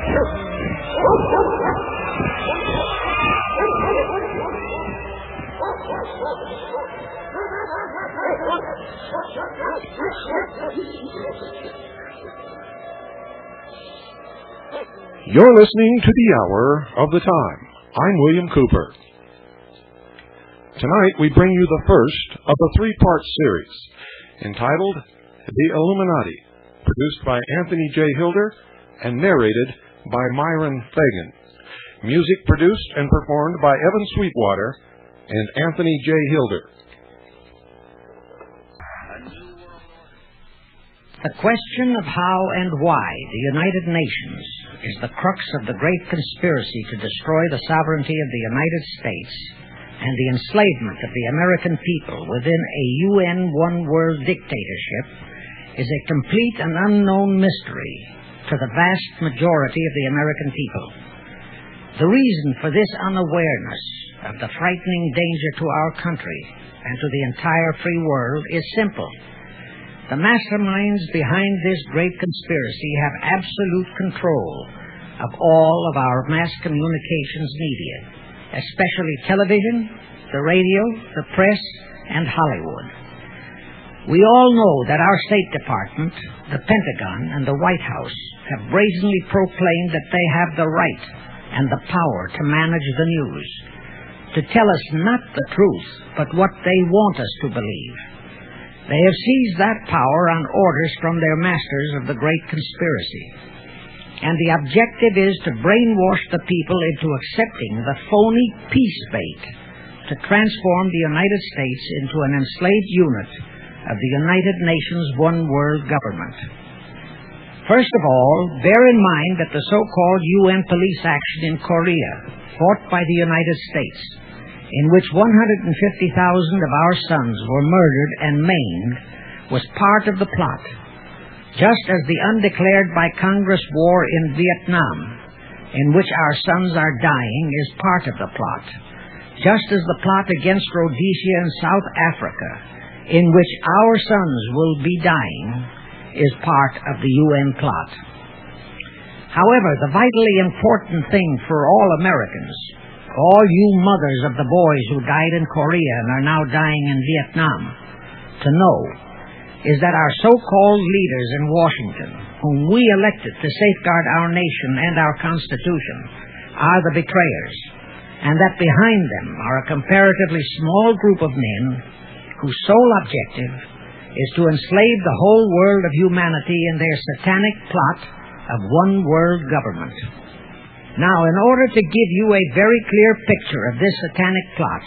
You're listening to The Hour of the Time. I'm William Cooper. Tonight we bring you the first of a three-part series entitled The Illuminati, produced by Anthony J. Hilder and narrated by Myron Fagan. Music produced and performed by Evan Sweetwater and Anthony J. Hilder. The question of how and why the United Nations is the crux of the great conspiracy to destroy the sovereignty of the United States and the enslavement of the American people within a UN one-world dictatorship is a complete and unknown mystery to the vast majority of the American people. The reason for this unawareness of the frightening danger to our country and to the entire free world is simple. The masterminds behind this great conspiracy have absolute control of all of our mass communications media, especially television, the radio, the press, and Hollywood. We all know that our State Department, the Pentagon, and the White House have brazenly proclaimed that they have the right and the power to manage the news, to tell us not the truth, but what they want us to believe. They have seized that power on orders from their masters of the great conspiracy. And the objective is to brainwash the people into accepting the phony peace bait to transform the United States into an enslaved unit of the United Nations one world government. First of all, bear in mind that the so-called UN police action in Korea, fought by the United States, in which 150,000 of our sons were murdered and maimed, was part of the plot, just as the undeclared by Congress war in Vietnam, in which our sons are dying, is part of the plot, just as the plot against Rhodesia and South Africa, in which our sons will be dying, is part of the UN plot. However, the vitally important thing for all Americans, all you mothers of the boys who died in Korea and are now dying in Vietnam, to know is that our so-called leaders in Washington, whom we elected to safeguard our nation and our Constitution, are the betrayers, and that behind them are a comparatively small group of men whose sole objective is to enslave the whole world of humanity in their satanic plot of one world government. Now, in order to give you a very clear picture of this satanic plot,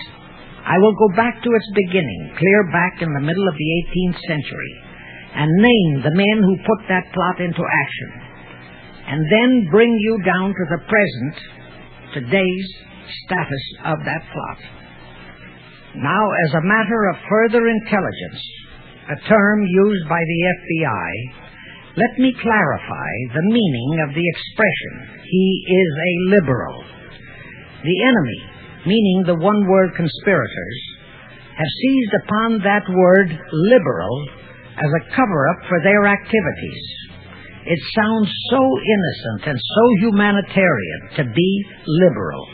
I will go back to its beginning, clear back in the middle of the 18th century, and name the men who put that plot into action, and then bring you down to the present, today's status of that plot. Now, as a matter of further intelligence, a term used by the FBI, let me clarify the meaning of the expression, "he is a liberal." The enemy, meaning the one-word conspirators, have seized upon that word liberal as a cover-up for their activities. It sounds so innocent and so humanitarian to be liberal.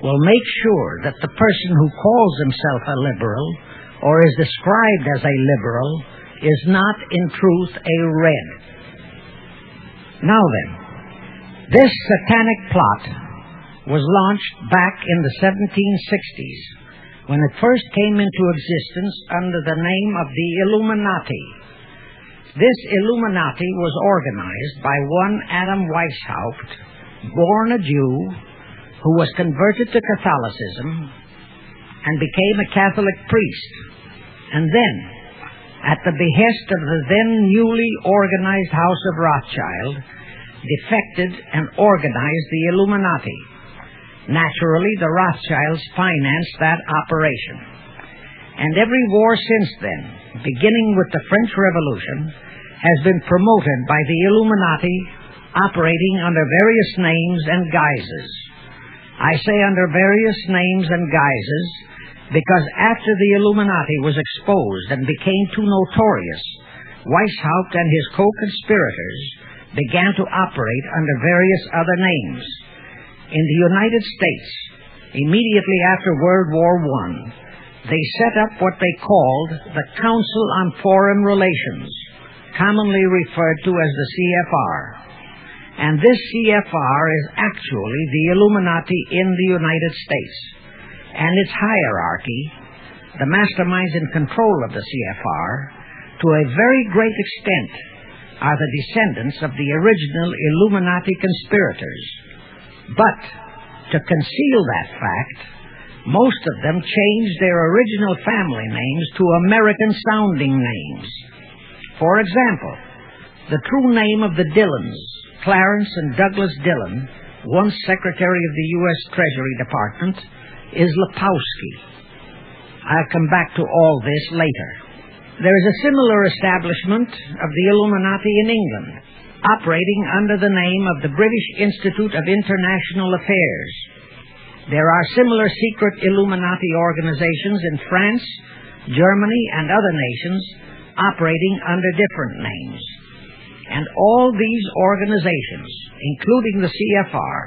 Will make sure that the person who calls himself a liberal, or is described as a liberal, is not in truth a red. Now then, this satanic plot was launched back in the 1760s, when it first came into existence under the name of the Illuminati. This Illuminati was organized by one Adam Weishaupt, born a Jew, who was converted to Catholicism and became a Catholic priest, and then, at the behest of the then newly organized House of Rothschild, defected and organized the Illuminati. Naturally, the Rothschilds financed that operation. And every war since then, beginning with the French Revolution, has been promoted by the Illuminati, operating under various names and guises. I say under various names and guises because after the Illuminati was exposed and became too notorious, Weishaupt and his co-conspirators began to operate under various other names. In the United States, immediately after World War I, they set up what they called the Council on Foreign Relations, commonly referred to as the CFR. And this CFR is actually the Illuminati in the United States. And its hierarchy, the masterminds in control of the CFR, to a very great extent, are the descendants of the original Illuminati conspirators. But, to conceal that fact, most of them changed their original family names to American-sounding names. For example, the true name of the Dillons, Clarence and Douglas Dillon, once Secretary of the U.S. Treasury Department, is Lepowski. I'll come back to all this later. There is a similar establishment of the Illuminati in England, operating under the name of the British Institute of International Affairs. There are similar secret Illuminati organizations in France, Germany, and other nations operating under different names. And all these organizations, including the CFR,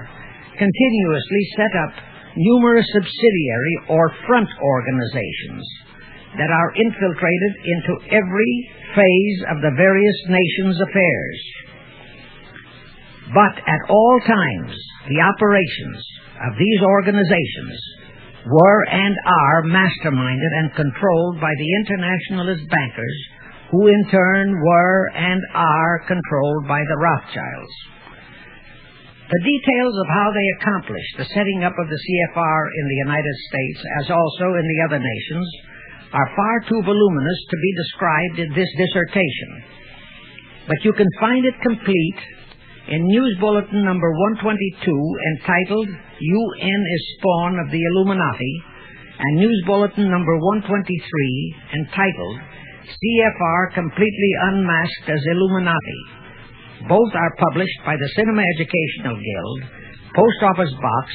continuously set up numerous subsidiary or front organizations that are infiltrated into every phase of the various nations' affairs. But at all times, the operations of these organizations were and are masterminded and controlled by the internationalist bankers, who in turn were and are controlled by the Rothschilds. The details of how they accomplished the setting up of the CFR in the United States, as also in the other nations, are far too voluminous to be described in this dissertation. But you can find it complete in News Bulletin number 122, entitled UN is Spawn of the Illuminati, and News Bulletin number 123, entitled CFR Completely Unmasked as Illuminati. Both are published by the Cinema Educational Guild, Post Office Box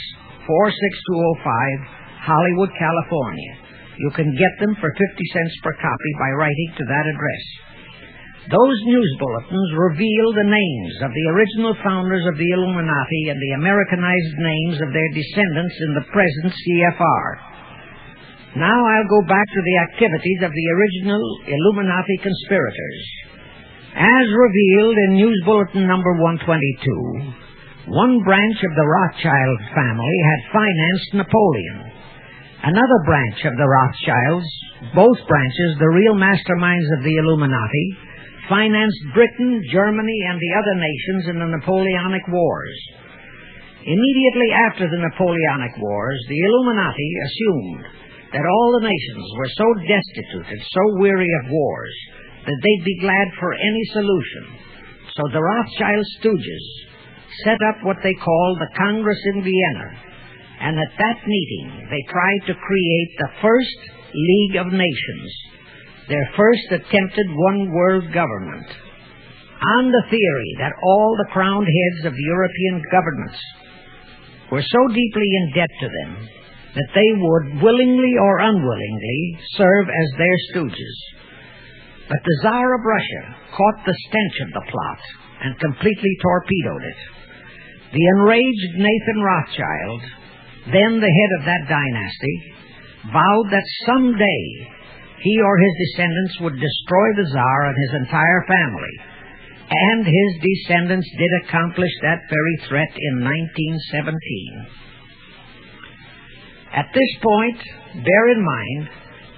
46205, Hollywood, California. You can get them for 50 cents per copy by writing to that address. Those news bulletins reveal the names of the original founders of the Illuminati and the Americanized names of their descendants in the present CFR. Now I'll go back to the activities of the original Illuminati conspirators. As revealed in News Bulletin number 122, one branch of the Rothschild family had financed Napoleon. Another branch of the Rothschilds, both branches the real masterminds of the Illuminati, financed Britain, Germany, and the other nations in the Napoleonic Wars. Immediately after the Napoleonic Wars, the Illuminati assumed that all the nations were so destitute and so weary of wars that they'd be glad for any solution. So the Rothschild stooges set up what they called the Congress in Vienna, and at that meeting they tried to create the first League of Nations, their first attempted one-world government, on the theory that all the crowned heads of European governments were so deeply in debt to them that they would, willingly or unwillingly, serve as their stooges. But the Tsar of Russia caught the stench of the plot and completely torpedoed it. The enraged Nathan Rothschild, then the head of that dynasty, vowed that someday he or his descendants would destroy the Tsar and his entire family. And his descendants did accomplish that very threat in 1917. At this point, bear in mind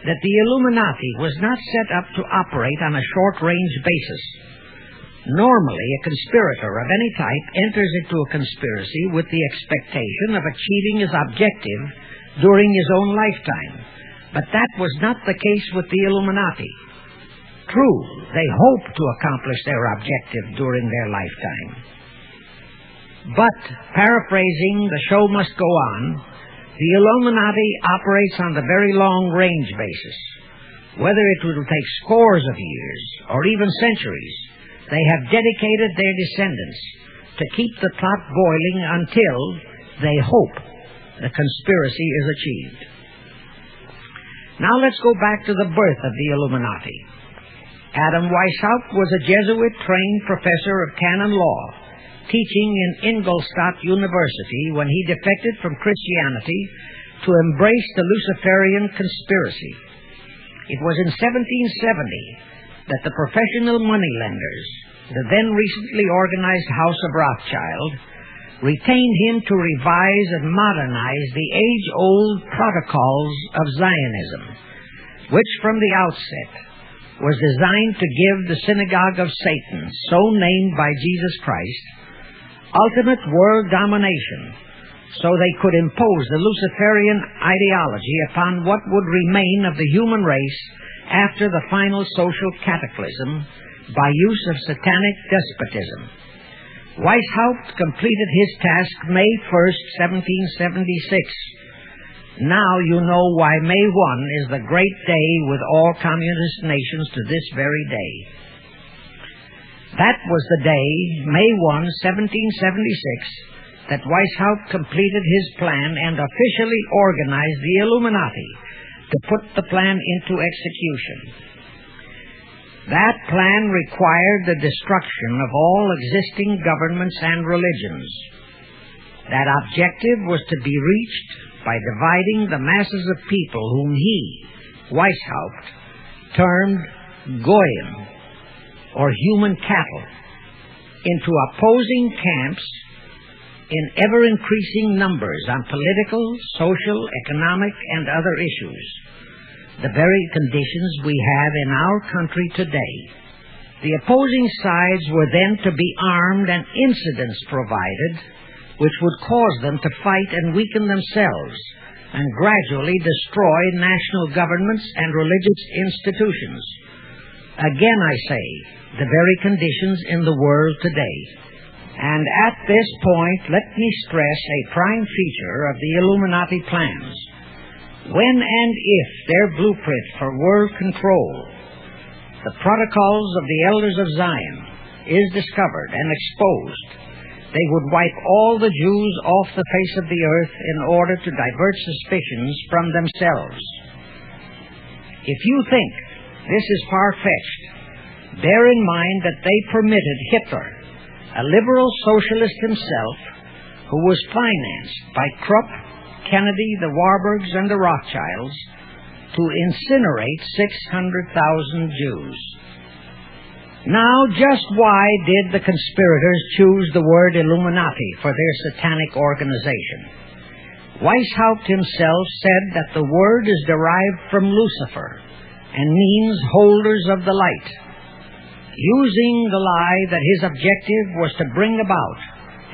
that the Illuminati was not set up to operate on a short-range basis. Normally, a conspirator of any type enters into a conspiracy with the expectation of achieving his objective during his own lifetime. But that was not the case with the Illuminati. True, they hoped to accomplish their objective during their lifetime. But, paraphrasing The Show Must Go On, the Illuminati operates on the very long-range basis. Whether it will take scores of years or even centuries, they have dedicated their descendants to keep the plot boiling until, they hope, the conspiracy is achieved. Now let's go back to the birth of the Illuminati. Adam Weishaupt was a Jesuit-trained professor of canon law, teaching in Ingolstadt University when he defected from Christianity to embrace the Luciferian conspiracy. It was in 1770 that the professional moneylenders, the then recently organized House of Rothschild, retained him to revise and modernize the age-old protocols of Zionism, which from the outset was designed to give the synagogue of Satan, so named by Jesus Christ, ultimate world domination, so they could impose the Luciferian ideology upon what would remain of the human race after the final social cataclysm by use of satanic despotism. Weishaupt completed his task May 1st, 1776. Now you know why May 1 is the great day with all communist nations to this very day. That was the day, May 1, 1776, that Weishaupt completed his plan and officially organized the Illuminati to put the plan into execution. That plan required the destruction of all existing governments and religions. That objective was to be reached by dividing the masses of people whom he, Weishaupt, termed Goyim, or human cattle, into opposing camps in ever-increasing numbers on political, social, economic, and other issues, the very conditions we have in our country today. The opposing sides were then to be armed and incidents provided which would cause them to fight and weaken themselves and gradually destroy national governments and religious institutions. Again, I say, the very conditions in the world today. And at this point, let me stress a prime feature of the Illuminati plans. When and if their blueprint for world control, the protocols of the elders of Zion, is discovered and exposed, they would wipe all the Jews off the face of the earth in order to divert suspicions from themselves. If you think this is far-fetched, bear in mind that they permitted Hitler, a liberal socialist himself, who was financed by Krupp, Kennedy, the Warburgs, and the Rothschilds, to incinerate 600,000 Jews. Now, just why did the conspirators choose the word Illuminati for their satanic organization? Weishaupt himself said that the word is derived from Lucifer and means holders of the light, using the lie that his objective was to bring about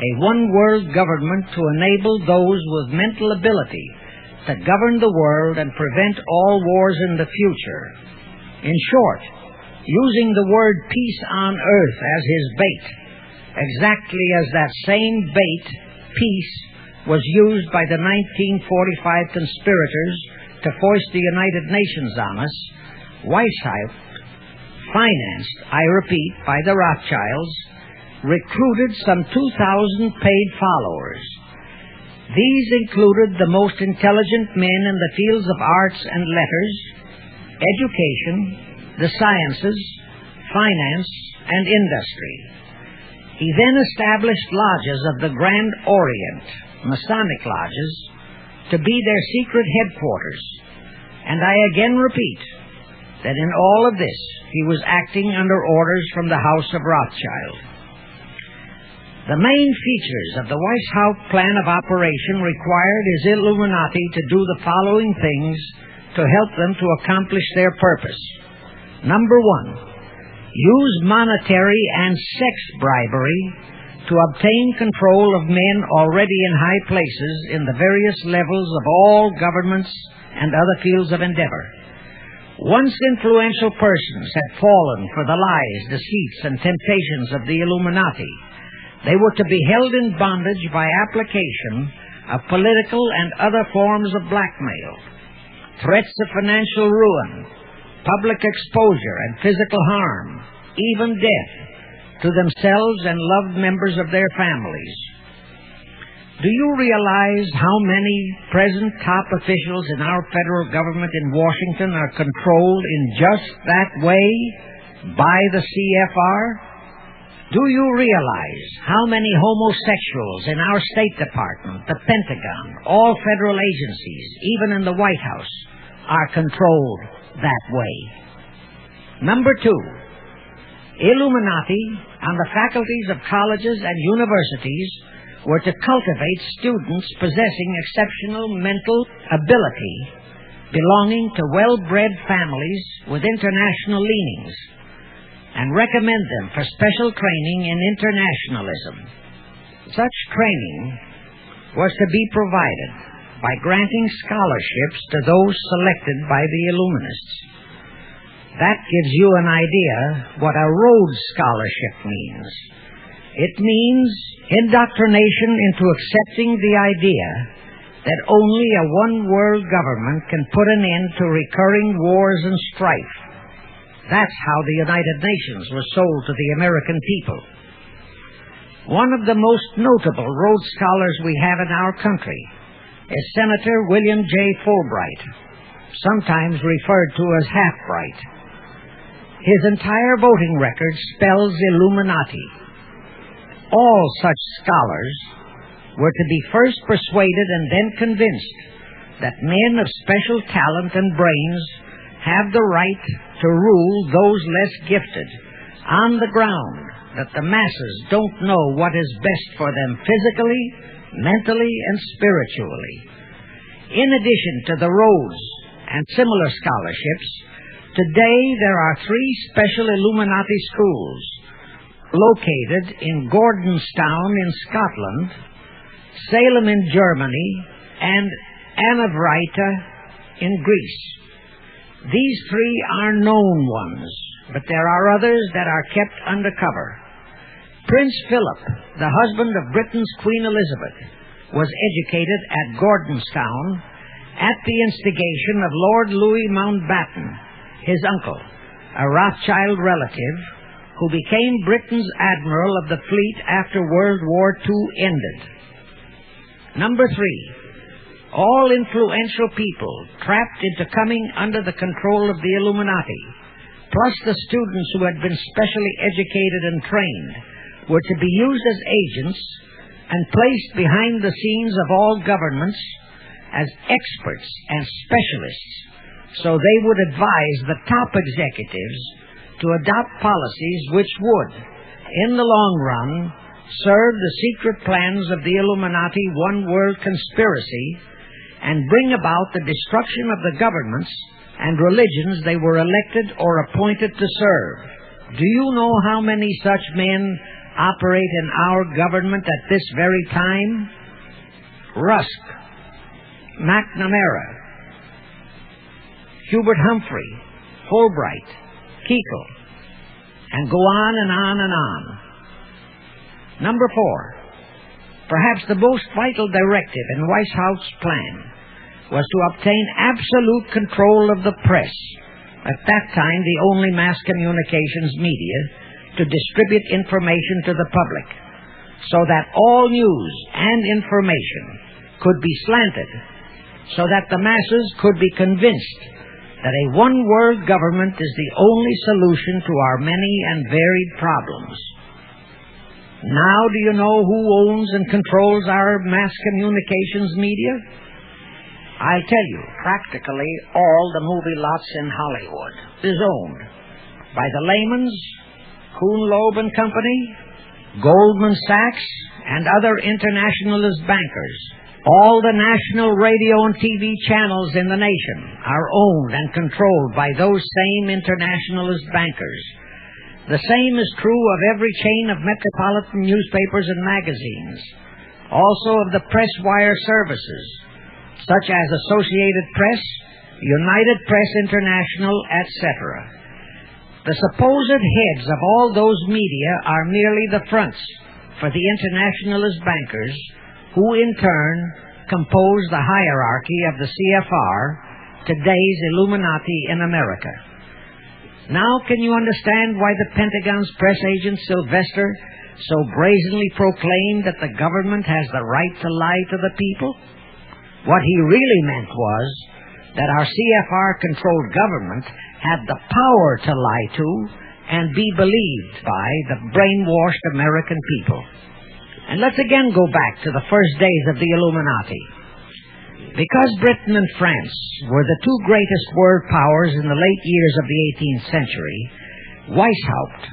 a one-world government to enable those with mental ability to govern the world and prevent all wars in the future. In short, using the word peace on earth as his bait, exactly as that same bait, peace, was used by the 1945 conspirators to foist the United Nations on us. Weishaupt, financed, I repeat, by the Rothschilds, recruited some 2,000 paid followers. These included the most intelligent men in the fields of arts and letters, education, the sciences, finance, and industry. He then established lodges of the Grand Orient, Masonic lodges, to be their secret headquarters. And I again repeat that in all of this he was acting under orders from the House of Rothschild. The main features of the Weishaupt plan of operation required his Illuminati to do the following things to help them to accomplish their purpose. Number one, use monetary and sex bribery to obtain control of men already in high places in the various levels of all governments and other fields of endeavor. Once influential persons had fallen for the lies, deceits, and temptations of the Illuminati, they were to be held in bondage by application of political and other forms of blackmail, threats of financial ruin, public exposure and physical harm, even death, to themselves and loved members of their families. Do you realize how many present top officials in our federal government in Washington are controlled in just that way? by the CFR? Do you realize how many homosexuals in our State Department, the Pentagon, all federal agencies, even in the White House, are controlled that way? Number 2, Illuminati and the faculties of colleges and universities were to cultivate students possessing exceptional mental ability, belonging to well-bred families with international leanings, and recommend them for special training in internationalism. Such training was to be provided by granting scholarships to those selected by the Illuminists. That gives you an idea what a Rhodes Scholarship means. It means indoctrination into accepting the idea that only a one-world government can put an end to recurring wars and strife. That's how the United Nations was sold to the American people. One of the most notable Rhodes Scholars we have in our country is Senator William J. Fulbright, sometimes referred to as Half-Bright. His entire voting record spells Illuminati. All such scholars were to be first persuaded and then convinced that men of special talent and brains have the right to rule those less gifted, on the ground that the masses don't know what is best for them physically, mentally, and spiritually. In addition to the Rhodes and similar scholarships, today there are 3 special Illuminati schools located in Gordonstown in Scotland, Salem in Germany, and Anavrita in Greece. These 3 are known ones, but there are others that are kept undercover. Prince Philip, the husband of Britain's Queen Elizabeth, was educated at Gordonstown at the instigation of Lord Louis Mountbatten, his uncle, a Rothschild relative, who became Britain's admiral of the fleet after World War II ended. Number 3, all influential people trapped into coming under the control of the Illuminati, plus the students who had been specially educated and trained, were to be used as agents and placed behind the scenes of all governments as experts and specialists, so they would advise the top executives to adopt policies which would, in the long run, serve the secret plans of the Illuminati one-world conspiracy and bring about the destruction of the governments and religions they were elected or appointed to serve. Do you know how many such men operate in our government at this very time? Rusk, McNamara, Hubert Humphrey, Fulbright, Kuchel, and go on and on and on. Number 4, perhaps the most vital directive in Weishaupt's plan was to obtain absolute control of the press, at that time the only mass communications media, to distribute information to the public, so that all news and information could be slanted, so that the masses could be convinced that a one-world government is the only solution to our many and varied problems. Now do you know who owns and controls our mass communications media? I'll tell you, practically all the movie lots in Hollywood is owned by the Lehmans, Kuhn Loeb and Company, Goldman Sachs, and other internationalist bankers. All the national radio and TV channels in the nation are owned and controlled by those same internationalist bankers. The same is true of every chain of metropolitan newspapers and magazines, also of the press wire services, such as Associated Press, United Press International, etc. The supposed heads of all those media are merely the fronts for the internationalist bankers, who in turn compose the hierarchy of the CFR, today's Illuminati in America. Now can you understand why the Pentagon's press agent Sylvester so brazenly proclaimed that the government has the right to lie to the people? What he really meant was that our CFR-controlled government had the power to lie to and be believed by the brainwashed American people. And let's again go back to the first days of the Illuminati. Because Britain and France were the two greatest world powers in the late years of the 18th century, Weishaupt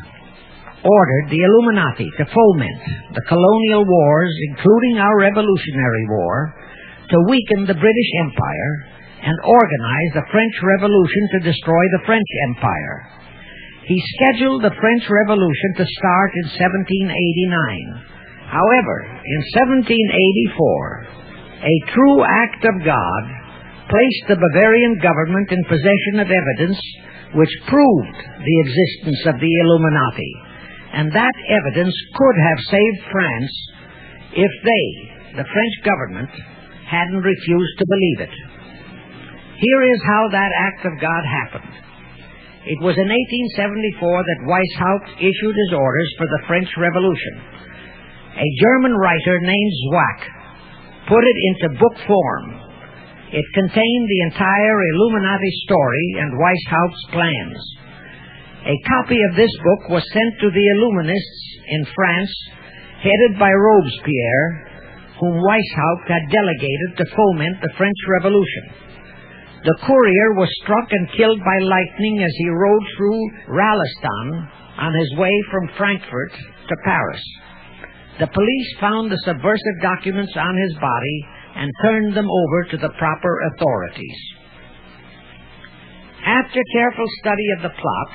ordered the Illuminati to foment the colonial wars, including our Revolutionary War, to weaken the British Empire and organize the French Revolution to destroy the French Empire. He scheduled the French Revolution to start in 1789. However, in 1784, a true act of God placed the Bavarian government in possession of evidence which proved the existence of the Illuminati, and that evidence could have saved France if they, the French government, hadn't refused to believe it. Here is how that act of God happened. It was in 1874 that Weishaupt issued his orders for the French Revolution. A German writer named Zwack put it into book form. It contained the entire Illuminati story and Weishaupt's plans. A copy of this book was sent to the Illuminists in France, headed by Robespierre, whom Weishaupt had delegated to foment the French Revolution. The courier was struck and killed by lightning as he rode through Ralston on his way from Frankfurt to Paris. The police found the subversive documents on his body and turned them over to the proper authorities. After careful study of the plot,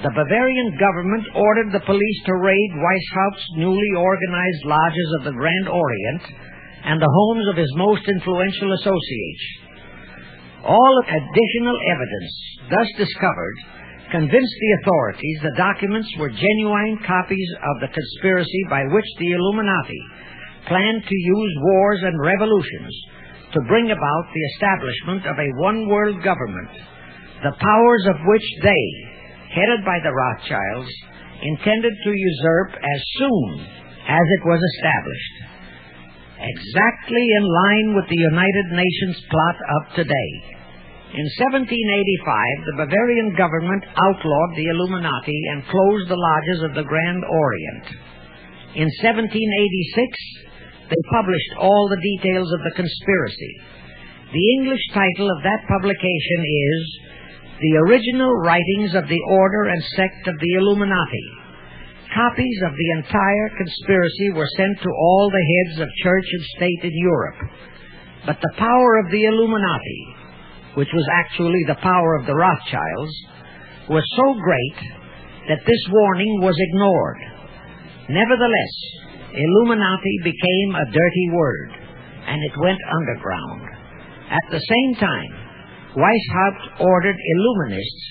the Bavarian government ordered the police to raid Weishaupt's newly organized lodges of the Grand Orient and the homes of his most influential associates. All additional evidence thus discovered convinced the authorities the documents were genuine copies of the conspiracy by which the Illuminati planned to use wars and revolutions to bring about the establishment of a one-world government, the powers of which they, headed by the Rothschilds, intended to usurp as soon as it was established. Exactly in line with the United Nations plot of today. In 1785, the Bavarian government outlawed the Illuminati and closed the lodges of the Grand Orient. In 1786, they published all the details of the conspiracy. The English title of that publication is The Original Writings of the Order and Sect of the Illuminati. Copies of the entire conspiracy were sent to all the heads of church and state in Europe. But the power of the Illuminati, which was actually the power of the Rothschilds, was so great that this warning was ignored. Nevertheless, Illuminati became a dirty word, and it went underground. At the same time, Weishaupt ordered Illuminists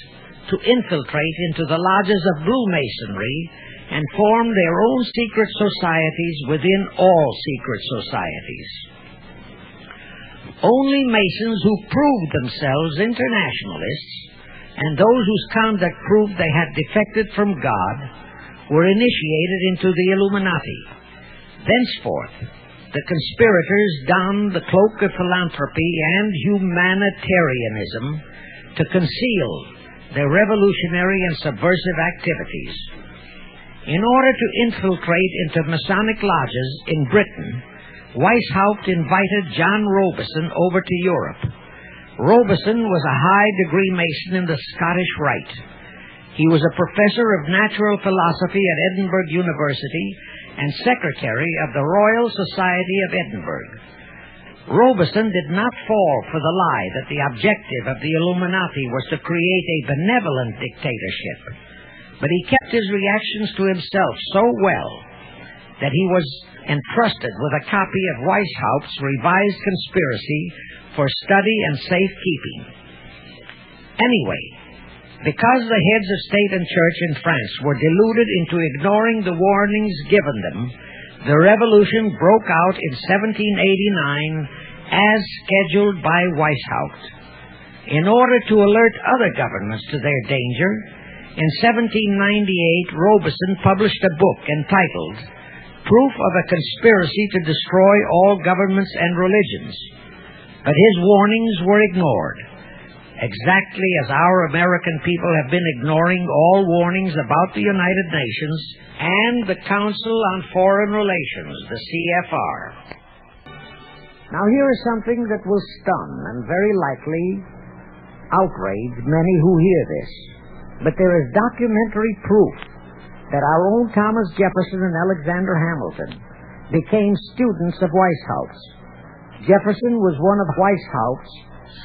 to infiltrate into the lodges of Blue Masonry and form their own secret societies within all secret societies. Only Masons who proved themselves internationalists and those whose conduct proved they had defected from God were initiated into the Illuminati. Thenceforth, the conspirators donned the cloak of philanthropy and humanitarianism to conceal their revolutionary and subversive activities. In order to infiltrate into Masonic lodges in Britain, Weishaupt invited John Robison over to Europe. Robison was a high-degree Mason in the Scottish Rite. He was a professor of natural philosophy at Edinburgh University and secretary of the Royal Society of Edinburgh. Robison did not fall for the lie that the objective of the Illuminati was to create a benevolent dictatorship, but he kept his reactions to himself so well that he was entrusted with a copy of Weishaupt's revised conspiracy for study and safekeeping. Anyway, because the heads of state and church in France were deluded into ignoring the warnings given them, the revolution broke out in 1789 as scheduled by Weishaupt. In order to alert other governments to their danger, in 1798 Robison published a book entitled Proof of a Conspiracy to Destroy All Governments and Religions. But his warnings were ignored. exactly as our American people have been ignoring all warnings about the United Nations and the Council on Foreign Relations, the CFR. Now here is something that will stun and very likely outrage many who hear this, but there is documentary proof that our own Thomas Jefferson and Alexander Hamilton became students of Weishaupt's. Jefferson was one of Weishaupt's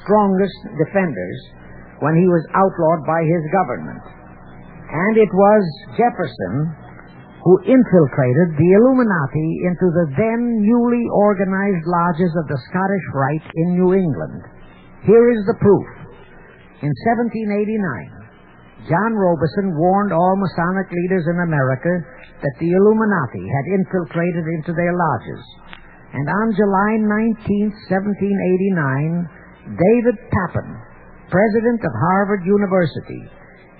strongest defenders when he was outlawed by his government. And it was Jefferson who infiltrated the Illuminati into the then newly organized lodges of the Scottish Rite in New England. Here is the proof. In 1789, John Robeson warned all Masonic leaders in America that the Illuminati had infiltrated into their lodges. And on July 19, 1789, David Tappan, president of Harvard University,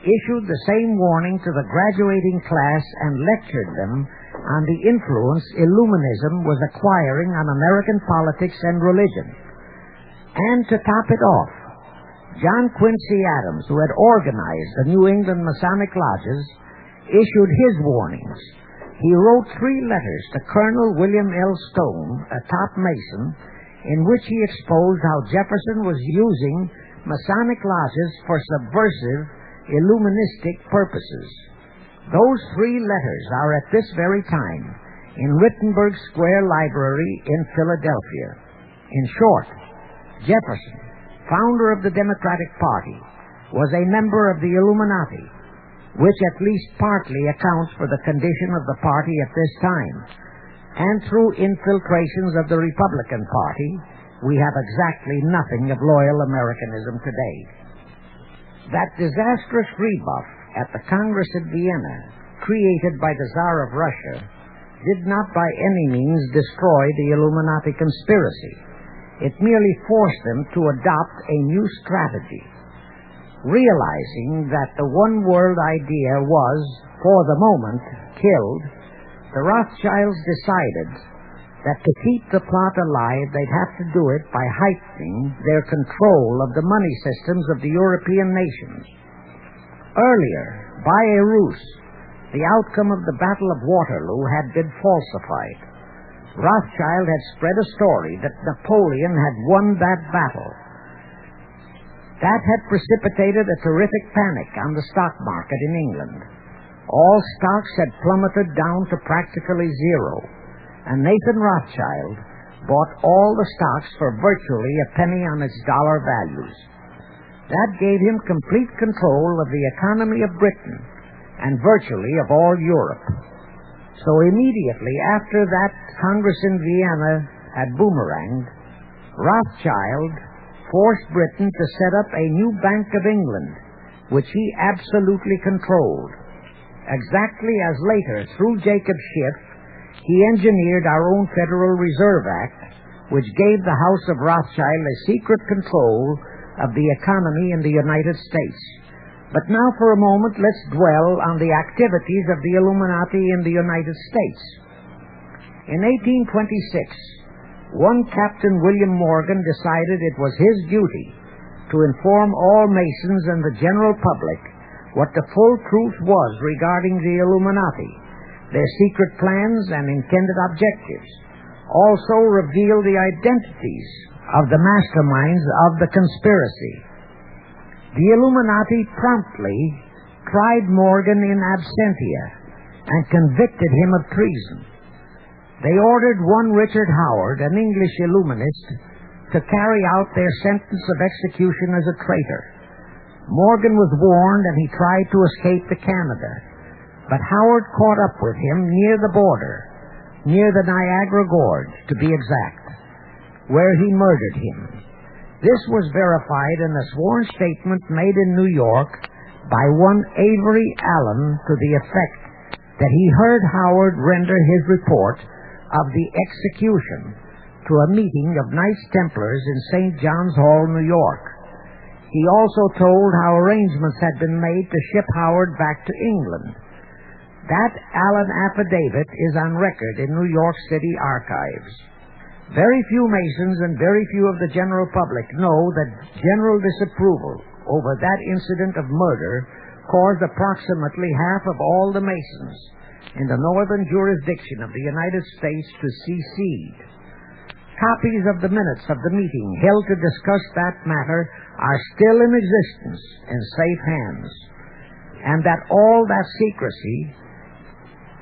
issued the same warning to the graduating class and lectured them on the influence Illuminism was acquiring on American politics and religion. And to top it off, John Quincy Adams, who had organized the New England Masonic lodges, issued his warnings. He wrote 3 letters to Colonel William L. Stone, a top Mason, in which he exposed how Jefferson was using Masonic lodges for subversive, Illuministic purposes. Those 3 letters are at this very time in Wittenberg Square Library in Philadelphia. In short, Jefferson, founder of the Democratic Party, was a member of the Illuminati, which at least partly accounts for the condition of the party at this time. And through infiltrations of the Republican Party, we have exactly nothing of loyal Americanism today. That disastrous rebuff at the Congress at Vienna, created by the Tsar of Russia, did not by any means destroy the Illuminati conspiracy. It merely forced them to adopt a new strategy. Realizing that the one-world idea was, for the moment, killed, the Rothschilds decided that to keep the plot alive, they'd have to do it by heightening their control of the money systems of the European nations. Earlier, by a ruse, the outcome of the Battle of Waterloo had been falsified. Rothschild had spread a story that Napoleon had won that battle. That had precipitated a terrific panic on the stock market in England. All stocks had plummeted down to practically zero, and Nathan Rothschild bought all the stocks for virtually a penny on its dollar values. That gave him complete control of the economy of Britain and virtually of all Europe. So immediately after that Congress in Vienna had boomeranged, Rothschild forced Britain to set up a new Bank of England, which he absolutely controlled. Exactly as later, through Jacob Schiff, he engineered our own Federal Reserve Act, which gave the House of Rothschild a secret control of the economy in the United States. But now for a moment, let's dwell on the activities of the Illuminati in the United States. In 1826, one Captain William Morgan decided it was his duty to inform all Masons and the general public what the full truth was regarding the Illuminati, their secret plans and intended objectives. Also reveal the identities of the masterminds of the conspiracy. The Illuminati promptly tried Morgan in absentia and convicted him of treason. They ordered one Richard Howard, an English Illuminist, to carry out their sentence of execution as a traitor. Morgan was warned and he tried to escape to Canada, but Howard caught up with him near the border, near the Niagara Gorge, to be exact, where he murdered him. This was verified in a sworn statement made in New York by one Avery Allen to the effect that he heard Howard render his report of the execution to a meeting of Knights Templars in St. John's Hall, New York. He also told how arrangements had been made to ship Howard back to England. That Allen affidavit is on record in New York City archives. Very few Masons and very few of the general public know that general disapproval over that incident of murder caused approximately half of all the Masons in the northern jurisdiction of the United States to secede. Copies of the minutes of the meeting held to discuss that matter are still in existence in safe hands, and that all that secrecy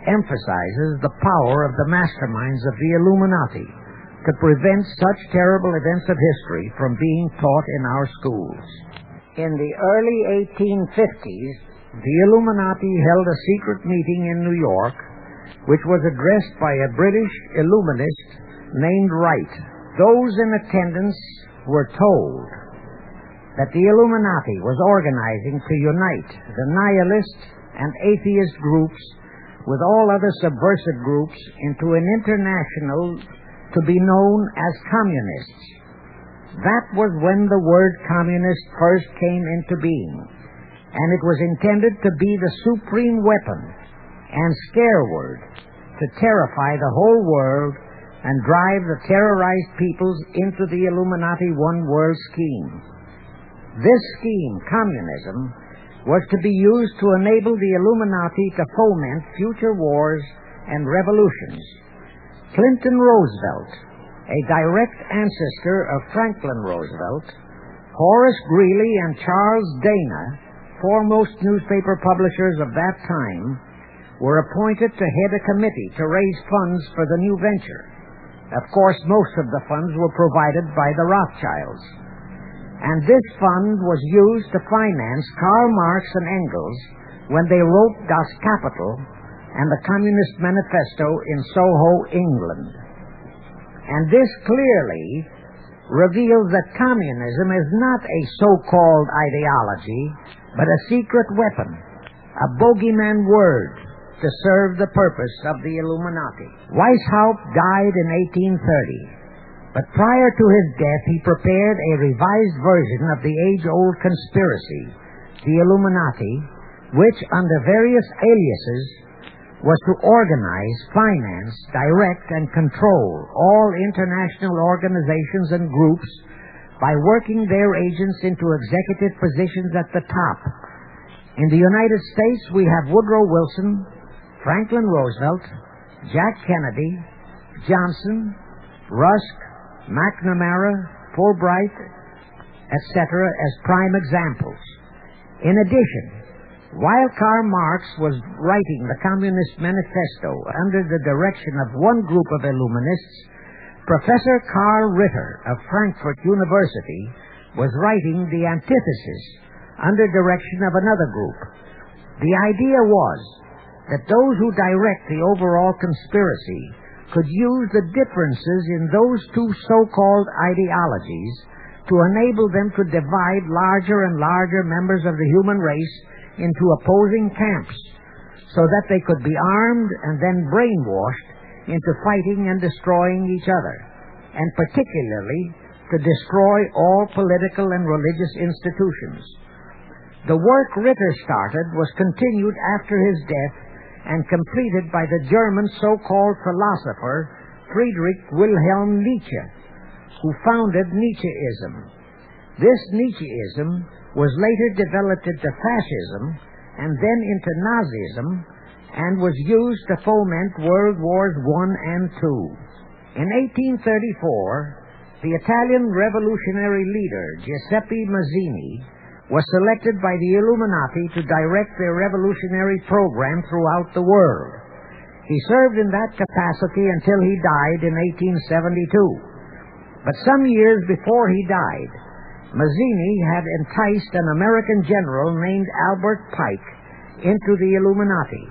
emphasizes the power of the masterminds of the Illuminati to prevent such terrible events of history from being taught in our schools. In the early 1850s, the Illuminati held a secret meeting in New York, which was addressed by a British Illuminist named Wright. Those in attendance were told that the Illuminati was organizing to unite the nihilist and atheist groups with all other subversive groups into an international to be known as communists. That was when the word communist first came into being, and it was intended to be the supreme weapon and scare word to terrify the whole world and drive the terrorized peoples into the Illuminati one world scheme. This scheme, communism, was to be used to enable the Illuminati to foment future wars and revolutions. Clinton Roosevelt, a direct ancestor of Franklin Roosevelt, Horace Greeley and Charles Dana, foremost newspaper publishers of that time, were appointed to head a committee to raise funds for the new venture. Of course, most of the funds were provided by the Rothschilds, and this fund was used to finance Karl Marx and Engels when they wrote Das Kapital and the Communist Manifesto in Soho, England. And this clearly reveals that communism is not a so-called ideology, but a secret weapon, a bogeyman word to serve the purpose of the Illuminati. Weishaupt died in 1830, but prior to his death he prepared a revised version of the age-old conspiracy, the Illuminati, which, under various aliases, was to organize, finance, direct, and control all international organizations and groups by working their agents into executive positions at the top. In the United States, we have Woodrow Wilson, Franklin Roosevelt, Jack Kennedy, Johnson, Rusk, McNamara, Fulbright, etc. as prime examples. In addition, while Karl Marx was writing the Communist Manifesto under the direction of one group of Illuminists, Professor Karl Ritter of Frankfurt University was writing the antithesis under direction of another group. The idea was that those who direct the overall conspiracy could use the differences in those two so-called ideologies to enable them to divide larger and larger members of the human race into opposing camps, so that they could be armed and then brainwashed into fighting and destroying each other, and particularly to destroy all political and religious institutions. The work Ritter started was continued after his death and completed by the German so-called philosopher Friedrich Wilhelm Nietzsche, who founded Nietzscheism. This Nietzscheism was later developed into fascism and then into Nazism and was used to foment World Wars I and II. In 1834, the Italian revolutionary leader Giuseppe Mazzini was selected by the Illuminati to direct their revolutionary program throughout the world. He served in that capacity until he died in 1872. But some years before he died, Mazzini had enticed an American general named Albert Pike into the Illuminati.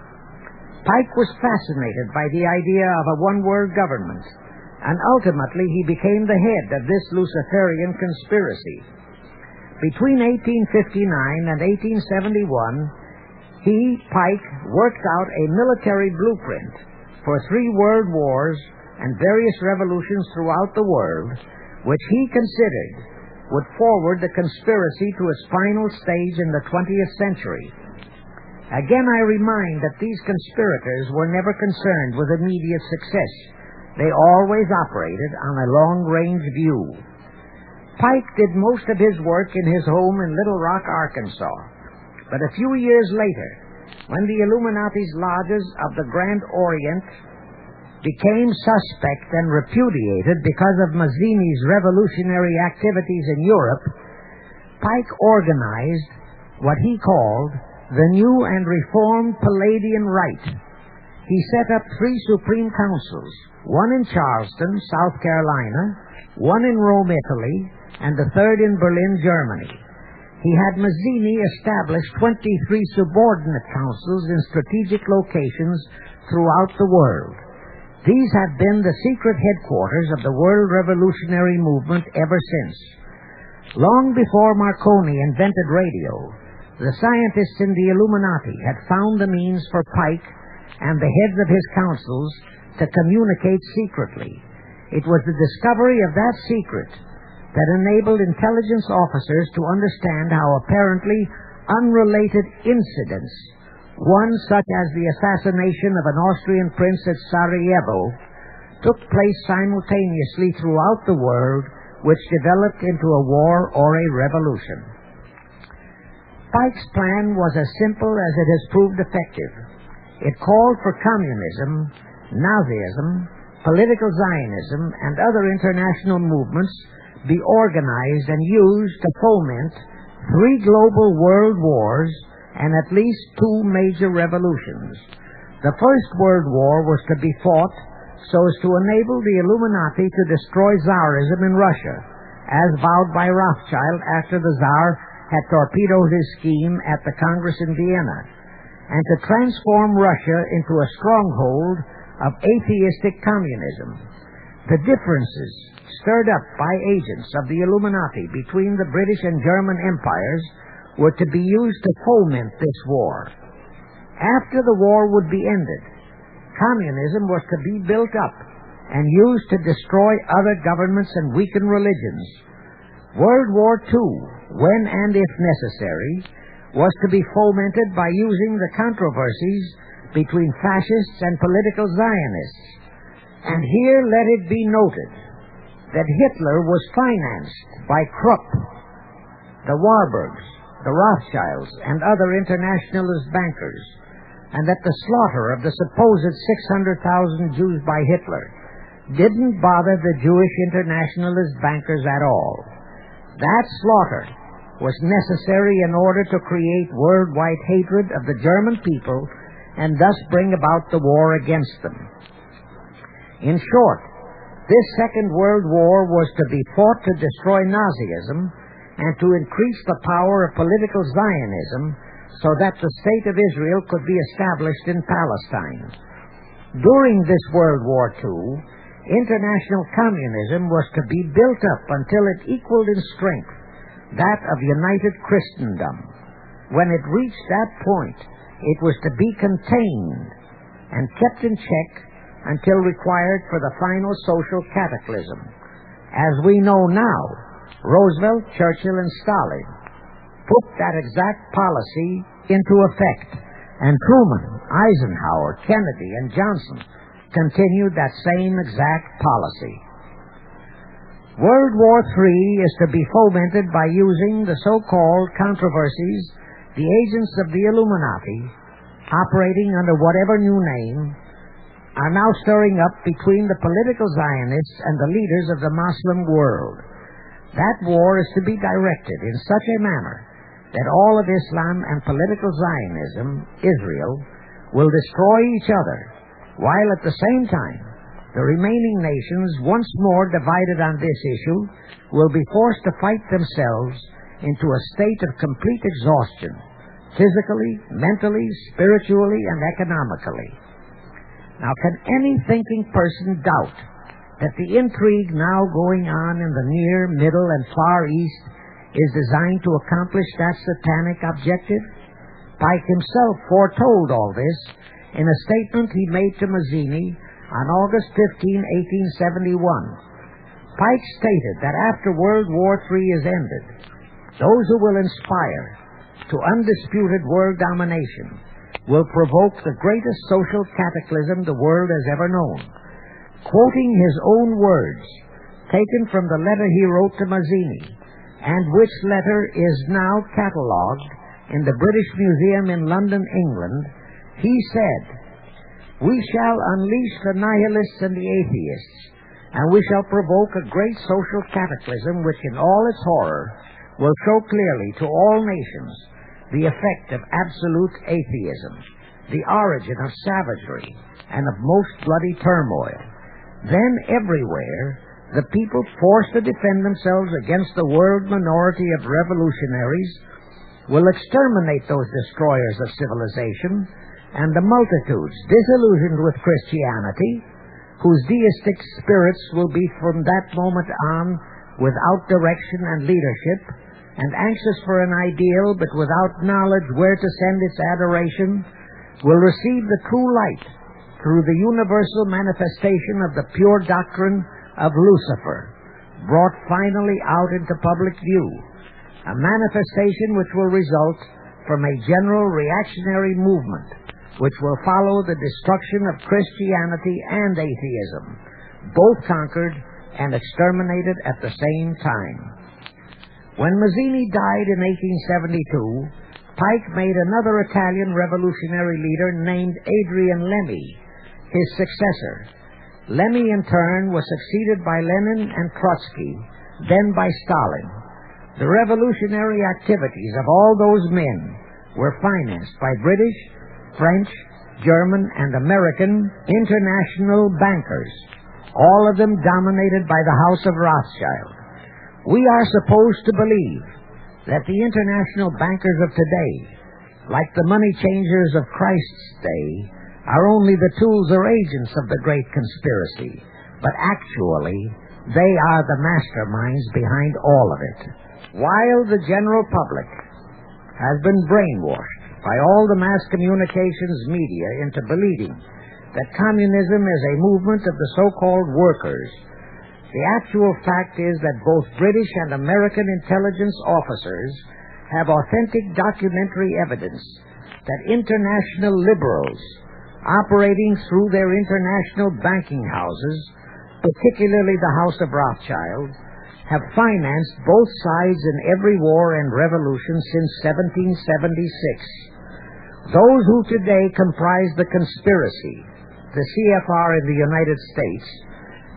Pike was fascinated by the idea of a one-world government, and ultimately he became the head of this Luciferian conspiracy. Between 1859 and 1871, Pike, worked out a military blueprint for 3 world wars and various revolutions throughout the world, which he considered would forward the conspiracy to its final stage in the 20th century. Again, I remind that these conspirators were never concerned with immediate success. They always operated on a long-range view. Pike did most of his work in his home in Little Rock, Arkansas. But a few years later, when the Illuminati's lodges of the Grand Orient became suspect and repudiated because of Mazzini's revolutionary activities in Europe, Pike organized what he called the New and Reformed Palladian Rite. He set up 3 supreme councils, one in Charleston, South Carolina, one in Rome, Italy, and the third in Berlin, Germany. He had Mazzini establish 23 subordinate councils in strategic locations throughout the world. These have been the secret headquarters of the world revolutionary movement ever since. Long before Marconi invented radio, the scientists in the Illuminati had found the means for Pike and the heads of his councils to communicate secretly. It was the discovery of that secret that enabled intelligence officers to understand how apparently unrelated incidents, one such as the assassination of an Austrian prince at Sarajevo, took place simultaneously throughout the world, which developed into a war or a revolution. Pike's plan was as simple as it has proved effective. It called for communism, Nazism, political Zionism, and other international movements be organized and used to foment 3 global world wars and at least 2 major revolutions. The First World War was to be fought so as to enable the Illuminati to destroy Tsarism in Russia, as vowed by Rothschild after the Tsar had torpedoed his scheme at the Congress in Vienna, and to transform Russia into a stronghold of atheistic communism. The differences stirred up by agents of the Illuminati between the British and German empires were to be used to foment this war. After the war would be ended, communism was to be built up and used to destroy other governments and weaken religions. World War II, when and if necessary, was to be fomented by using the controversies between fascists and political Zionists. And here let it be noted that Hitler was financed by Krupp, the Warburgs, the Rothschilds, and other internationalist bankers, and that the slaughter of the supposed 600,000 Jews by Hitler didn't bother the Jewish internationalist bankers at all. That slaughter was necessary in order to create worldwide hatred of the German people and thus bring about the war against them. In short, this Second World War was to be fought to destroy Nazism and to increase the power of political Zionism so that the State of Israel could be established in Palestine. During this World War II, international communism was to be built up until it equaled in strength that of united Christendom. When it reached that point, it was to be contained and kept in check until required for the final social cataclysm. As we know now, Roosevelt, Churchill, and Stalin put that exact policy into effect, and Truman, Eisenhower, Kennedy, and Johnson continued that same exact policy. World War III is to be fomented by using the so-called controversies the agents of the Illuminati, operating under whatever new name, are now stirring up between the political Zionists and the leaders of the Muslim world. That war is to be directed in such a manner that all of Islam and political Zionism, Israel, will destroy each other, while at the same time the remaining nations, once more divided on this issue, will be forced to fight themselves into a state of complete exhaustion, physically, mentally, spiritually, and economically. Now, can any thinking person doubt that the intrigue now going on in the near, middle, and far east is designed to accomplish that satanic objective? Pike himself foretold all this in a statement he made to Mazzini on August 15, 1871. Pike stated that after World War III is ended, those who will inspire to undisputed world domination will provoke the greatest social cataclysm the world has ever known. quoting his own words, taken from the letter he wrote to Mazzini, and which letter is now catalogued in the British Museum in London, England, he said, "We shall unleash the nihilists and the atheists, and we shall provoke a great social cataclysm which in all its horror will show clearly to all nations the effect of absolute atheism, the origin of savagery and of most bloody turmoil. Then everywhere the people forced to defend themselves against the world minority of revolutionaries will exterminate those destroyers of civilization, and the multitudes disillusioned with Christianity, whose deistic spirits will be from that moment on without direction and leadership, and anxious for an ideal but without knowledge where to send its adoration, will receive the true light through the universal manifestation of the pure doctrine of Lucifer, brought finally out into public view, a manifestation which will result from a general reactionary movement which will follow the destruction of Christianity and atheism, both conquered and exterminated at the same time." When Mazzini died in 1872, Pike made another Italian revolutionary leader named Adrian Lemmi his successor. Lemmi, in turn, was succeeded by Lenin and Trotsky, then by Stalin. The revolutionary activities of all those men were financed by British, French, German, and American international bankers, all of them dominated by the House of Rothschild. We are supposed to believe that the international bankers of today, like the money changers of Christ's day, are only the tools or agents of the great conspiracy, but actually they are the masterminds behind all of it. While the general public has been brainwashed by all the mass communications media into believing that communism is a movement of the so-called workers, the actual fact is that both British and American intelligence officers have authentic documentary evidence that international liberals operating through their international banking houses, particularly the House of Rothschild, have financed both sides in every war and revolution since 1776. Those who today comprise the conspiracy, the CFR in the United States,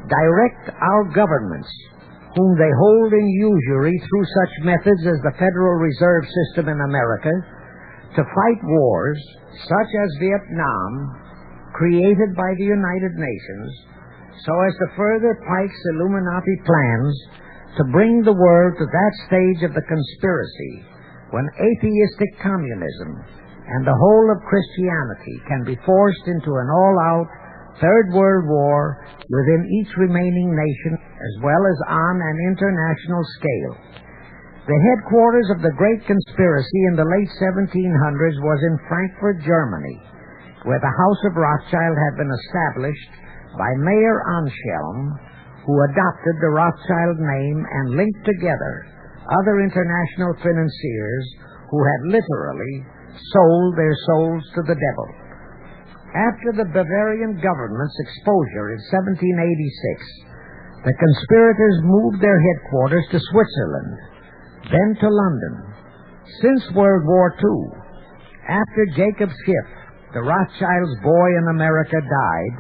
direct our governments, whom they hold in usury through such methods as the Federal Reserve System in America, to fight wars such as Vietnam, created by the United Nations, so as to further Pike's Illuminati plans to bring the world to that stage of the conspiracy when atheistic communism and the whole of Christianity can be forced into an all-out Third World War within each remaining nation, as well as on an international scale. The headquarters of the great conspiracy in the late 1700s was in Frankfurt, Germany, where the House of Rothschild had been established by Mayer Anschelm, who adopted the Rothschild name and linked together other international financiers who had literally sold their souls to the devil. After the Bavarian government's exposure in 1786, the conspirators moved their headquarters to Switzerland, then to London. Since World War II, after Jacob Schiff, the Rothschild's boy in America, died,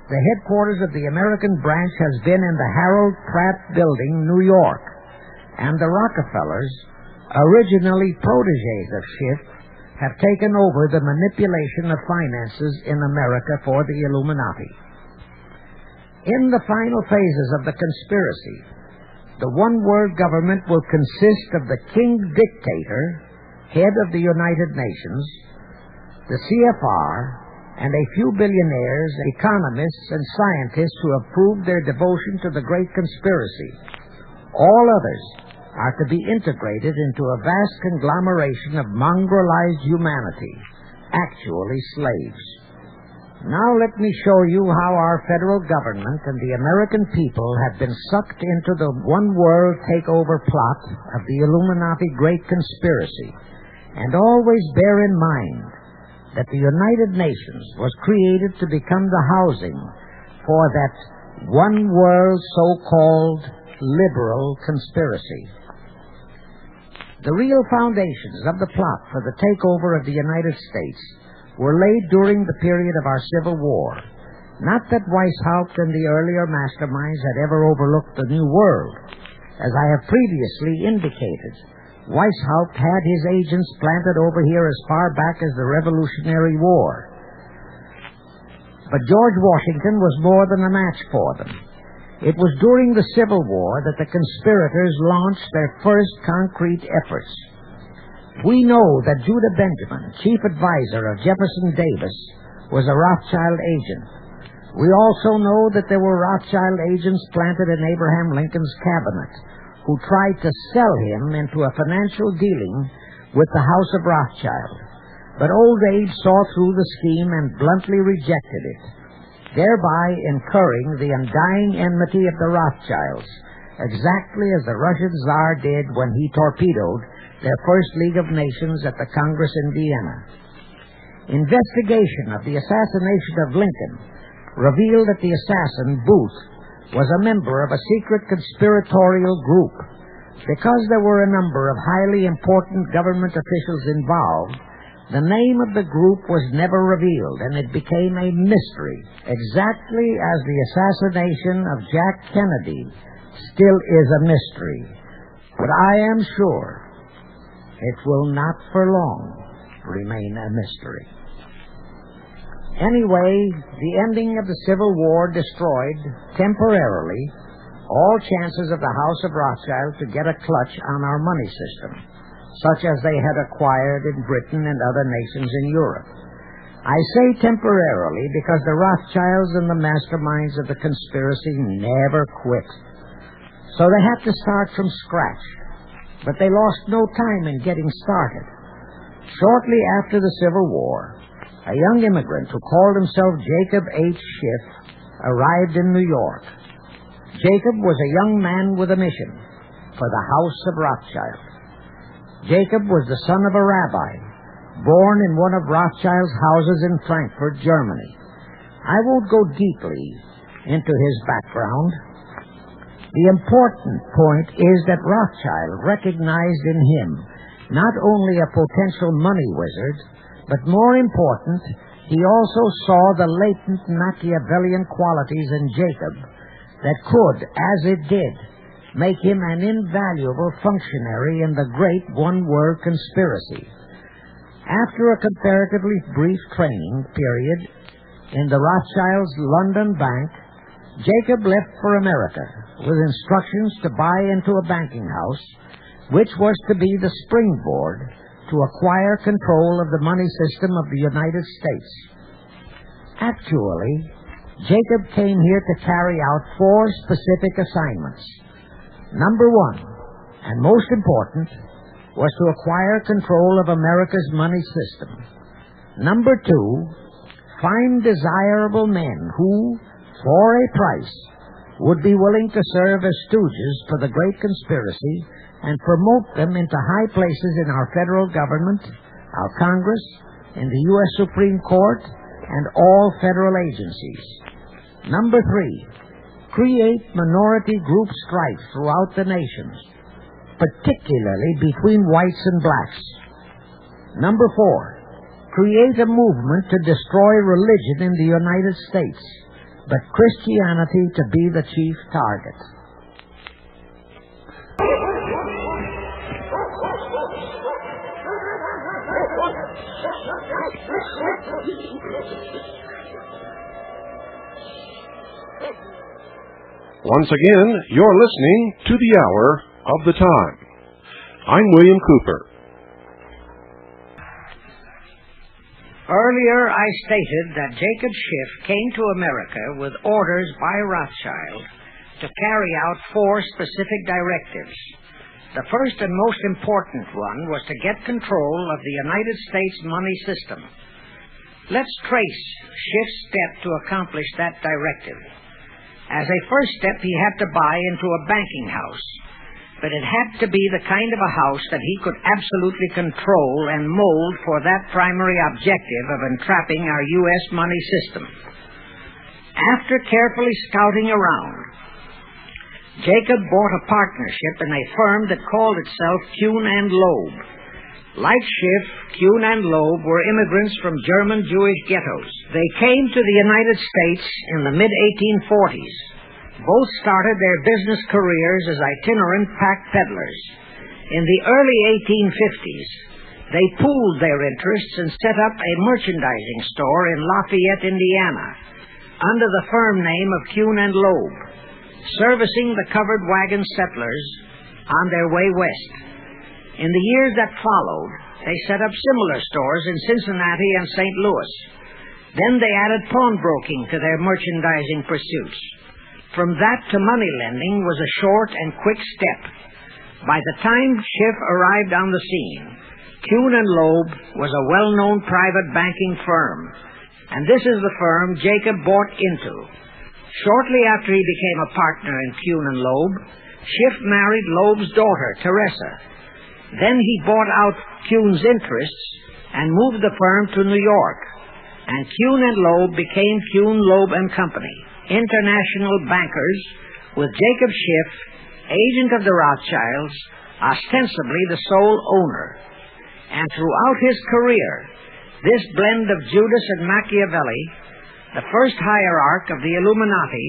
the headquarters of the American branch has been in the Harold Pratt Building, New York, and the Rockefellers, originally protégés of Schiff, have taken over the manipulation of finances in America for the Illuminati. In the final phases of the conspiracy, the one-world government will consist of the king dictator, head of the United Nations, the CFR, and a few billionaires, economists, and scientists who have proved their devotion to the great conspiracy. All others are to be integrated into a vast conglomeration of mongrelized humanity, actually slaves. Now let me show you how our federal government and the American people have been sucked into the one-world takeover plot of the Illuminati Great Conspiracy. And always bear in mind that the United Nations was created to become the housing for that one world so-called liberal conspiracy. The real foundations of the plot for the takeover of the United States were laid during the period of our Civil War. Not that Weishaupt and the earlier masterminds had ever overlooked the New World. As I have previously indicated, Weishaupt had his agents planted over here as far back as the Revolutionary War. But George Washington was more than a match for them. It was during the Civil War that the conspirators launched their first concrete efforts. We know that Judah Benjamin, chief advisor of Jefferson Davis, was a Rothschild agent. We also know that there were Rothschild agents planted in Abraham Lincoln's cabinet who tried to sell him into a financial dealing with the House of Rothschild. But old age saw through the scheme and bluntly rejected it, thereby incurring the undying enmity of the Rothschilds, exactly as the Russian Tsar did when he torpedoed their first League of Nations at the Congress in Vienna. Investigation of the assassination of Lincoln revealed that the assassin, Booth, was a member of a secret conspiratorial group. Because there were a number of highly important government officials involved, the name of the group was never revealed, and it became a mystery, exactly as the assassination of Jack Kennedy still is a mystery. But I am sure it will not for long remain a mystery. Anyway, the ending of the Civil War destroyed, temporarily, all chances of the House of Rothschild to get a clutch on our money system, such as they had acquired in Britain and other nations in Europe. I say temporarily because the Rothschilds and the masterminds of the conspiracy never quit. So they had to start from scratch, but they lost no time in getting started. Shortly after the Civil War, a young immigrant who called himself Jacob H. Schiff arrived in New York. Jacob was a young man with a mission for the House of Rothschild. Jacob was the son of a rabbi, born in one of Rothschild's houses in Frankfurt, Germany. I won't go deeply into his background. The important point is that Rothschild recognized in him not only a potential money wizard, but more important, he also saw the latent Machiavellian qualities in Jacob that could, as it did, make him an invaluable functionary in the great one-world conspiracy. After a comparatively brief training period in the Rothschilds' London bank, Jacob left for America with instructions to buy into a banking house, which was to be the springboard to acquire control of the money system of the United States. Actually, Jacob came here to carry out 4 specific assignments. Number 1, and most important, was to acquire control of America's money system. Number 2, find desirable men who, for a price, would be willing to serve as stooges for the great conspiracy and promote them into high places in our federal government, our Congress, in the U.S. Supreme Court, and all federal agencies. Number 3, create minority group strife throughout the nations, particularly between whites and blacks. Number 4, create a movement to destroy religion in the United States, but Christianity to be the chief target. Once again, you're listening to The Hour of the Time. I'm William Cooper. Earlier, I stated that Jacob Schiff came to America with orders by Rothschild to carry out 4 specific directives. The first and most important one was to get control of the United States money system. Let's trace Schiff's step to accomplish that directive. As a first step, he had to buy into a banking house, but it had to be the kind of a house that he could absolutely control and mold for that primary objective of entrapping our U.S. money system. After carefully scouting around, Jacob bought a partnership in a firm that called itself Kuhn and Loeb. Like Schiff, Kuhn and Loeb were immigrants from German Jewish ghettos. They came to the United States in the mid-1840s. Both started their business careers as itinerant pack peddlers. In the early 1850s, they pooled their interests and set up a merchandising store in Lafayette, Indiana, under the firm name of Kuhn and Loeb, servicing the covered wagon settlers on their way west. In the years that followed, they set up similar stores in Cincinnati and St. Louis. Then they added pawnbroking to their merchandising pursuits. From that to money lending was a short and quick step. By the time Schiff arrived on the scene, Kuhn and Loeb was a well-known private banking firm, and this is the firm Jacob bought into. Shortly after he became a partner in Kuhn and Loeb, Schiff married Loeb's daughter, Teresa. Then he bought out Kuhn's interests and moved the firm to New York, and Kuhn and Loeb became Kuhn, Loeb and Company, international bankers, with Jacob Schiff, agent of the Rothschilds, ostensibly the sole owner. And throughout his career, this blend of Judas and Machiavelli, the first hierarch of the Illuminati,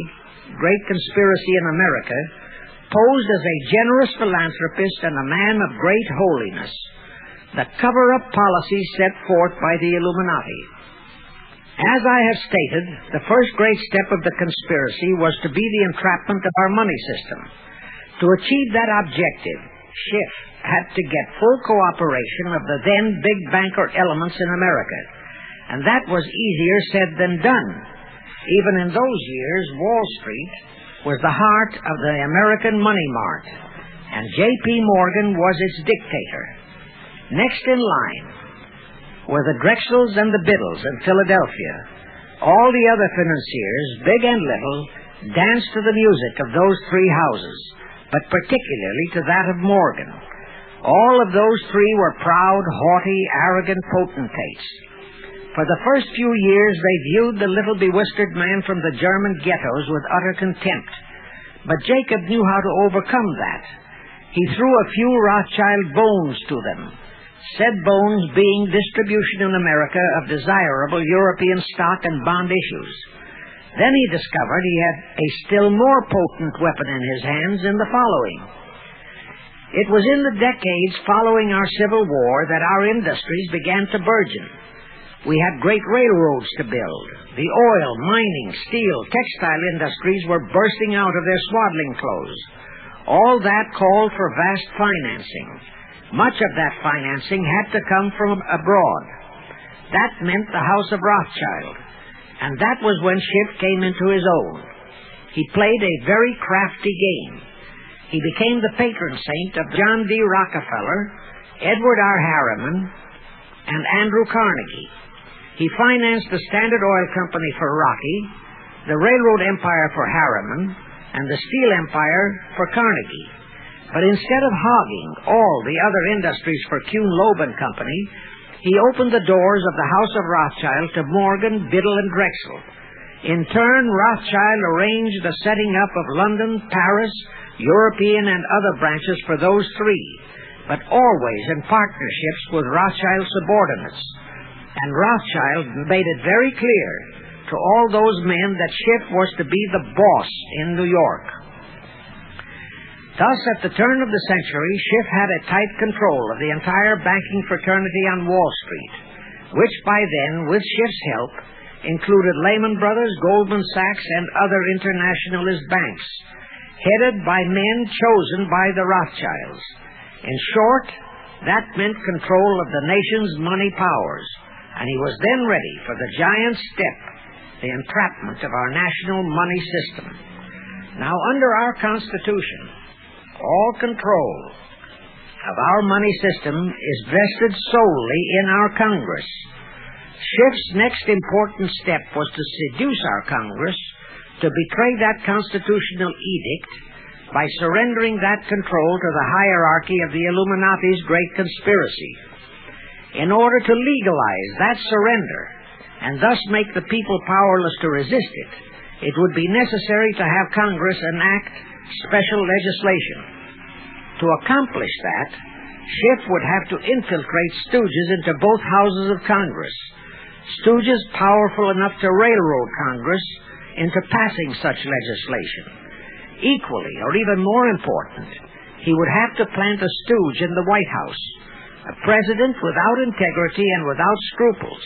great conspiracy in America, posed as a generous philanthropist and a man of great holiness, the cover-up policy set forth by the Illuminati. As I have stated, the first great step of the conspiracy was to be the entrapment of our money system. To achieve that objective, Schiff had to get full cooperation of the then big banker elements in America, and that was easier said than done. Even in those years, Wall Street was the heart of the American money mart, and J.P. Morgan was its dictator. Next in line were the Drexels and the Biddles in Philadelphia. All the other financiers, big and little, danced to the music of those three houses, but particularly to that of Morgan. All of those three were proud, haughty, arrogant potentates. For the first few years, they viewed the little bewhiskered man from the German ghettos with utter contempt. But Jacob knew how to overcome that. He threw a few Rothschild bones to them, said bones being distribution in America of desirable European stock and bond issues. Then he discovered he had a still more potent weapon in his hands in the following. It was in the decades following our Civil War that our industries began to burgeon. We had great railroads to build. The oil, mining, steel, textile industries were bursting out of their swaddling clothes. All that called for vast financing. Much of that financing had to come from abroad. That meant the House of Rothschild. And that was when Schiff came into his own. He played a very crafty game. He became the patron saint of John D. Rockefeller, Edward R. Harriman, and Andrew Carnegie. He financed the Standard Oil Company for Rocky, the railroad empire for Harriman, and the steel empire for Carnegie. But instead of hogging all the other industries for Kuhn, Loeb and Company, he opened the doors of the House of Rothschild to Morgan, Biddle, and Drexel. In turn, Rothschild arranged the setting up of London, Paris, European, and other branches for those three, but always in partnerships with Rothschild subordinates. And Rothschild made it very clear to all those men that Schiff was to be the boss in New York. Thus, at the turn of the century, Schiff had a tight control of the entire banking fraternity on Wall Street, which by then, with Schiff's help, included Lehman Brothers, Goldman Sachs, and other internationalist banks, headed by men chosen by the Rothschilds. In short, that meant control of the nation's money powers, and he was then ready for the giant step, the entrapment of our national money system. Now, under our Constitution, all control of our money system is vested solely in our Congress. Schiff's next important step was to seduce our Congress to betray that constitutional edict by surrendering that control to the hierarchy of the Illuminati's great conspiracy. In order to legalize that surrender and thus make the people powerless to resist it, it would be necessary to have Congress enact special legislation. To accomplish that, Schiff would have to infiltrate stooges into both houses of Congress, stooges powerful enough to railroad Congress into passing such legislation. Equally, or even more important, he would have to plant a stooge in the White House, a president without integrity and without scruples,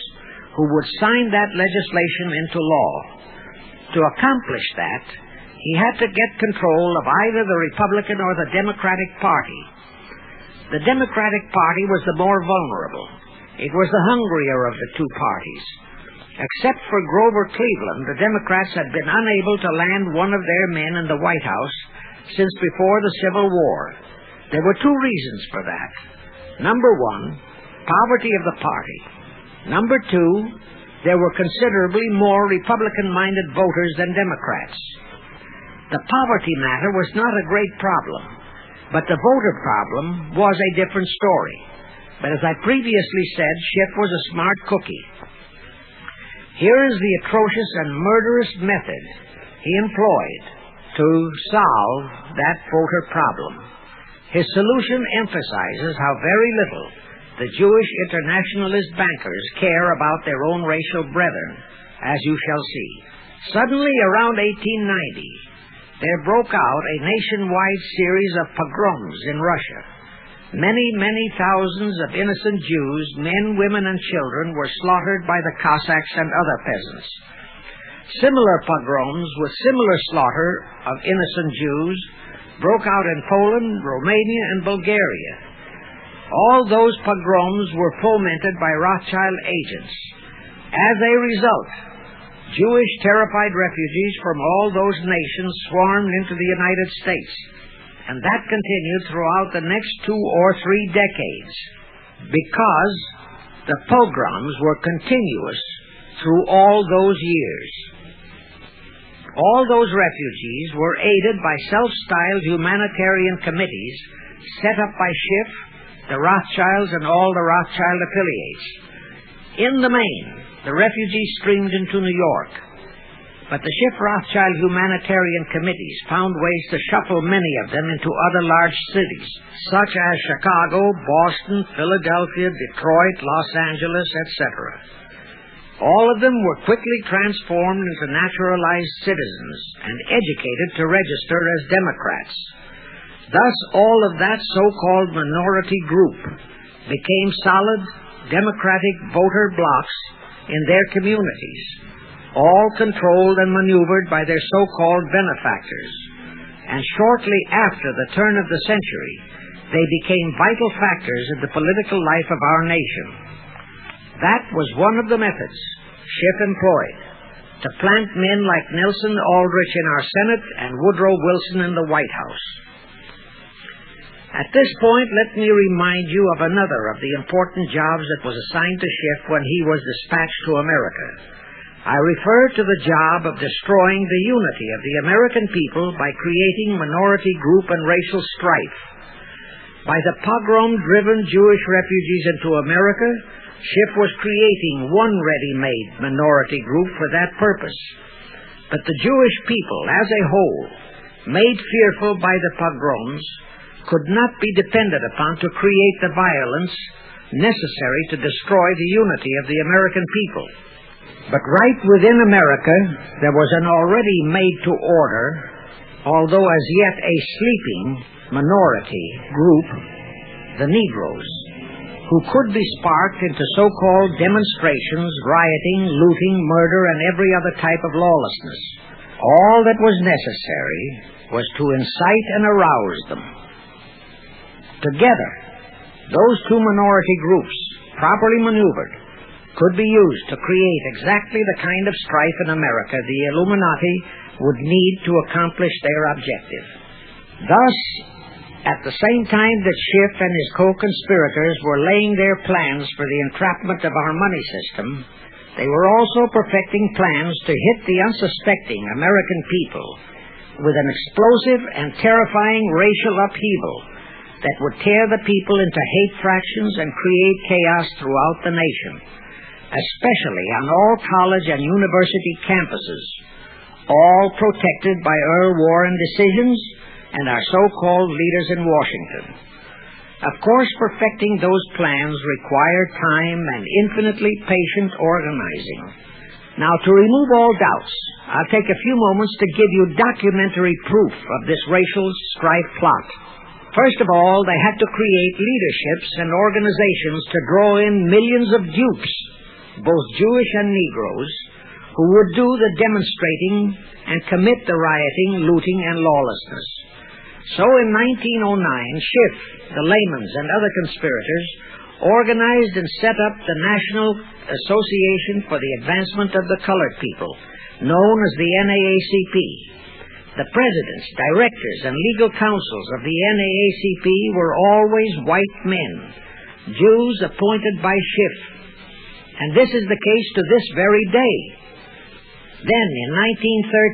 who would sign that legislation into law. To accomplish that, he had to get control of either the Republican or the Democratic Party. The Democratic Party was the more vulnerable. It was the hungrier of the two parties. Except for Grover Cleveland, the Democrats had been unable to land one of their men in the White House since before the Civil War. There were two reasons for that. Number one, poverty of the party. Number two, there were considerably more Republican-minded voters than Democrats. The poverty matter was not a great problem, but the voter problem was a different story. But as I previously said, Schiff was a smart cookie. Here is the atrocious and murderous method he employed to solve that voter problem. His solution emphasizes how very little the Jewish internationalist bankers care about their own racial brethren, as you shall see. Suddenly, around 1890, there broke out a nationwide series of pogroms in Russia. Many, many thousands of innocent Jews, men, women, and children, were slaughtered by the Cossacks and other peasants. Similar pogroms with similar slaughter of innocent Jews broke out in Poland, Romania, and Bulgaria. All those pogroms were fomented by Rothschild agents. As a result, Jewish terrified refugees from all those nations swarmed into the United States, and that continued throughout the next 2 or 3 decades, because the pogroms were continuous through all those years. All those refugees were aided by self-styled humanitarian committees set up by Schiff, the Rothschilds, and all the Rothschild affiliates. In the main, the refugees streamed into New York, but the Schiff-Rothschild humanitarian committees found ways to shuffle many of them into other large cities, such as Chicago, Boston, Philadelphia, Detroit, Los Angeles, etc. All of them were quickly transformed into naturalized citizens and educated to register as Democrats. Thus, all of that so-called minority group became solid Democratic voter blocs in their communities, all controlled and maneuvered by their so-called benefactors. And shortly after the turn of the century, they became vital factors in the political life of our nation. That was one of the methods Schiff employed, to plant men like Nelson Aldrich in our Senate and Woodrow Wilson in the White House. At this point, let me remind you of another of the important jobs that was assigned to Schiff when he was dispatched to America. I refer to the job of destroying the unity of the American people by creating minority group and racial strife. By the pogrom-driven Jewish refugees into America, Schiff was creating one ready-made minority group for that purpose. But the Jewish people, as a whole, made fearful by the pogroms, could not be depended upon to create the violence necessary to destroy the unity of the American people. But right within America, there was an already made-to-order, although as yet a sleeping minority group, the Negroes, who could be sparked into so-called demonstrations, rioting, looting, murder, and every other type of lawlessness. All that was necessary was to incite and arouse them. Together, those two minority groups, properly maneuvered, could be used to create exactly the kind of strife in America the Illuminati would need to accomplish their objective. Thus, at the same time that Schiff and his co-conspirators were laying their plans for the entrapment of our money system, they were also perfecting plans to hit the unsuspecting American people with an explosive and terrifying racial upheaval that would tear the people into hate fractions and create chaos throughout the nation, especially on all college and university campuses. all protected by Earl Warren decisions and our so-called leaders in Washington. Of course, perfecting those plans required time and infinitely patient organizing. Now, to remove all doubts, I'll take a few moments to give you documentary proof of this racial strife plot. First of all, they had to create leaderships and organizations to draw in millions of dupes, both Jewish and Negroes, who would do the demonstrating and commit the rioting, looting, and lawlessness. So in 1909, Schiff, the Layman's, and other conspirators organized and set up the National Association for the Advancement of the Colored People, known as the NAACP. The presidents, directors, and legal counsels of the NAACP were always white men, Jews appointed by Schiff. And this is the case to this very day. Then, in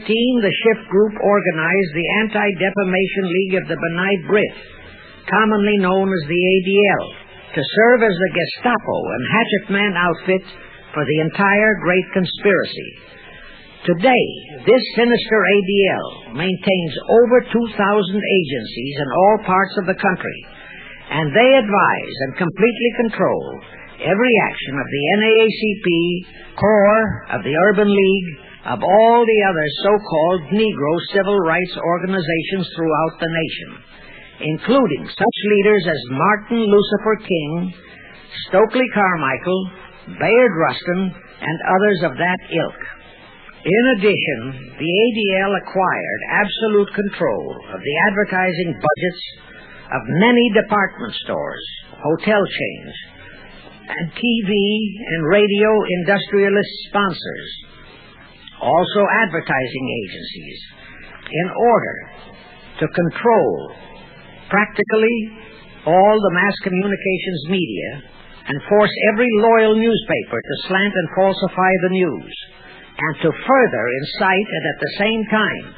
1913, the Schiff Group organized the Anti-Defamation League of the B'nai B'rith, commonly known as the ADL, to serve as the Gestapo and hatchet man outfit for the entire Great Conspiracy. Today, this sinister ADL maintains over 2,000 agencies in all parts of the country, and they advise and completely control every action of the NAACP, CORE, of the Urban League, of all the other so-called Negro civil rights organizations throughout the nation, including such leaders as Martin Lucifer King, Stokely Carmichael, Bayard Rustin, and others of that ilk. In addition, the ADL acquired absolute control of the advertising budgets of many department stores, hotel chains, and TV and radio industrialist sponsors, also advertising agencies, in order to control practically all the mass communications media and force every loyal newspaper to slant and falsify the news, and to further incite and at the same time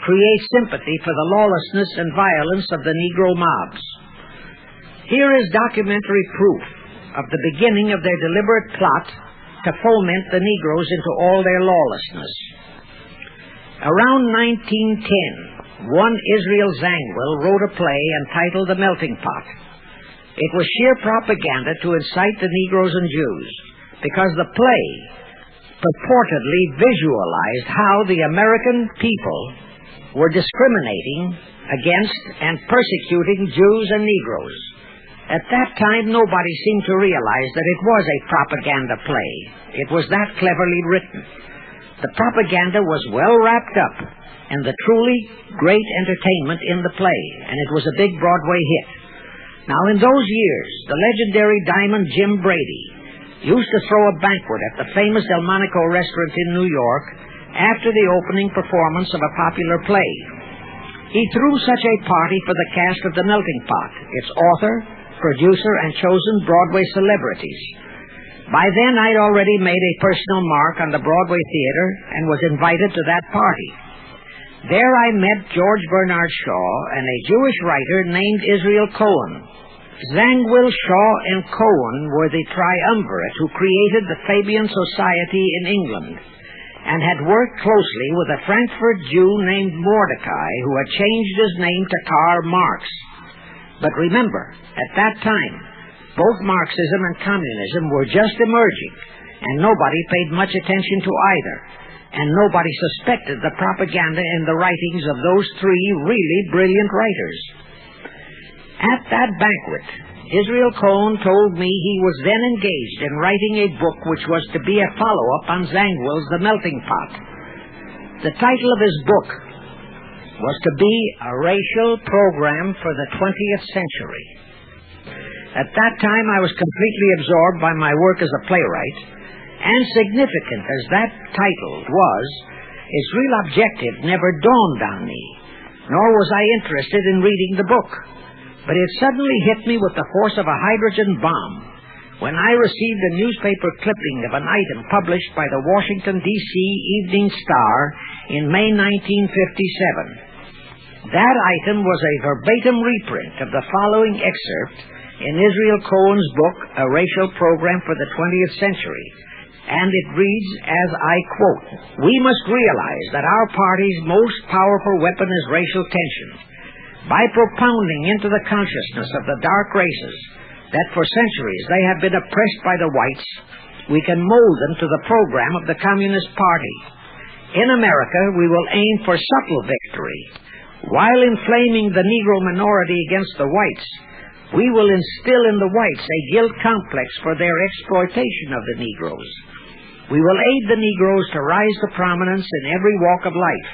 create sympathy for the lawlessness and violence of the Negro mobs. Here is documentary proof of the beginning of their deliberate plot to foment the Negroes into all their lawlessness. Around 1910, one Israel Zangwill wrote a play entitled The Melting Pot. It was sheer propaganda to incite the Negroes and Jews, because the play purportedly visualized how the American people were discriminating against and persecuting Jews and Negroes. At that time, nobody seemed to realize that it was a propaganda play. It was that cleverly written. The propaganda was well wrapped up in the truly great entertainment in the play, and it was a big Broadway hit. Now, in those years, the legendary Diamond Jim Brady used to throw a banquet at the famous Delmonico restaurant in New York after the opening performance of a popular play. He threw such a party for the cast of The Melting Pot, its author, producer, and chosen Broadway celebrities. By then, I'd already made a personal mark on the Broadway theater and was invited to that party. There I met George Bernard Shaw and a Jewish writer named Israel Cohen. Zangwill, Shaw, and Cohen were the triumvirate who created the Fabian Society in England and had worked closely with a Frankfurt Jew named Mordecai, who had changed his name to Karl Marx. But remember, at that time, both Marxism and communism were just emerging, and nobody paid much attention to either, and nobody suspected the propaganda in the writings of those three really brilliant writers. At that banquet, Israel Cohen told me he was then engaged in writing a book which was to be a follow-up on Zangwill's The Melting Pot. The title of his book was to be A Racial Program for the 20th Century. At that time, I was completely absorbed by my work as a playwright, and significant as that title was, its real objective never dawned on me, nor was I interested in reading the book. But it suddenly hit me with the force of a hydrogen bomb when I received a newspaper clipping of an item published by the Washington, D.C. Evening Star in May 1957. That item was a verbatim reprint of the following excerpt in Israel Cohen's book, A Racial Program for the 20th Century, and it reads, as I quote, "We must realize that our party's most powerful weapon is racial tension. By propounding into the consciousness of the dark races that for centuries they have been oppressed by the whites, we can mold them to the program of the Communist Party. In America, we will aim for subtle victory. While inflaming the Negro minority against the whites, we will instill in the whites a guilt complex for their exploitation of the Negroes. We will aid the Negroes to rise to prominence in every walk of life,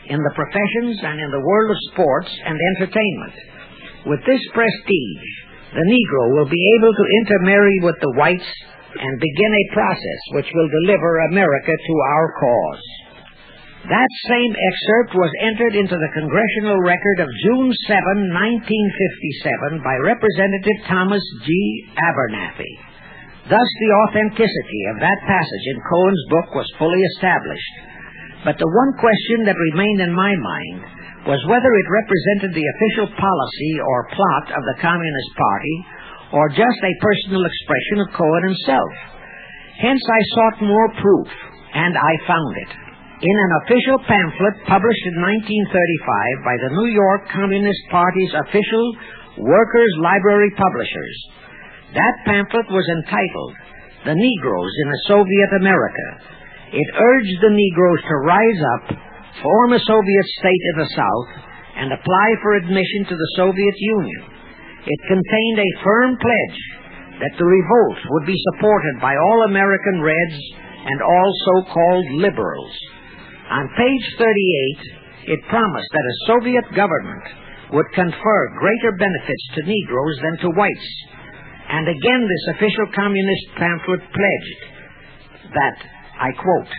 in the professions and in the world of sports and entertainment. With this prestige, the Negro will be able to intermarry with the whites and begin a process which will deliver America to our cause." That same excerpt was entered into the Congressional Record of June 7, 1957 by Representative Thomas G. Abernathy. Thus the authenticity of that passage in Cohen's book was fully established. But the one question that remained in my mind was whether it represented the official policy or plot of the Communist Party or just a personal expression of Cohen himself. Hence I sought more proof, and I found it. In an official pamphlet published in 1935 by the New York Communist Party's official Workers' Library Publishers. That pamphlet was entitled, "The Negroes in a Soviet America." It urged the Negroes to rise up, form a Soviet state in the South, and apply for admission to the Soviet Union. It contained a firm pledge that the revolt would be supported by all American Reds and all so-called liberals. On page 38, it promised that a Soviet government would confer greater benefits to Negroes than to whites. And again this official communist pamphlet pledged that, I quote,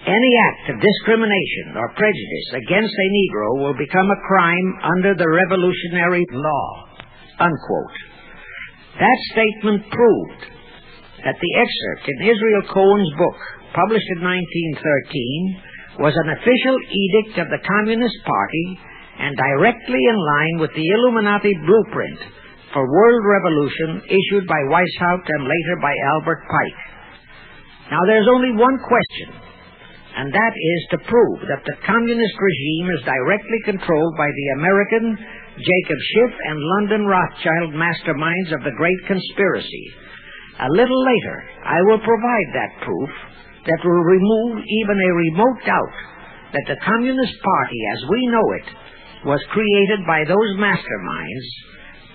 "Any act of discrimination or prejudice against a Negro will become a crime under the revolutionary law," unquote. That statement proved that the excerpt in Israel Cohen's book, published in 1913, was an official edict of the Communist Party and directly in line with the Illuminati blueprint for world revolution issued by Weishaupt and later by Albert Pike. Now there's only one question, and that is to prove that the communist regime is directly controlled by the American Jacob Schiff and London Rothschild masterminds of the Great Conspiracy. A little later, I will provide that proof that will remove even a remote doubt that the Communist Party, as we know it, was created by those masterminds,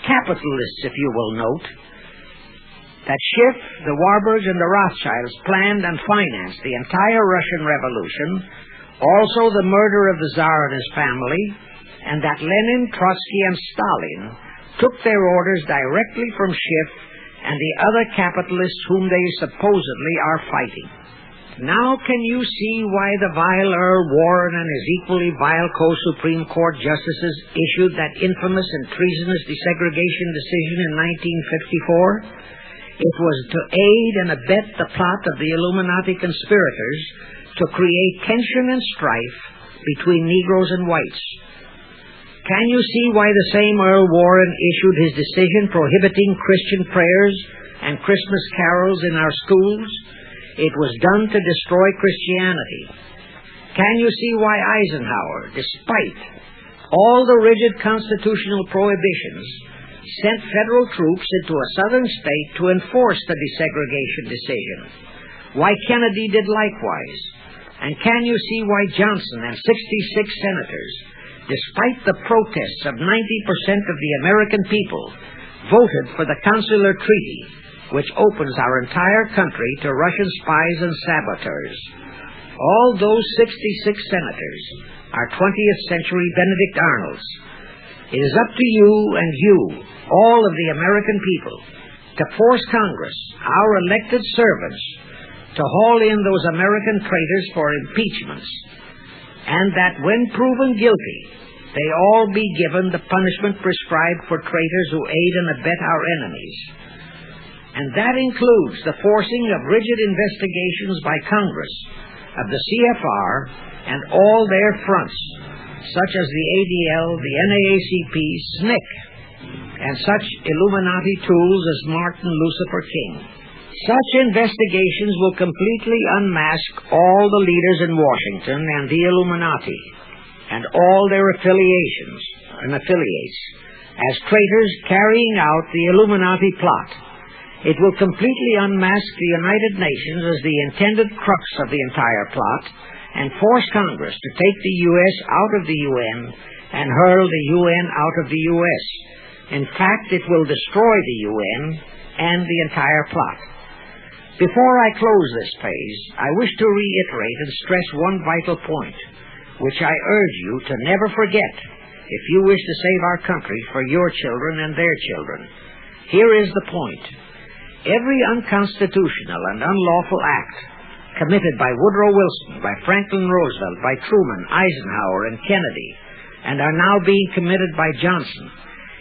capitalists, if you will note, that Schiff, the Warburgs, and the Rothschilds planned and financed the entire Russian Revolution, also the murder of the Tsar and his family, and that Lenin, Trotsky, and Stalin took their orders directly from Schiff and the other capitalists whom they supposedly are fighting. Now can you see why the vile Earl Warren and his equally vile co-Supreme Court justices issued that infamous and treasonous desegregation decision in 1954? It was to aid and abet the plot of the Illuminati conspirators to create tension and strife between Negroes and whites. Can you see why the same Earl Warren issued his decision prohibiting Christian prayers and Christmas carols in our schools? It was done to destroy Christianity. Can you see why Eisenhower, despite all the rigid constitutional prohibitions, sent federal troops into a southern state to enforce the desegregation decision? Why Kennedy did likewise? And can you see why Johnson and 66 senators, despite the protests of 90% of the American people, voted for the Consular Treaty, which opens our entire country to Russian spies and saboteurs? All those 66 senators are 20th century Benedict Arnolds. It is up to you and you, all of the American people, to force Congress, our elected servants, to haul in those American traitors for impeachments, and that when proven guilty, they all be given the punishment prescribed for traitors who aid and abet our enemies. And that includes the forcing of rigid investigations by Congress of the CFR and all their fronts, such as the ADL, the NAACP, SNCC, and such Illuminati tools as Martin Lucifer King. Such investigations will completely unmask all the leaders in Washington and the Illuminati and all their affiliations and affiliates as traitors carrying out the Illuminati plot. It will completely unmask the United Nations as the intended crux of the entire plot and force Congress to take the U.S. out of the UN and hurl the UN out of the U.S. In fact, it will destroy the UN and the entire plot. Before I close this phase, I wish to reiterate and stress one vital point, which I urge you to never forget if you wish to save our country for your children and their children. Here is the point. Every unconstitutional and unlawful act committed by Woodrow Wilson, by Franklin Roosevelt, by Truman, Eisenhower, and Kennedy, and are now being committed by Johnson,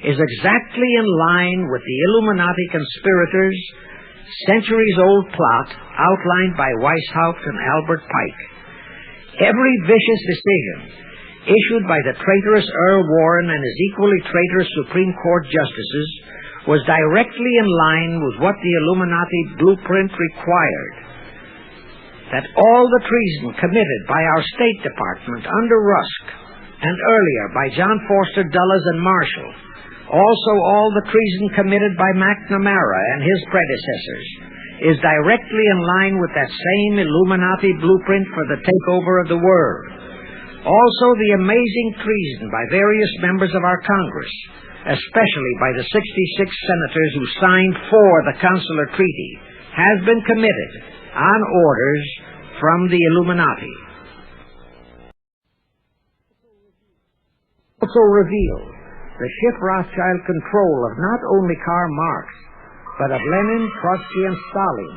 is exactly in line with the Illuminati conspirators' centuries-old plot outlined by Weishaupt and Albert Pike. Every vicious decision issued by the traitorous Earl Warren and his equally traitorous Supreme Court justices was directly in line with what the Illuminati blueprint required. That all the treason committed by our State Department under Rusk and earlier by John Foster Dulles and Marshall, also all the treason committed by McNamara and his predecessors, is directly in line with that same Illuminati blueprint for the takeover of the world. Also the amazing treason by various members of our Congress, especially by the 66 senators who signed for the Consular Treaty, has been committed on orders from the Illuminati. Also revealed the Schiff Rothschild control of not only Karl Marx, but of Lenin, Trotsky, and Stalin,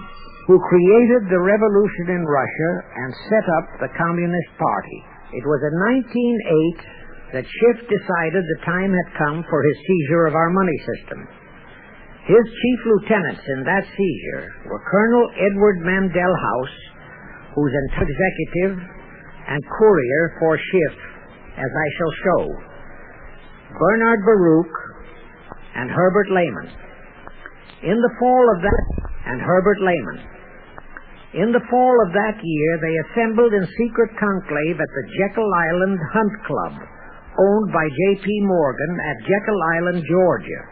who created the revolution in Russia and set up the Communist Party. It was in 1908 that Schiff decided the time had come for his seizure of our money system. His chief lieutenants in that seizure were Colonel Edward Mandel House, who's an executive and courier for Schiff, as I shall show, Bernard Baruch, and Herbert Lehman. In the fall of that year, they assembled in secret conclave at the Jekyll Island Hunt Club, owned by J.P. Morgan at Jekyll Island, Georgia.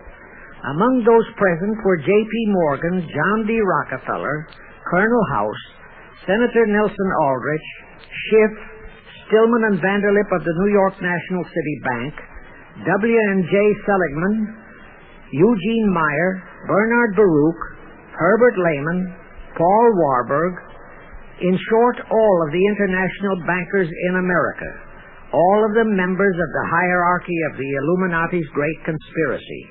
Among those present were J.P. Morgan, John D. Rockefeller, Colonel House, Senator Nelson Aldrich, Schiff, Stillman and Vanderlip of the New York National City Bank, W.N.J. Seligman, Eugene Meyer, Bernard Baruch, Herbert Lehman, Paul Warburg, in short, all of the international bankers in America, all of them members of the hierarchy of the Illuminati's great conspiracy.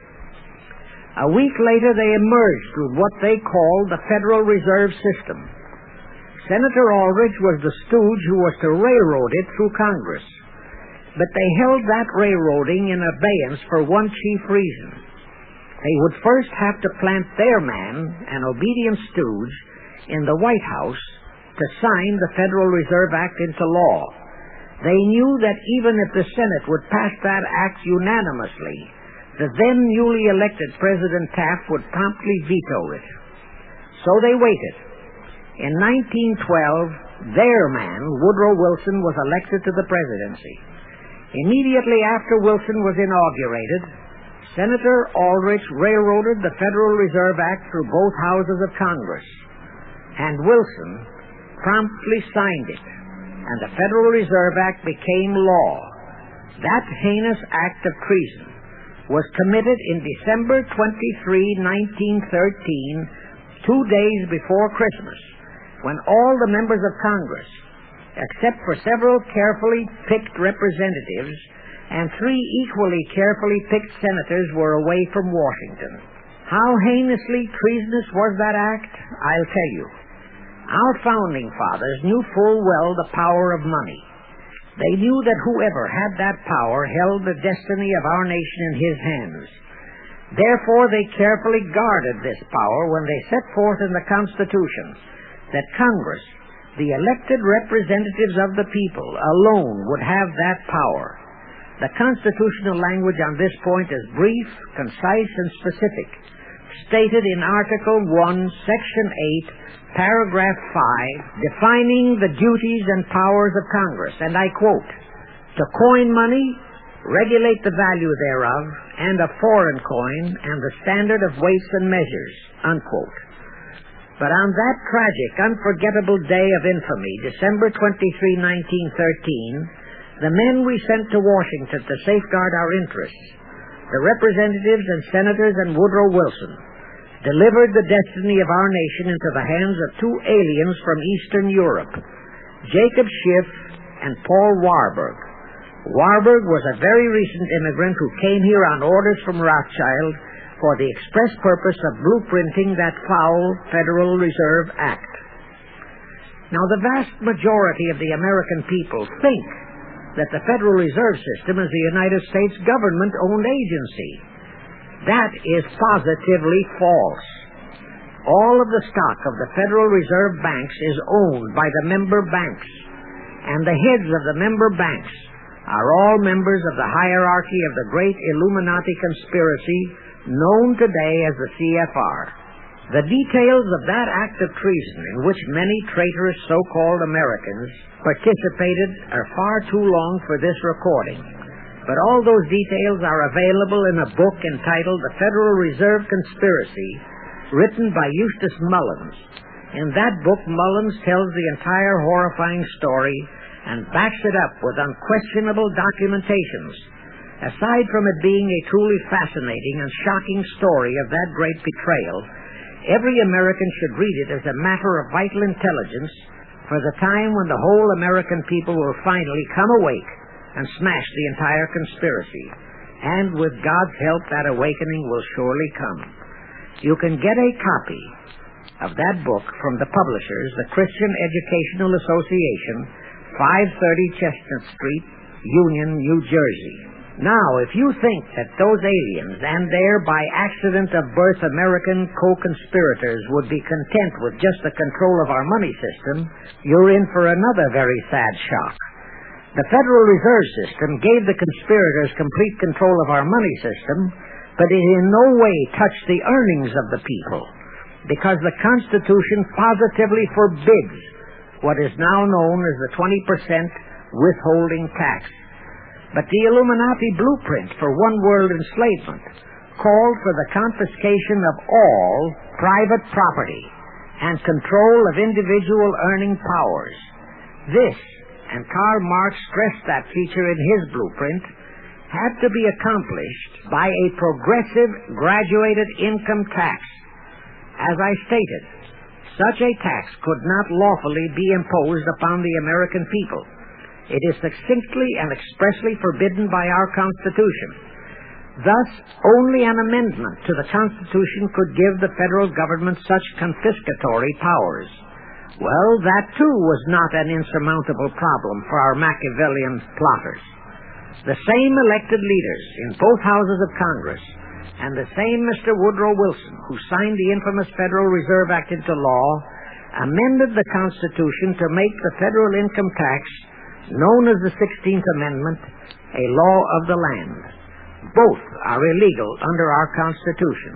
A week later, they emerged with what they called the Federal Reserve System. Senator Aldrich was the stooge who was to railroad it through Congress. But they held that railroading in abeyance for one chief reason. They would first have to plant their man, an obedient stooge, in the White House to sign the Federal Reserve Act into law. They knew that even if the Senate would pass that act unanimously, the then newly elected President Taft would promptly veto it. So they waited. In 1912, their man, Woodrow Wilson, was elected to the presidency. Immediately after Wilson was inaugurated, Senator Aldrich railroaded the Federal Reserve Act through both houses of Congress, and Wilson promptly signed it, and the Federal Reserve Act became law. That heinous act of treason was committed in December 23, 1913, 2 days before Christmas, when all the members of Congress, except for several carefully picked representatives and 3 equally carefully picked senators, were away from Washington. How heinously treasonous was that act? I'll tell you. Our founding fathers knew full well the power of money. They knew that whoever had that power held the destiny of our nation in his hands. Therefore, they carefully guarded this power when they set forth in the Constitution that Congress, the elected representatives of the people, alone would have that power. The constitutional language on this point is brief, concise, and specific, stated in Article 1, Section 8, Paragraph 5, defining the duties and powers of Congress, and I quote, "To coin money, regulate the value thereof, and of foreign coin, and the standard of weights and measures," unquote. But on that tragic, unforgettable day of infamy, December 23, 1913, the men we sent to Washington to safeguard our interests, the representatives and senators and Woodrow Wilson, delivered the destiny of our nation into the hands of two aliens from Eastern Europe, Jacob Schiff and Paul Warburg. Warburg was a very recent immigrant who came here on orders from Rothschild for the express purpose of blueprinting that foul Federal Reserve Act. Now, the vast majority of the American people think that the Federal Reserve System is the United States government-owned agency. That is positively false. All of the stock of the Federal Reserve banks is owned by the member banks, and the heads of the member banks are all members of the hierarchy of the great Illuminati conspiracy known today as the CFR. The details of that act of treason in which many traitorous so-called Americans participated are far too long for this recording, but all those details are available in a book entitled The Federal Reserve Conspiracy, written by Eustace Mullins. In that book, Mullins tells the entire horrifying story and backs it up with unquestionable documentations. Aside from it being a truly fascinating and shocking story of that great betrayal, every American should read it as a matter of vital intelligence for the time when the whole American people will finally come awake and smash the entire conspiracy. And with God's help, that awakening will surely come. You can get a copy of that book from the publishers, the Christian Educational Association, 530 Chestnut Street, Union, New Jersey. Now, if you think that those aliens and their by accident of birth American co-conspirators would be content with just the control of our money system, you're in for another very sad shock. The Federal Reserve System gave the conspirators complete control of our money system, but it in no way touched the earnings of the people, because the Constitution positively forbids what is now known as the 20% withholding tax. But the Illuminati blueprint for one-world enslavement called for the confiscation of all private property and control of individual earning powers. This, and Karl Marx stressed that feature in his blueprint, had to be accomplished by a progressive graduated income tax. As I stated, such a tax could not lawfully be imposed upon the American people. It is succinctly and expressly forbidden by our Constitution. Thus, only an amendment to the Constitution could give the federal government such confiscatory powers. Well, that too was not an insurmountable problem for our Machiavellian plotters. The same elected leaders in both houses of Congress and the same Mr. Woodrow Wilson, who signed the infamous Federal Reserve Act into law, amended the Constitution to make the federal income tax, known as the 16th Amendment, a law of the land. Both are illegal under our Constitution.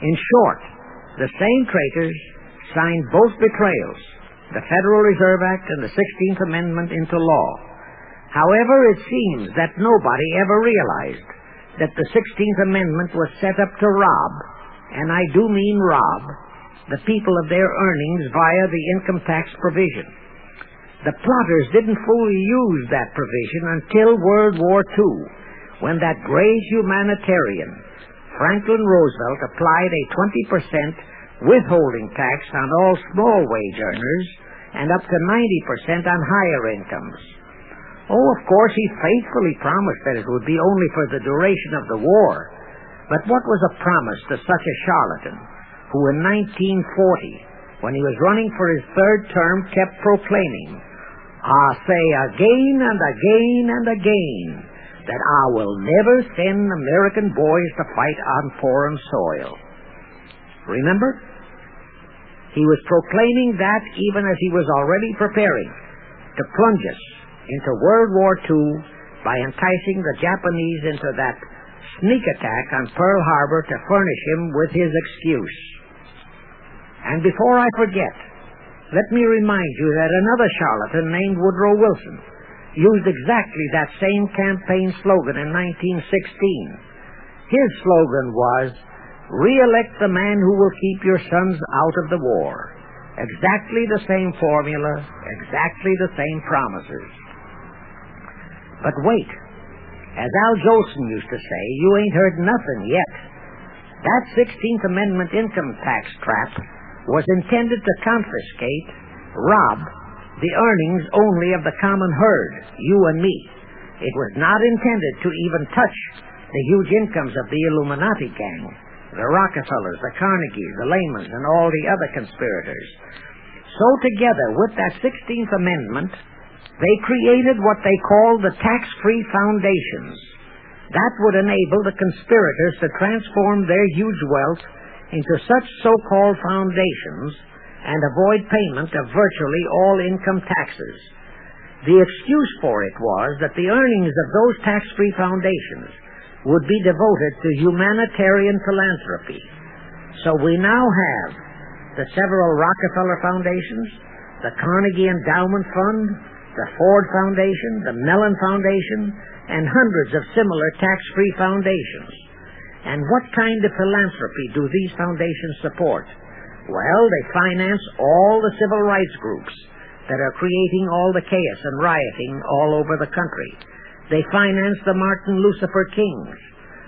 In short, the same traitors signed both betrayals, the Federal Reserve Act and the 16th Amendment, into law. However, it seems that nobody ever realized that the 16th Amendment was set up to rob, and I do mean rob, the people of their earnings via the income tax provision. The plotters didn't fully use that provision until World War II, when that great humanitarian, Franklin Roosevelt, applied a 20% withholding tax on all small wage earners and up to 90% on higher incomes. Oh, of course, he faithfully promised that it would be only for the duration of the war. But what was a promise to such a charlatan who in 1940, when he was running for his third term, kept proclaiming, "I say again and again and again that I will never send American boys to fight on foreign soil." Remember? He was proclaiming that even as he was already preparing to plunge us into World War II by enticing the Japanese into that sneak attack on Pearl Harbor to furnish him with his excuse. And before I forget, let me remind you that another charlatan named Woodrow Wilson used exactly that same campaign slogan in 1916. His slogan was, "Re-elect the man who will keep your sons out of the war." Exactly the same formula, exactly the same promises. But wait, as Al Jolson used to say, you ain't heard nothing yet. That 16th Amendment income tax trap was intended to confiscate, rob, the earnings only of the common herd, you and me. It was not intended to even touch the huge incomes of the Illuminati gang, the Rockefellers, the Carnegies, the Lehmans, and all the other conspirators. So together with that 16th Amendment, they created what they called the tax-free foundations. That would enable the conspirators to transform their huge wealth into such so-called foundations and avoid payment of virtually all income taxes. The excuse for it was that the earnings of those tax-free foundations would be devoted to humanitarian philanthropy. So we now have the several Rockefeller foundations, the Carnegie Endowment Fund, the Ford Foundation, the Mellon Foundation, and hundreds of similar tax-free foundations. And what kind of philanthropy do these foundations support? Well, they finance all the civil rights groups that are creating all the chaos and rioting all over the country. They finance the Martin Lucifer Kings.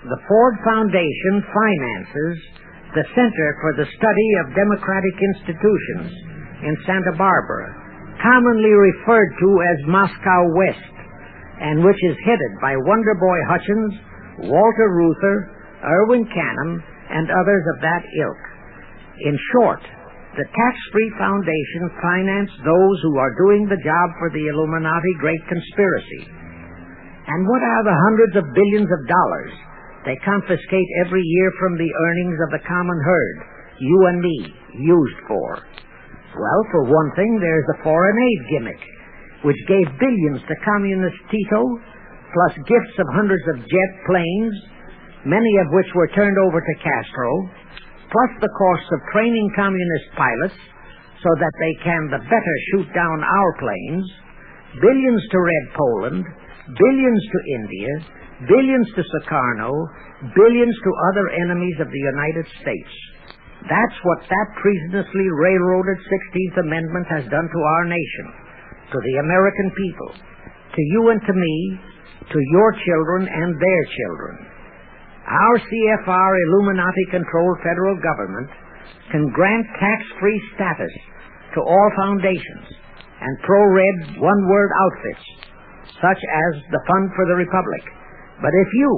The Ford Foundation finances the Center for the Study of Democratic Institutions in Santa Barbara, commonly referred to as Moscow West, and which is headed by Wonderboy Hutchins, Walter Reuther, Irwin Canham, and others of that ilk. In short, the tax-free foundation finance those who are doing the job for the Illuminati Great Conspiracy. And what are the hundreds of billions of dollars they confiscate every year from the earnings of the common herd, you and me, used for? Well, for one thing, there's the foreign aid gimmick, which gave billions to Communist Tito, plus gifts of hundreds of jet planes, many of which were turned over to Castro, plus the costs of training communist pilots so that they can the better shoot down our planes, billions to Red Poland, billions to India, billions to Sukarno, billions to other enemies of the United States. That's what that treasonously railroaded 16th Amendment has done to our nation, to the American people, to you and to me, to your children and their children. Our CFR Illuminati-controlled federal government can grant tax-free status to all foundations and pro-red one-word outfits, such as the Fund for the Republic. But if you,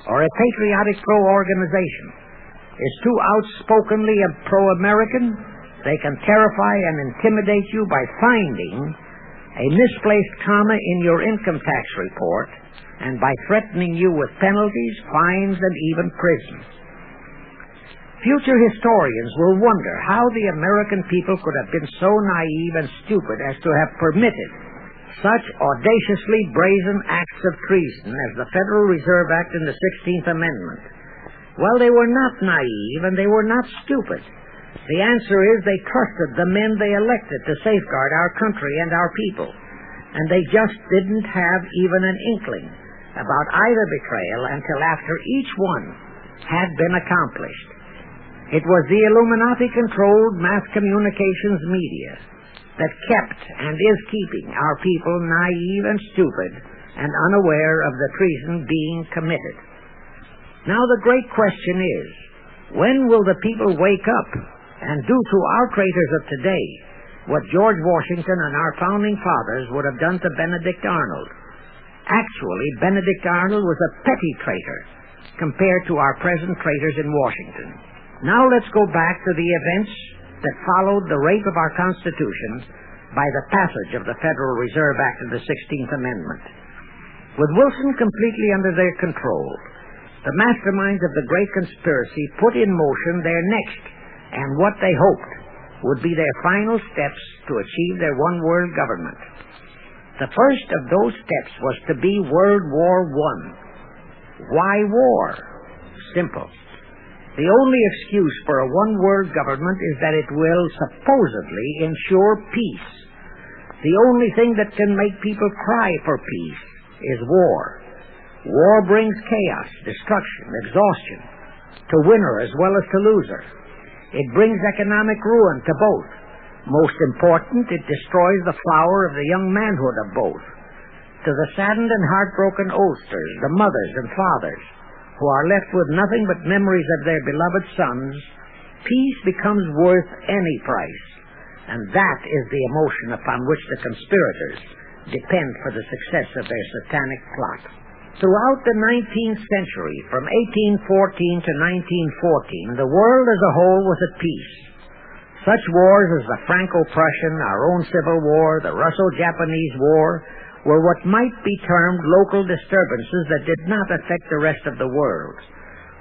or a patriotic pro-organization, is too outspokenly pro-American, they can terrify and intimidate you by finding a misplaced comma in your income tax report and by threatening you with penalties, fines, and even prison. Future historians will wonder how the American people could have been so naive and stupid as to have permitted such audaciously brazen acts of treason as the Federal Reserve Act and the 16th Amendment. Well, they were not naive and they were not stupid. The answer is they trusted the men they elected to safeguard our country and our people, and they just didn't have even an inkling about either betrayal until after each one had been accomplished. It was the Illuminati-controlled mass communications media that kept and is keeping our people naive and stupid and unaware of the treason being committed. Now the great question is, when will the people wake up and do to our traitors of today what George Washington and our founding fathers would have done to Benedict Arnold? Actually, Benedict Arnold was a petty traitor compared to our present traitors in Washington. Now let's go back to the events that followed the rape of our Constitution by the passage of the Federal Reserve Act and the 16th Amendment. With Wilson completely under their control, the masterminds of the Great Conspiracy put in motion their next and what they hoped would be their final steps to achieve their one-world government. The first of those steps was to be World War I. Why war? Simple. The only excuse for a one-world government is that it will supposedly ensure peace. The only thing that can make people cry for peace is war. War brings chaos, destruction, exhaustion, to winner as well as to loser. It brings economic ruin to both. Most important, it destroys the flower of the young manhood of both. To the saddened and heartbroken oldsters, the mothers and fathers, who are left with nothing but memories of their beloved sons, peace becomes worth any price. And that is the emotion upon which the conspirators depend for the success of their satanic plot. Throughout the 19th century, from 1814 to 1914, the world as a whole was at peace. Such wars as the Franco-Prussian, our own Civil War, the Russo-Japanese War, were what might be termed local disturbances that did not affect the rest of the world.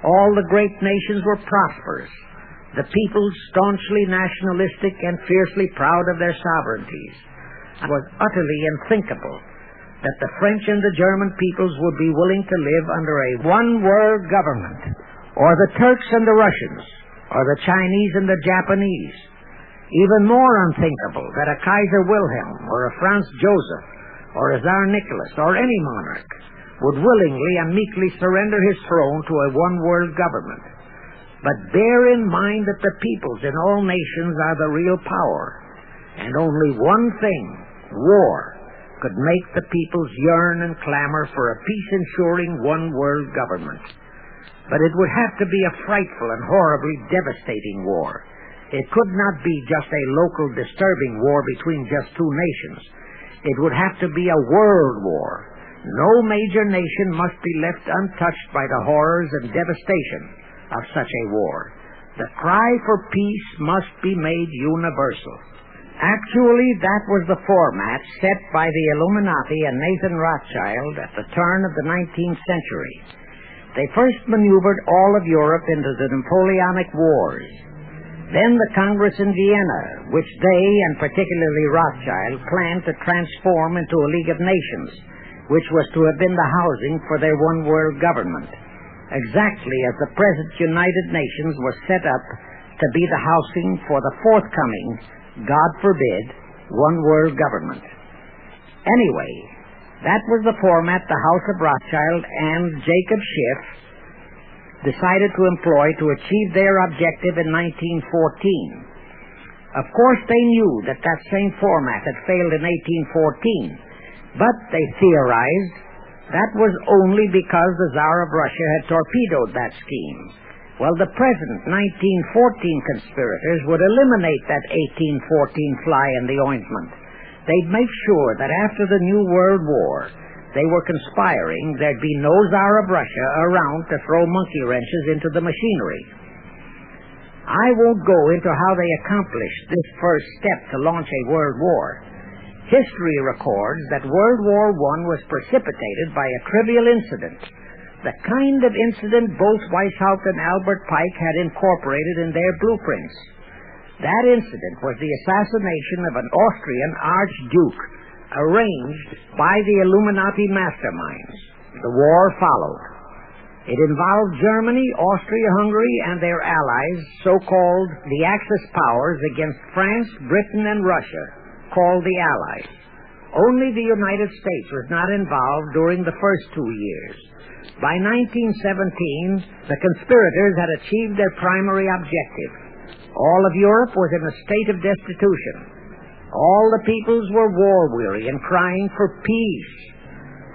All the great nations were prosperous, the peoples staunchly nationalistic and fiercely proud of their sovereignties. It was utterly unthinkable that the French and the German peoples would be willing to live under a one-world government, or the Turks and the Russians, or the Chinese and the Japanese. Even more unthinkable that a Kaiser Wilhelm, or a Franz Joseph, or a Tsar Nicholas, or any monarch, would willingly and meekly surrender his throne to a one-world government. But bear in mind that the peoples in all nations are the real power, and only one thing, war, could make the peoples yearn and clamor for a peace-ensuring one-world government. But it would have to be a frightful and horribly devastating war. It could not be just a local disturbing war between just two nations. It would have to be a world war. No major nation must be left untouched by the horrors and devastation of such a war. The cry for peace must be made universal. Actually, that was the format set by the Illuminati and Nathan Rothschild at the turn of the 19th century. They first maneuvered all of Europe into the Napoleonic Wars. Then the Congress in Vienna, which they, and particularly Rothschild, planned to transform into a League of Nations, which was to have been the housing for their one-world government, exactly as the present United Nations was set up to be the housing for the forthcoming, God forbid, one-world government. Anyway, that was the format the House of Rothschild and Jacob Schiff decided to employ to achieve their objective in 1914. Of course, they knew that that same format had failed in 1814, but they theorized that was only because the Tsar of Russia had torpedoed that scheme. Well, the present 1914 conspirators would eliminate that 1814 fly in the ointment. They'd make sure that after the New World War, they were conspiring there'd be no Tsar of Russia around to throw monkey wrenches into the machinery. I won't go into how they accomplished this first step to launch a world war. History records that World War I was precipitated by a trivial incident, the kind of incident both Weishaupt and Albert Pike had incorporated in their blueprints. That incident was the assassination of an Austrian archduke, arranged by the Illuminati masterminds. The war followed. It involved Germany, Austria-Hungary, and their allies, so-called the Axis powers, against France, Britain, and Russia, called the Allies. Only the United States was not involved during the first 2 years. By 1917, the conspirators had achieved their primary objective. All of Europe was in a state of destitution. All the peoples were war-weary and crying for peace.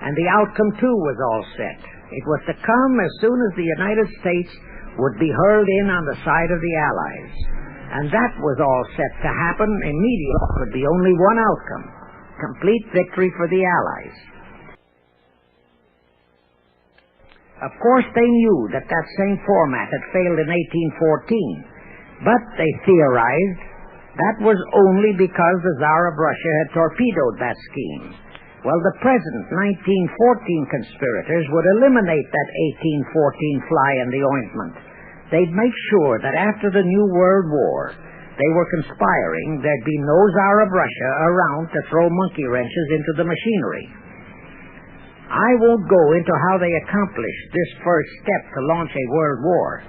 And the outcome, too, was all set. It was to come as soon as the United States would be hurled in on the side of the Allies. And that was all set to happen immediately. There could be only one outcome: complete victory for the Allies. Of course, they knew that that same format had failed in 1814, but they theorized that was only because the Tsar of Russia had torpedoed that scheme. Well, the present 1914 conspirators would eliminate that 1814 fly in the ointment. They'd make sure that after the New World War, they were conspiring there'd be no Tsar of Russia around to throw monkey wrenches into the machinery. I won't go into how they accomplished this first step to launch a world war.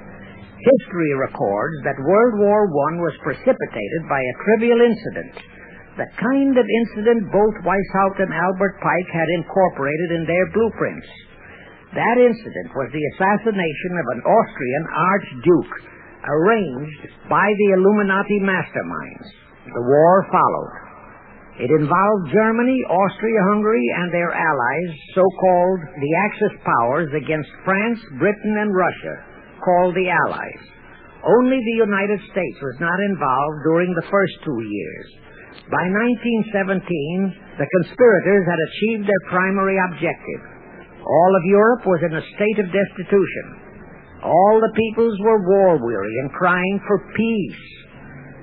History records that World War I was precipitated by a trivial incident, the kind of incident both Weishaupt and Albert Pike had incorporated in their blueprints. That incident was the assassination of an Austrian archduke, arranged by the Illuminati masterminds. The war followed. It involved Germany, Austria-Hungary, and their allies, so-called the Axis powers, against France, Britain, and Russia, called the Allies. Only the United States was not involved during the first 2 years. By 1917, the conspirators had achieved their primary objective. All of Europe was in a state of destitution. All the peoples were war-weary and crying for peace.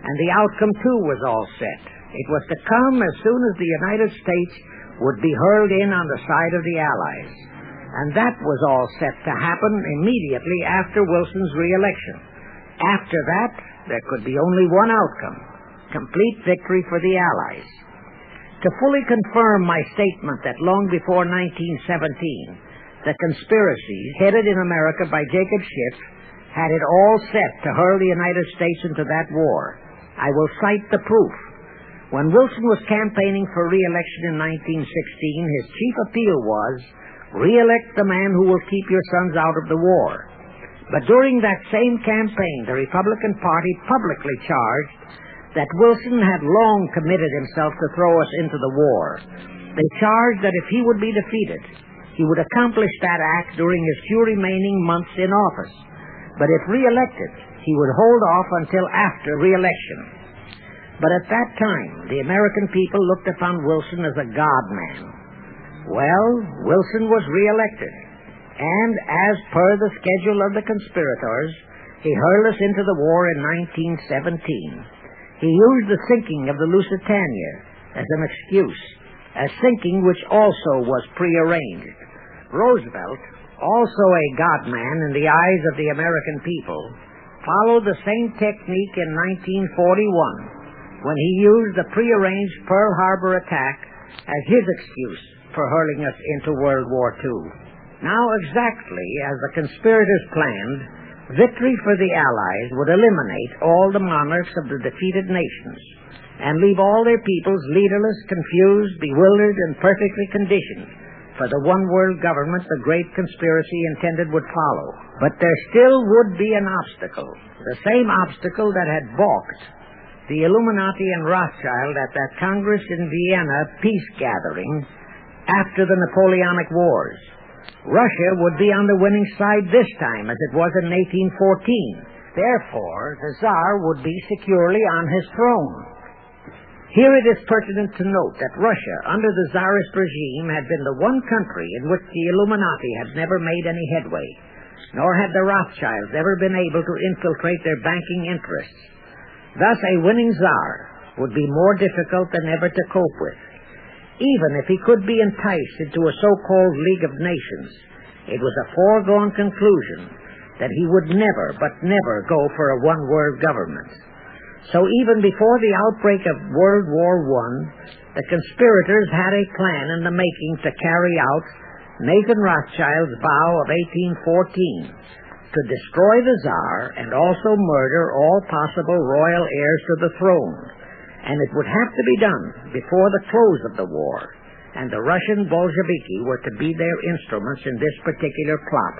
And the outcome, too, was all set. It was to come as soon as the United States would be hurled in on the side of the Allies. And that was all set to happen immediately after Wilson's re-election. After that, there could be only one outcome: complete victory for the Allies. To fully confirm my statement that long before 1917, the conspiracies headed in America by Jacob Schiff had it all set to hurl the United States into that war, I will cite the proof. When Wilson was campaigning for re-election in 1916, his chief appeal was, "Re-elect the man who will keep your sons out of the war." But during that same campaign, the Republican Party publicly charged that Wilson had long committed himself to throw us into the war. They charged that if he would be defeated, he would accomplish that act during his few remaining months in office. But if re-elected, he would hold off until after re-election. But at that time, the American people looked upon Wilson as a god-man. Well, Wilson was re-elected, and as per the schedule of the conspirators, he hurled us into the war in 1917. He used the sinking of the Lusitania as an excuse, a sinking which also was prearranged. Roosevelt, also a god-man in the eyes of the American people, followed the same technique in 1941 when he used the prearranged Pearl Harbor attack as his excuse for hurling us into World War II. Now, exactly as the conspirators planned, victory for the Allies would eliminate all the monarchs of the defeated nations and leave all their peoples leaderless, confused, bewildered, and perfectly conditioned for the one-world government the great conspiracy intended would follow. But there still would be an obstacle, the same obstacle that had balked the Illuminati and Rothschild at that Congress in Vienna peace gathering after the Napoleonic Wars. Russia would be on the winning side this time, as it was in 1814. Therefore, the Tsar would be securely on his throne. Here it is pertinent to note that Russia, under the Tsarist regime, had been the one country in which the Illuminati had never made any headway, nor had the Rothschilds ever been able to infiltrate their banking interests. Thus, a winning Tsar would be more difficult than ever to cope with. Even if he could be enticed into a so-called League of Nations, it was a foregone conclusion that he would never, but never go for a one-world government. So even before the outbreak of World War I, the conspirators had a plan in the making to carry out Nathan Rothschild's vow of 1814, to destroy the Tsar and also murder all possible royal heirs to the throne. And it would have to be done before the close of the war, and the Russian Bolsheviki were to be their instruments in this particular plot.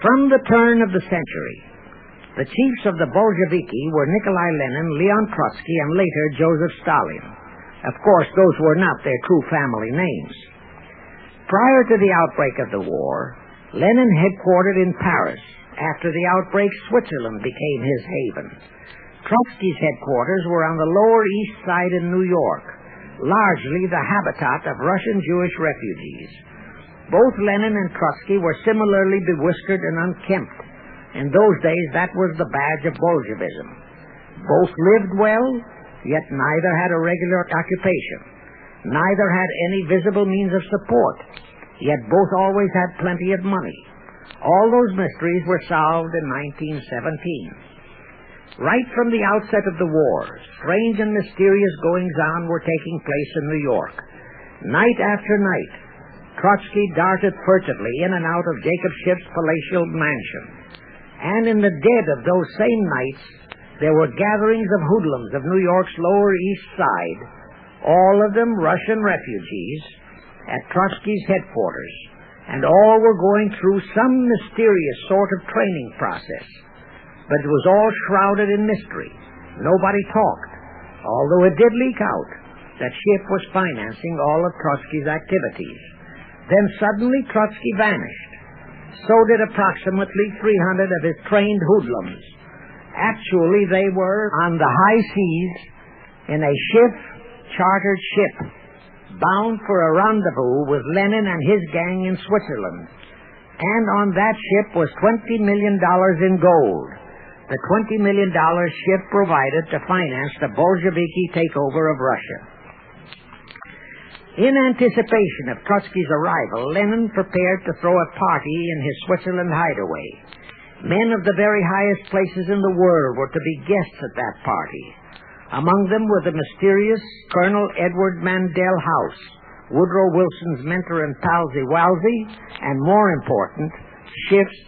From the turn of the century, the chiefs of the Bolsheviki were Nikolai Lenin, Leon Trotsky, and later Joseph Stalin. Of course, those were not their true family names. Prior to the outbreak of the war, Lenin headquartered in Paris. After the outbreak, Switzerland became his haven. Trotsky's headquarters were on the Lower East Side in New York, largely the habitat of Russian Jewish refugees. Both Lenin and Trotsky were similarly bewhiskered and unkempt. In those days, that was the badge of Bolshevism. Both lived well, yet neither had a regular occupation. Neither had any visible means of support, yet both always had plenty of money. All those mysteries were solved in 1917. Right from the outset of the war, strange and mysterious goings-on were taking place in New York. Night after night, Trotsky darted furtively in and out of Jacob Schiff's palatial mansion. And in the dead of those same nights, there were gatherings of hoodlums of New York's Lower East Side, all of them Russian refugees, at Trotsky's headquarters, and all were going through some mysterious sort of training process. But it was all shrouded in mystery. Nobody talked, although it did leak out that Schiff was financing all of Trotsky's activities. Then suddenly Trotsky vanished. So did approximately 300 of his trained hoodlums. Actually, they were on the high seas in a Schiff-chartered ship, bound for a rendezvous with Lenin and his gang in Switzerland. And on that ship was $20 million in gold. The $20 million Schiff provided to finance the Bolsheviki takeover of Russia. In anticipation of Trotsky's arrival, Lenin prepared to throw a party in his Switzerland hideaway. Men of the very highest places in the world were to be guests at that party. Among them were the mysterious Colonel Edward Mandel House, Woodrow Wilson's mentor and palsy Walsey, and more important, Schiff's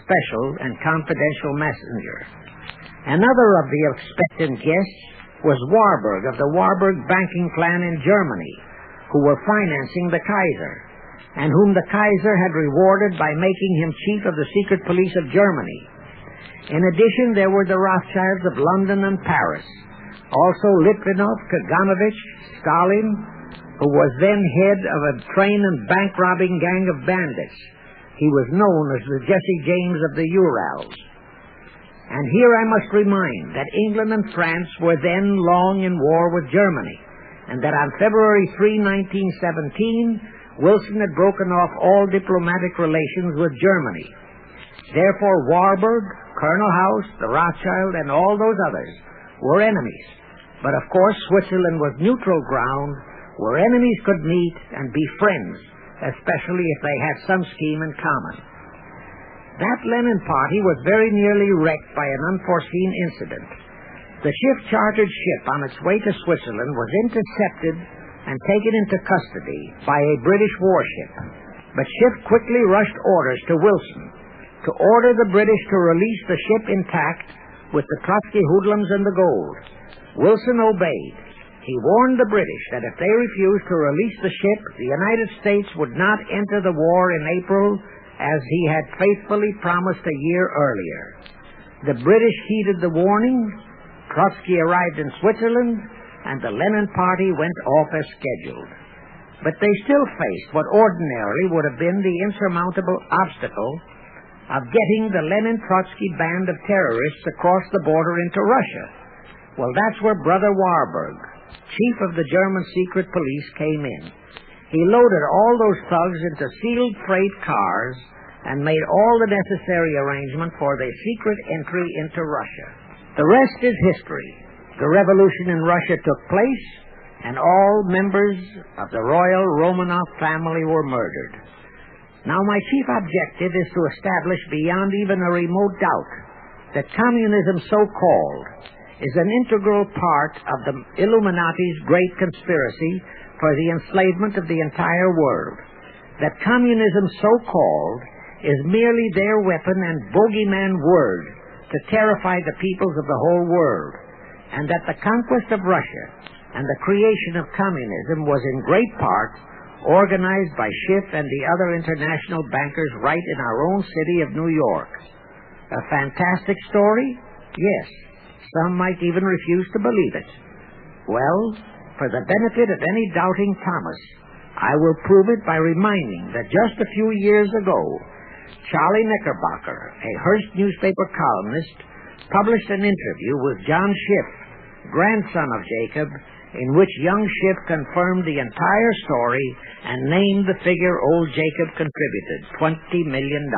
special and confidential messenger. Another of the expectant guests was Warburg of the Warburg banking clan in Germany, who were financing the Kaiser, and whom the Kaiser had rewarded by making him chief of the secret police of Germany. In addition, there were the Rothschilds of London and Paris, also Litvinov, Kaganovich, Stalin, who was then head of a train and bank-robbing gang of bandits. He was known as the Jesse James of the Urals. And here I must remind that England and France were then long in war with Germany, and that on February 3, 1917, Wilson had broken off all diplomatic relations with Germany. Therefore, Warburg, Colonel House, the Rothschild, and all those others were enemies. But of course, Switzerland was neutral ground where enemies could meet and be friends, especially if they had some scheme in common. That Lenin party was very nearly wrecked by an unforeseen incident. The Schiff-chartered ship on its way to Switzerland was intercepted and taken into custody by a British warship. But Schiff quickly rushed orders to Wilson to order the British to release the ship intact with the Trotsky hoodlums and the gold. Wilson obeyed. He warned the British that if they refused to release the ship, the United States would not enter the war in April as he had faithfully promised a year earlier. The British heeded the warning. Trotsky arrived in Switzerland, and the Lenin party went off as scheduled. But they still faced what ordinarily would have been the insurmountable obstacle of getting the Lenin-Trotsky band of terrorists across the border into Russia. Well, that's where Brother Warburg, chief of the German secret police, came in. He loaded all those thugs into sealed freight cars and made all the necessary arrangement for their secret entry into Russia. The rest is history. The revolution in Russia took place, and all members of the royal Romanov family were murdered. Now, my chief objective is to establish beyond even a remote doubt that communism, so-called, is an integral part of the Illuminati's great conspiracy for the enslavement of the entire world. That communism, so-called, is merely their weapon and bogeyman word to terrify the peoples of the whole world, and that the conquest of Russia and the creation of communism was in great part organized by Schiff and the other international bankers right in our own city of New York. A fantastic story? Yes. Some might even refuse to believe it. Well, for the benefit of any doubting Thomas, I will prove it by reminding that just a few years ago, Charlie Knickerbocker, a Hearst newspaper columnist, published an interview with John Schiff, grandson of Jacob, in which young Schiff confirmed the entire story and named the figure old Jacob contributed, $20 million.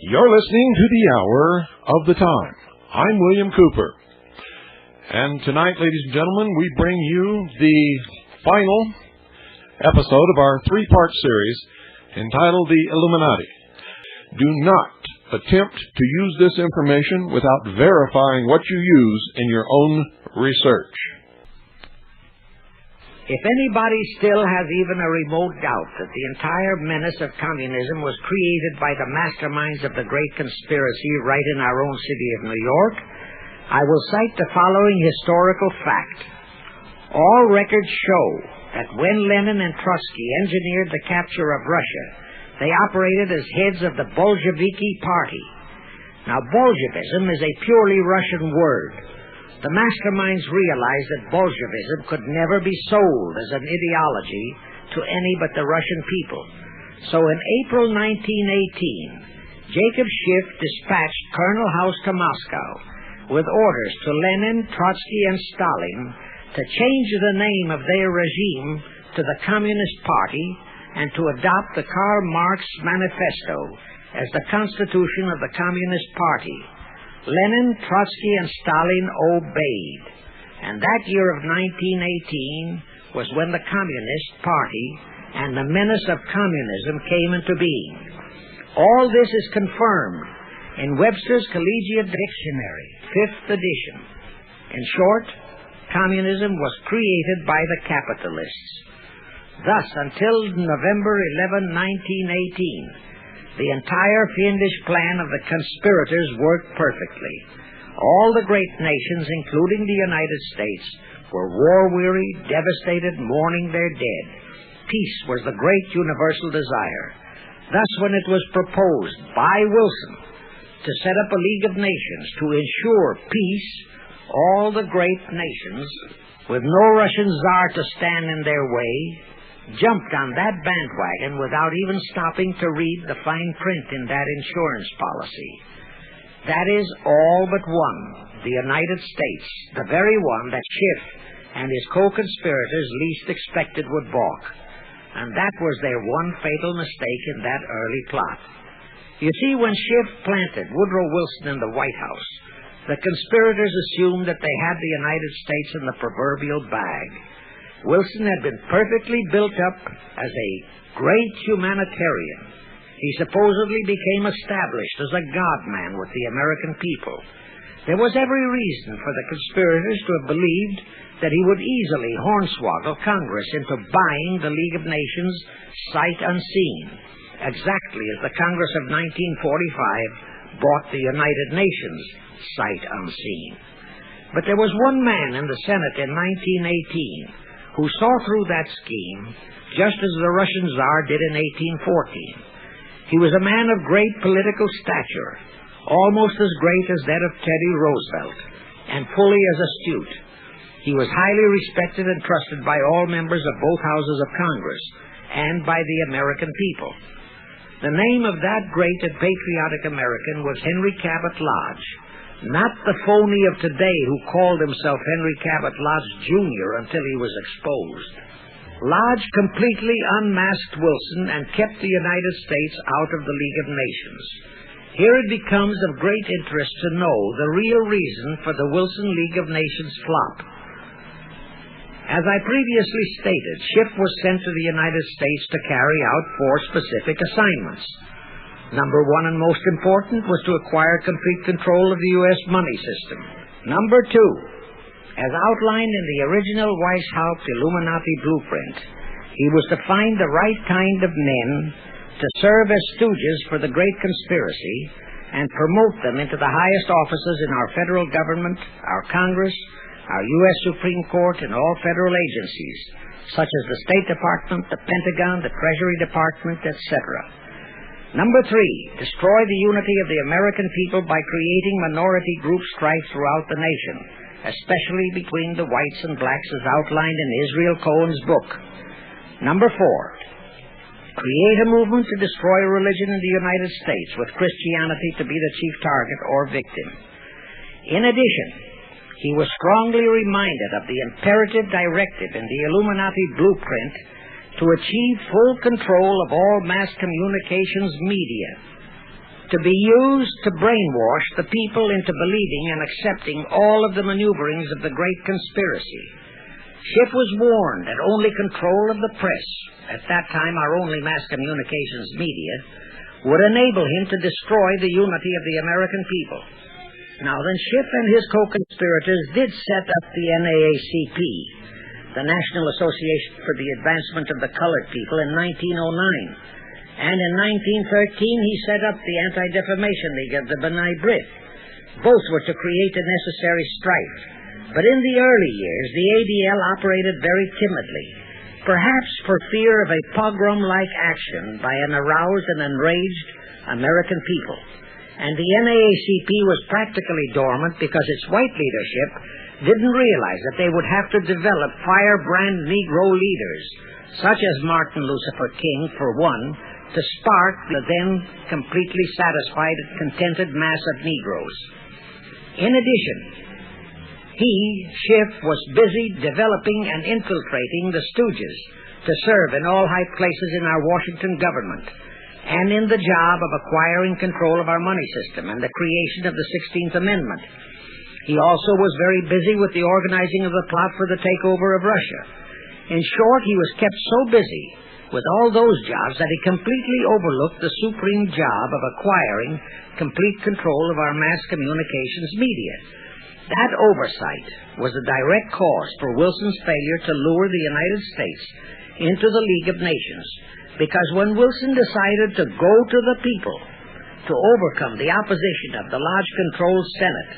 You're listening to the Hour of the Time. I'm William Cooper. And tonight, ladies and gentlemen, we bring you the final episode of our three-part series entitled The Illuminati. Do not attempt to use this information without verifying what you use in your own research. If anybody still has even a remote doubt that the entire menace of communism was created by the masterminds of the great conspiracy right in our own city of New York, I will cite the following historical fact. All records show that when Lenin and Trotsky engineered the capture of Russia, they operated as heads of the Bolsheviki Party. Now, Bolshevism is a purely Russian word. The masterminds realized that Bolshevism could never be sold as an ideology to any but the Russian people. So in April 1918, Jacob Schiff dispatched Colonel House to Moscow with orders to Lenin, Trotsky, and Stalin to change the name of their regime to the Communist Party and to adopt the Karl Marx Manifesto as the constitution of the Communist Party. Lenin, Trotsky, and Stalin obeyed. And that year of 1918 was when the Communist Party and the menace of communism came into being. All this is confirmed in Webster's Collegiate Dictionary, 5th edition. In short, communism was created by the capitalists. Thus, until November 11, 1918, the entire fiendish plan of the conspirators worked perfectly. All the great nations, including the United States, were war-weary, devastated, mourning their dead. Peace was the great universal desire. Thus, when it was proposed by Wilson to set up a League of Nations to ensure peace, all the great nations, with no Russian czar to stand in their way, jumped on that bandwagon without even stopping to read the fine print in that insurance policy. That is all but one, the United States, the very one that Schiff and his co-conspirators least expected would balk. And that was their one fatal mistake in that early plot. You see, when Schiff planted Woodrow Wilson in the White House, the conspirators assumed that they had the United States in the proverbial bag. Wilson had been perfectly built up as a great humanitarian. He supposedly became established as a God-man with the American people. There was every reason for the conspirators to have believed that he would easily hornswoggle Congress into buying the League of Nations sight unseen, exactly as the Congress of 1945 bought the United Nations sight unseen. But there was one man in the Senate in 1918 who saw through that scheme, just as the Russian Tsar did in 1814. He was a man of great political stature, almost as great as that of Teddy Roosevelt, and fully as astute. He was highly respected and trusted by all members of both houses of Congress, and by the American people. The name of that great and patriotic American was Henry Cabot Lodge, not the phony of today who called himself Henry Cabot Lodge Jr. until he was exposed. Lodge completely unmasked Wilson and kept the United States out of the League of Nations. Here it becomes of great interest to know the real reason for the Wilson League of Nations flop. As I previously stated, Schiff was sent to the United States to carry out 4 specific assignments. Number 1 and most important was to acquire complete control of the U.S. money system. Number 2, as outlined in the original Weishaupt Illuminati blueprint, he was to find the right kind of men to serve as stooges for the great conspiracy and promote them into the highest offices in our federal government, our Congress, our U.S. Supreme Court, and all federal agencies, such as the State Department, the Pentagon, the Treasury Department, etc. Number 3, destroy the unity of the American people by creating minority group strife throughout the nation, especially between the whites and blacks as outlined in Israel Cohen's book. Number 4, create a movement to destroy religion in the United States, with Christianity to be the chief target or victim. In addition, he was strongly reminded of the imperative directive in the Illuminati blueprint to achieve full control of all mass communications media, to be used to brainwash the people into believing and accepting all of the maneuverings of the great conspiracy. Schiff was warned that only control of the press, at that time our only mass communications media, would enable him to destroy the unity of the American people. Now then, Schiff and his co-conspirators did set up the NAACP, the National Association for the Advancement of the Colored People, in 1909. And in 1913 he set up the Anti-Defamation League of the B'nai B'rith. Both were to create the necessary strife. But in the early years, the ADL operated very timidly, perhaps for fear of a pogrom-like action by an aroused and enraged American people. And the NAACP was practically dormant because its white leadership didn't realize that they would have to develop firebrand Negro leaders, such as Martin Lucifer King, for one, to spark the then completely satisfied and contented mass of Negroes. In addition, he, Schiff, was busy developing and infiltrating the stooges to serve in all high places in our Washington government, and in the job of acquiring control of our money system and the creation of the 16th Amendment. He also was very busy with the organizing of the plot for the takeover of Russia. In short, he was kept so busy with all those jobs that he completely overlooked the supreme job of acquiring complete control of our mass communications media. That oversight was the direct cause for Wilson's failure to lure the United States into the League of Nations, because when Wilson decided to go to the people to overcome the opposition of the lodge-controlled Senate,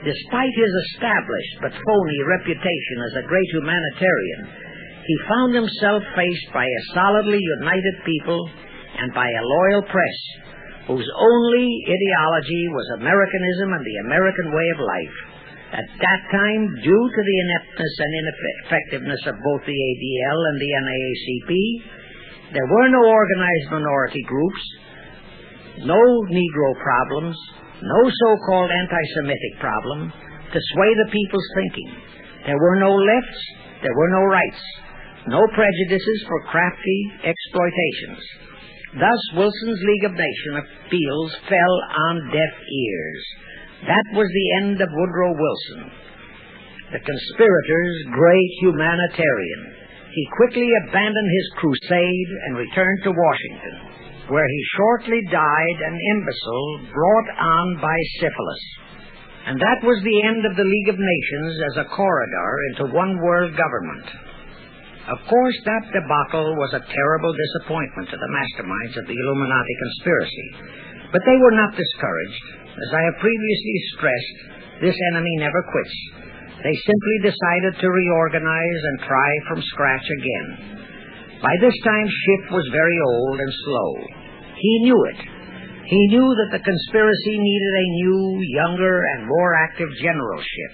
despite his established but phony reputation as a great humanitarian, he found himself faced by a solidly united people and by a loyal press whose only ideology was Americanism and the American way of life. At that time, due to the ineptness and ineffectiveness of both the ADL and the NAACP, there were no organized minority groups, no Negro problems, no so-called anti-Semitic problem to sway the people's thinking. There were no lefts, there were no rights, no prejudices for crafty exploitations. Thus, Wilson's League of Nations appeals fell on deaf ears. That was the end of Woodrow Wilson, the conspirator's great humanitarian. He quickly abandoned his crusade and returned to Washington, where he shortly died an imbecile brought on by syphilis. And that was the end of the League of Nations as a corridor into one world government. Of course, that debacle was a terrible disappointment to the masterminds of the Illuminati conspiracy. But they were not discouraged. As I have previously stressed, this enemy never quits. They simply decided to reorganize and try from scratch again. By this time, Schiff was very old and slow. He knew it. He knew that the conspiracy needed a new, younger, and more active generalship.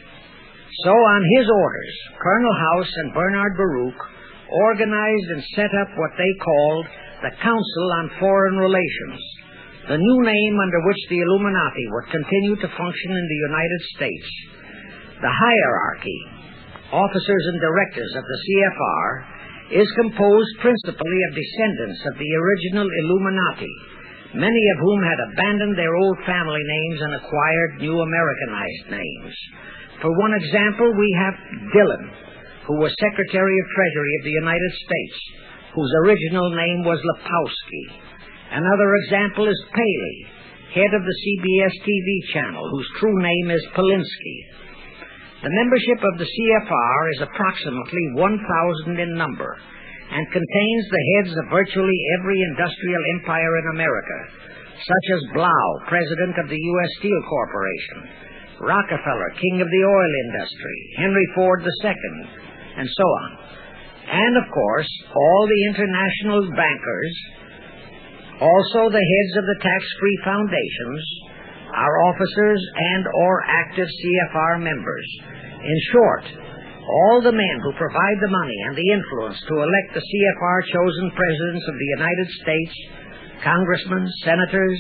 So, on his orders, Colonel House and Bernard Baruch organized and set up what they called the Council on Foreign Relations, the new name under which the Illuminati would continue to function in the United States. The hierarchy, officers and directors of the CFR, is composed principally of descendants of the original Illuminati, many of whom had abandoned their old family names and acquired new Americanized names. For one example, we have Dillon, who was Secretary of Treasury of the United States, whose original name was Lepowski. Another example is Paley, head of the CBS TV channel, whose true name is Polinsky. The membership of the CFR is approximately 1,000 in number and contains the heads of virtually every industrial empire in America, such as Blau, president of the U.S. Steel Corporation, Rockefeller, king of the oil industry, Henry Ford II, and so on. And, of course, all the international bankers, also the heads of the tax-free foundations, are officers and or active CFR members. In short, all the men who provide the money and the influence to elect the CFR-chosen presidents of the United States, congressmen, senators,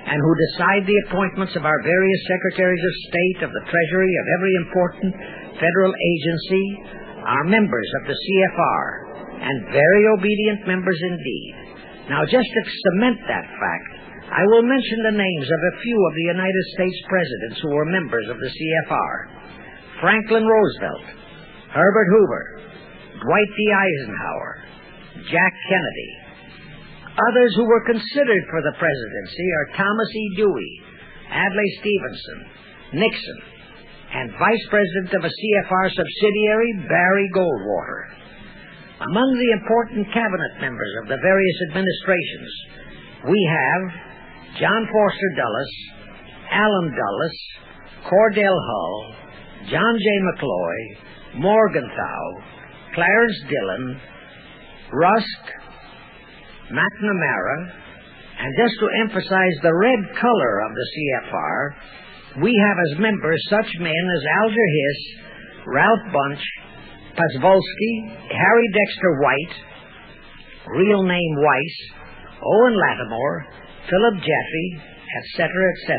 and who decide the appointments of our various secretaries of state, of the Treasury, of every important federal agency, are members of the CFR, and very obedient members indeed. Now, just to cement that fact, I will mention the names of a few of the United States presidents who were members of the CFR. Franklin Roosevelt, Herbert Hoover, Dwight D. Eisenhower, Jack Kennedy. Others who were considered for the presidency are Thomas E. Dewey, Adlai Stevenson, Nixon, and Vice President of a CFR subsidiary, Barry Goldwater. Among the important cabinet members of the various administrations, we have John Foster Dulles, Allen Dulles, Cordell Hull, John J. McCloy, Morgenthau, Clarence Dillon, Rusk, McNamara, and just to emphasize the red color of the CFR, we have as members such men as Alger Hiss, Ralph Bunch, Pazvolsky, Harry Dexter White, real name Weiss, Owen Lattimore, Philip Jeffy, etc., etc.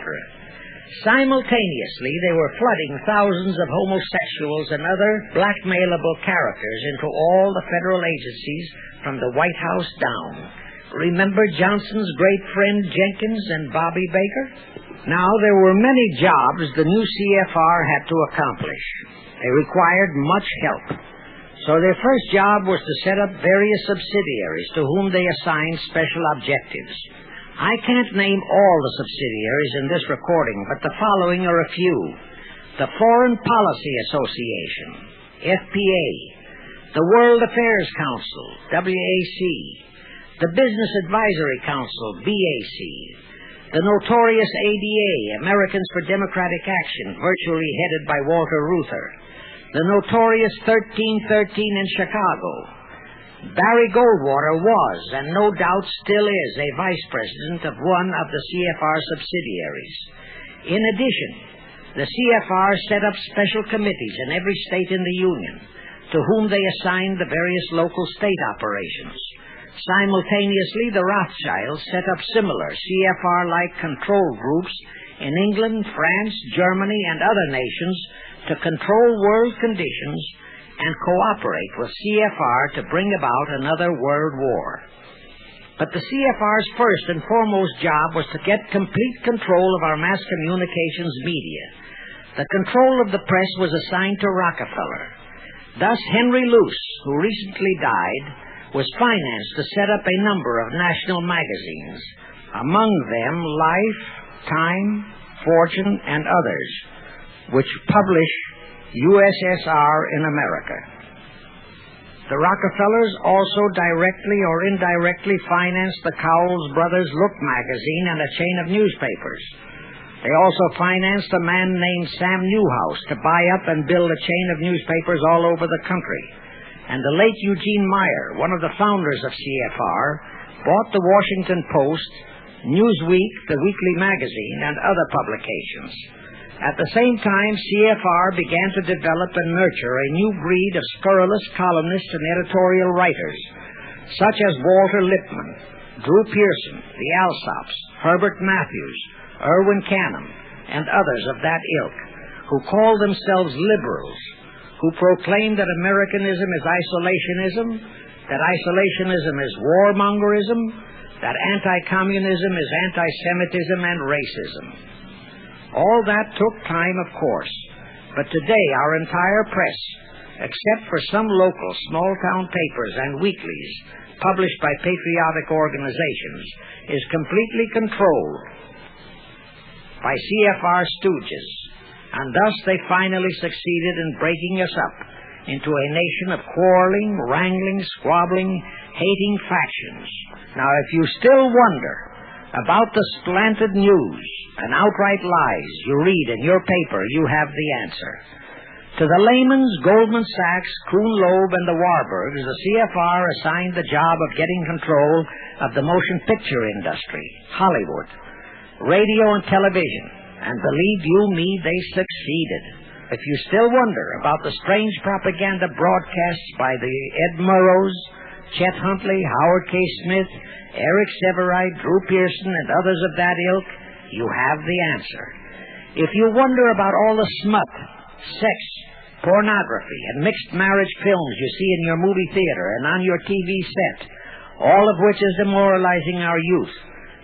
Simultaneously, they were flooding thousands of homosexuals and other blackmailable characters into all the federal agencies from the White House down. Remember Johnson's great friend Jenkins and Bobby Baker? Now, there were many jobs the new CFR had to accomplish. They required much help. So their first job was to set up various subsidiaries to whom they assigned special objectives. I can't name all the subsidiaries in this recording, but the following are a few. The Foreign Policy Association, FPA, the World Affairs Council, WAC, the Business Advisory Council, BAC, the notorious ADA, Americans for Democratic Action, virtually headed by Walter Reuther, the notorious 1313 in Chicago. Barry Goldwater was, and no doubt still is, a vice president of one of the CFR subsidiaries. In addition, the CFR set up special committees in every state in the Union, to whom they assigned the various local state operations. Simultaneously, the Rothschilds set up similar CFR-like control groups in England, France, Germany, and other nations to control world conditions and cooperate with CFR to bring about another world war. But the CFR's first and foremost job was to get complete control of our mass communications media. The control of the press was assigned to Rockefeller. Thus, Henry Luce, who recently died, was financed to set up a number of national magazines, among them Life, Time, Fortune, and others, which publish USSR in America. The Rockefellers also directly or indirectly financed the Cowles Brothers Look magazine and a chain of newspapers. They also financed a man named Sam Newhouse to buy up and build a chain of newspapers all over the country. And the late Eugene Meyer, one of the founders of CFR, bought the Washington Post, Newsweek, the weekly magazine, and other publications. At the same time, CFR began to develop and nurture a new breed of scurrilous columnists and editorial writers, such as Walter Lippmann, Drew Pearson, the Alsops, Herbert Matthews, Irwin Canham, and others of that ilk, who called themselves liberals, who proclaimed that Americanism is isolationism, that isolationism is warmongerism, that anti-communism is anti-Semitism and racism. All that took time, of course, but today our entire press, except for some local small-town papers and weeklies published by patriotic organizations, is completely controlled by CFR stooges, and thus they finally succeeded in breaking us up into a nation of quarreling, wrangling, squabbling, hating factions. Now, if you still wonder about the slanted news and outright lies you read in your paper, you have the answer. To the Lehmans, Goldman Sachs, Kuhn Loeb, and the Warburgs, the CFR assigned the job of getting control of the motion picture industry, Hollywood, radio and television, and believe you me, they succeeded. If you still wonder about the strange propaganda broadcasts by the Ed Murrows, Chet Huntley, Howard K. Smith, Eric Severide, Drew Pearson, and others of that ilk, you have the answer. If you wonder about all the smut, sex, pornography, and mixed marriage films you see in your movie theater and on your TV set, all of which is demoralizing our youth,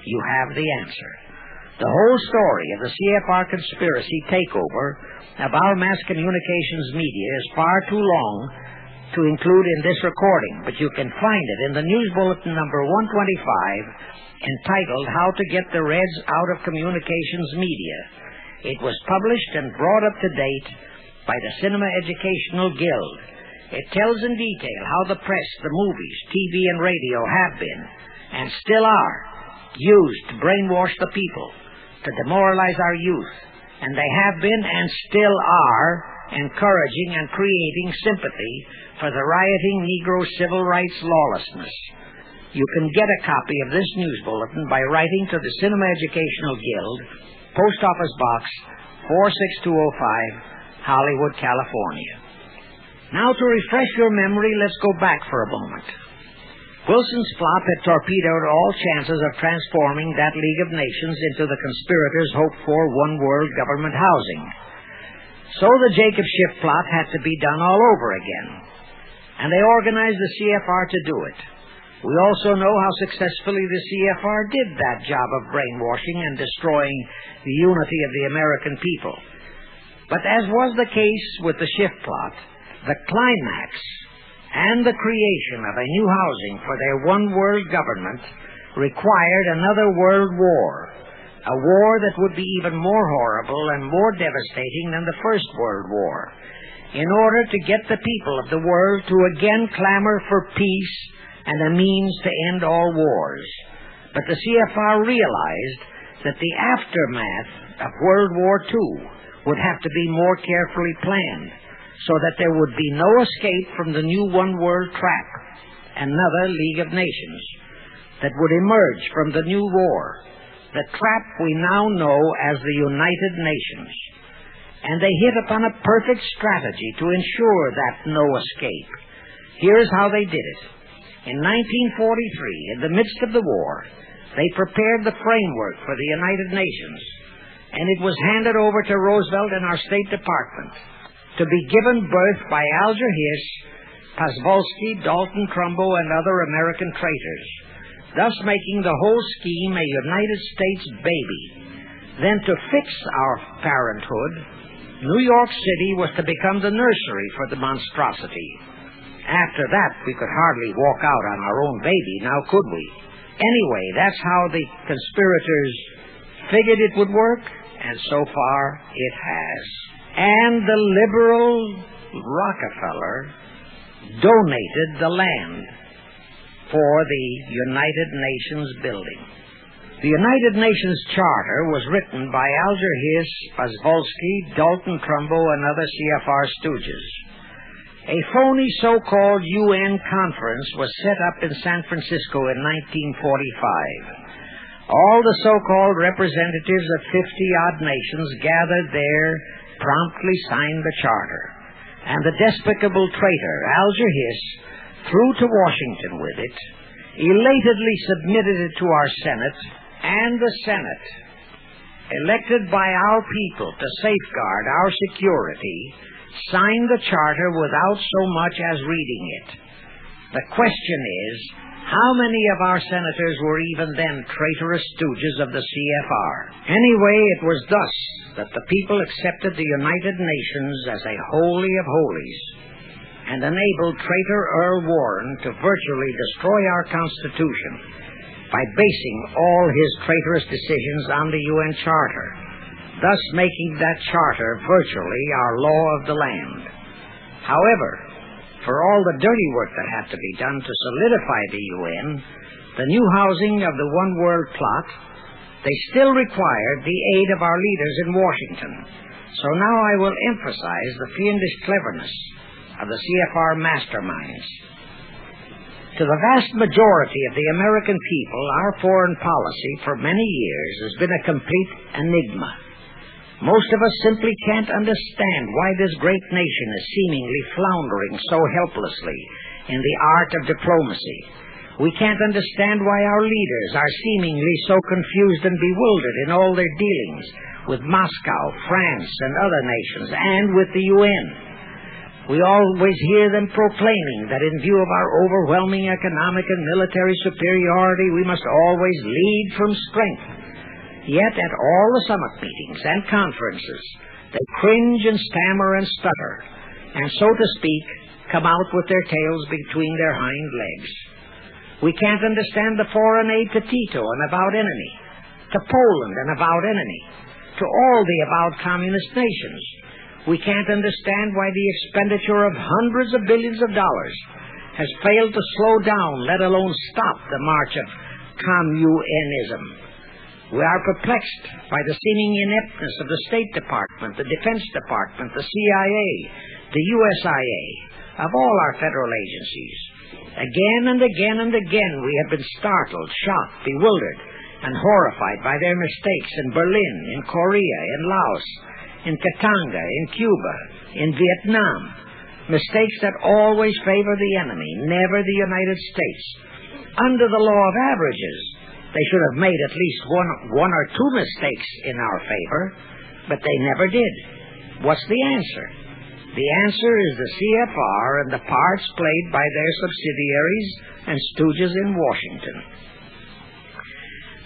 you have the answer. The whole story of the CFR conspiracy takeover of our mass communications media is far too long to include in this recording, but you can find it in the News Bulletin number 125, entitled How to Get the Reds Out of Communications Media. It was published and brought up to date by the Cinema Educational Guild. It tells in detail how the press, the movies, TV, and radio have been, and still are, used to brainwash the people, to demoralize our youth, and they have been and still are encouraging and creating sympathy for the rioting Negro civil rights lawlessness. You can get a copy of this news bulletin by writing to the Cinema Educational Guild, Post Office Box 46205, Hollywood, California. Now, to refresh your memory, let's go back for a moment. Wilson's plot had torpedoed all chances of transforming that League of Nations into the conspirators' hoped-for one-world government housing. So the Jacob Schiff plot had to be done all over again, and they organized the CFR to do it. We also know how successfully the CFR did that job of brainwashing and destroying the unity of the American people. But as was the case with the Schiff plot, the climax and the creation of a new housing for their one-world government required another world war, a war that would be even more horrible and more devastating than the First World War, in order to get the people of the world to again clamor for peace and a means to end all wars. But the CFR realized that the aftermath of World War II would have to be more carefully planned, so that there would be no escape from the new one-world trap, another League of Nations, that would emerge from the new war, the trap we now know as the United Nations. And they hit upon a perfect strategy to ensure that no escape. Here's how they did it. In 1943, in the midst of the war, they prepared the framework for the United Nations, and it was handed over to Roosevelt and our State Department to be given birth by Alger Hiss, Pozwolsky, Dalton Trumbo, and other American traitors, thus making the whole scheme a United States baby. Then, to fix our parenthood, New York City was to become the nursery for the monstrosity. After that, we could hardly walk out on our own baby, now could we? Anyway, that's how the conspirators figured it would work, and so far it has. And the liberal Rockefeller donated the land for the United Nations building. The United Nations Charter was written by Alger Hiss, Pozwolsky, Dalton Trumbo, and other CFR stooges. A phony so-called UN conference was set up in San Francisco in 1945. All the so-called representatives of 50-odd nations gathered there, promptly signed the charter, and the despicable traitor Alger Hiss flew to Washington with it, elatedly submitted it to our Senate, and the Senate, elected by our people to safeguard our security, signed the charter without so much as reading it. The question is, how many of our senators were even then traitorous stooges of the CFR? Anyway, it was thus that the people accepted the United Nations as a holy of holies, and enabled traitor Earl Warren to virtually destroy our Constitution by basing all his traitorous decisions on the UN Charter, thus making that charter virtually our law of the land. However, for all the dirty work that had to be done to solidify the UN, the new housing of the One World plot, they still required the aid of our leaders in Washington. So now I will emphasize the fiendish cleverness of the CFR masterminds. To the vast majority of the American people, our foreign policy for many years has been a complete enigma. Most of us simply can't understand why this great nation is seemingly floundering so helplessly in the art of diplomacy. We can't understand why our leaders are seemingly so confused and bewildered in all their dealings with Moscow, France, and other nations, and with the UN. We always hear them proclaiming that in view of our overwhelming economic and military superiority, we must always lead from strength. Yet at all the summit meetings and conferences, they cringe and stammer and stutter, and so to speak, come out with their tails between their hind legs. We can't understand the foreign aid to Tito, an avowed enemy, to Poland, an avowed enemy, to all the avowed communist nations. We can't understand why the expenditure of hundreds of billions of dollars has failed to slow down, let alone stop, the march of communism. We are perplexed by the seeming ineptness of the State Department, the Defense Department, the CIA, the USIA, of all our federal agencies. Again and again and again we have been startled, shocked, bewildered, and horrified by their mistakes in Berlin, in Korea, in Laos, in Katanga, in Cuba, in Vietnam. Mistakes that always favor the enemy, never the United States. Under the law of averages, they should have made at least one or two mistakes in our favor, but they never did. What's the answer? The answer is the CFR and the parts played by their subsidiaries and stooges in Washington.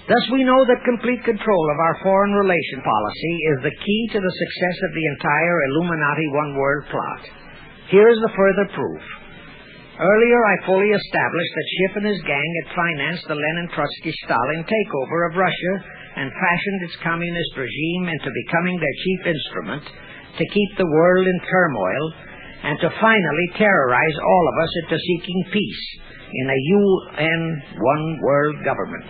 Thus we know that complete control of our foreign relation policy is the key to the success of the entire Illuminati one-world plot. Here's the further proof. Earlier, I fully established that Schiff and his gang had financed the Lenin-Trotsky-Stalin takeover of Russia and fashioned its communist regime into becoming their chief instrument to keep the world in turmoil and to finally terrorize all of us into seeking peace in a UN one-world government.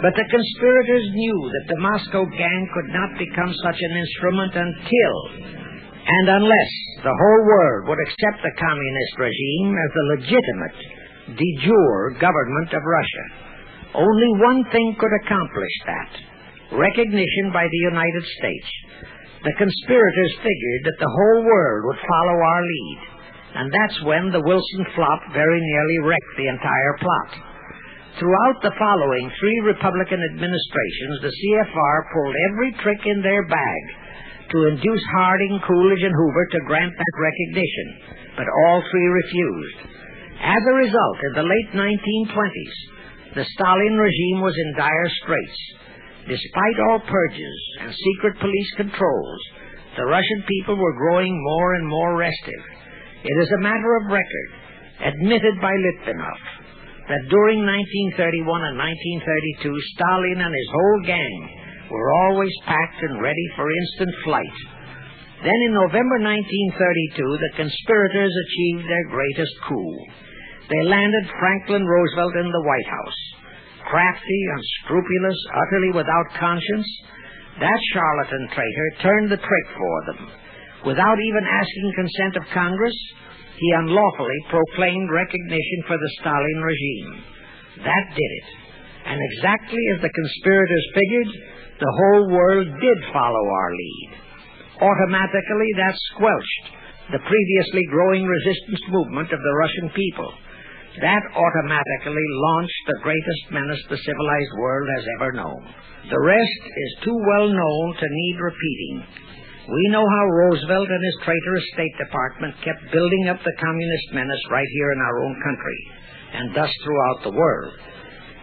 But the conspirators knew that the Moscow gang could not become such an instrument until and unless the whole world would accept the communist regime as the legitimate, de jure government of Russia. Only one thing could accomplish that: recognition by the United States. The conspirators figured that the whole world would follow our lead, and that's when the Wilson flop very nearly wrecked the entire plot. Throughout the following 3 Republican administrations, the CFR pulled every trick in their bag to induce Harding, Coolidge, and Hoover to grant that recognition, but all 3 refused. As a result, in the late 1920s, the Stalin regime was in dire straits. Despite all purges and secret police controls, the Russian people were growing more and more restive. It is a matter of record, admitted by Litvinov, that during 1931 and 1932, Stalin and his whole gang were always packed and ready for instant flight. Then in November 1932, the conspirators achieved their greatest coup. They landed Franklin Roosevelt in the White House. Crafty, unscrupulous, utterly without conscience, that charlatan traitor turned the trick for them. Without even asking consent of Congress, he unlawfully proclaimed recognition for the Stalin regime. That did it. And exactly as the conspirators figured, the whole world did follow our lead. Automatically, that squelched the previously growing resistance movement of the Russian people. That automatically launched the greatest menace the civilized world has ever known. The rest is too well known to need repeating. We know how Roosevelt and his traitorous State Department kept building up the communist menace right here in our own country, and thus throughout the world.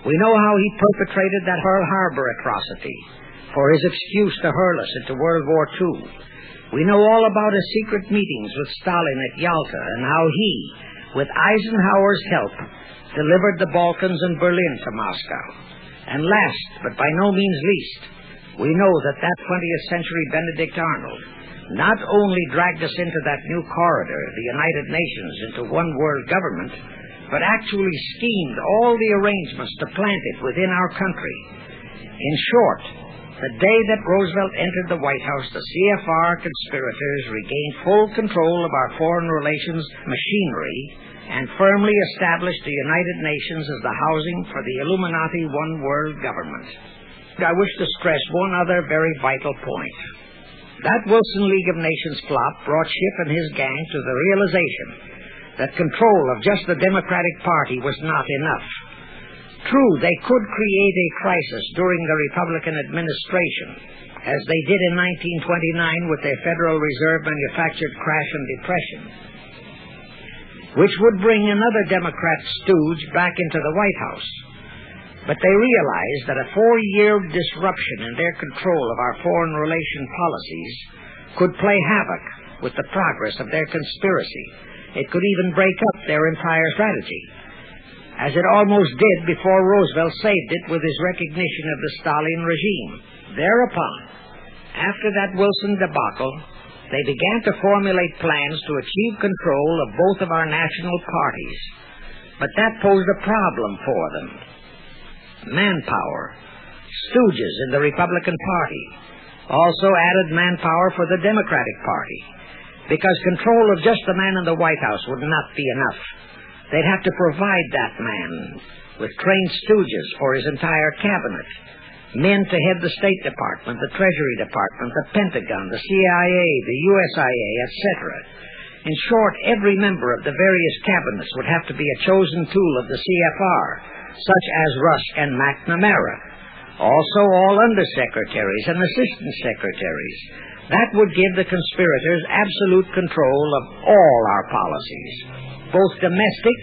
We know how he perpetrated that Pearl Harbor atrocity for his excuse to hurl us into World War II. We know all about his secret meetings with Stalin at Yalta and how he, with Eisenhower's help, delivered the Balkans and Berlin to Moscow. And last, but by no means least, we know that 20th century Benedict Arnold not only dragged us into that new corridor, the United Nations, into one world government, but actually schemed all the arrangements to plant it within our country. In short, the day that Roosevelt entered the White House, the CFR conspirators regained full control of our foreign relations machinery and firmly established the United Nations as the housing for the Illuminati one-world government. I wish to stress one other very vital point. That Wilson League of Nations flop brought Schiff and his gang to the realization that control of just the Democratic Party was not enough. True, they could create a crisis during the Republican administration, as they did in 1929 with their Federal Reserve manufactured crash and depression, which would bring another Democrat stooge back into the White House. But they realized that a 4-year disruption in their control of our foreign relation policies could play havoc with the progress of their conspiracy, It could even break up their entire strategy, as it almost did before Roosevelt saved it with his recognition of the Stalin regime. Thereupon, after that Wilson debacle, they began to formulate plans to achieve control of both of our national parties. But that posed a problem for them. Manpower. Stooges in the Republican Party also added manpower for the Democratic Party, because control of just the man in the White House would not be enough. They'd have to provide that man with trained stooges for his entire cabinet, men to head the State Department, the Treasury Department, the Pentagon, the CIA, the USIA, etc. In short, every member of the various cabinets would have to be a chosen tool of the CFR, such as Rusk and McNamara. Also, all undersecretaries and assistant secretaries. That would give the conspirators absolute control of all our policies, both domestic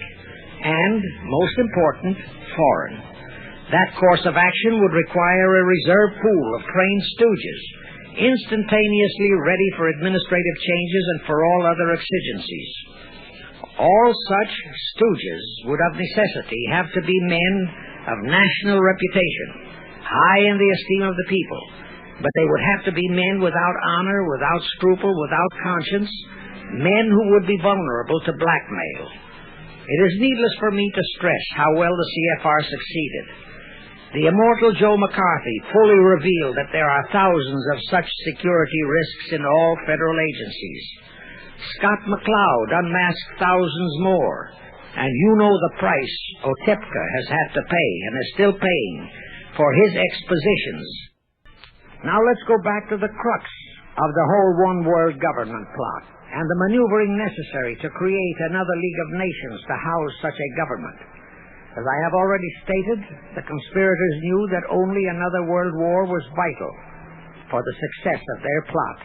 and, most important, foreign. That course of action would require a reserve pool of trained stooges, instantaneously ready for administrative changes and for all other exigencies. All such stooges would of necessity have to be men of national reputation, high in the esteem of the people, but they would have to be men without honor, without scruple, without conscience, men who would be vulnerable to blackmail. It is needless for me to stress how well the CFR succeeded. The immortal Joe McCarthy fully revealed that there are thousands of such security risks in all federal agencies. Scott McCloud unmasked thousands more, and you know the price Otepka has had to pay and is still paying for his expositions. Now let's go back to the crux of the whole one-world government plot and the maneuvering necessary to create another League of Nations to house such a government. As I have already stated, the conspirators knew that only another world war was vital for the success of their plot.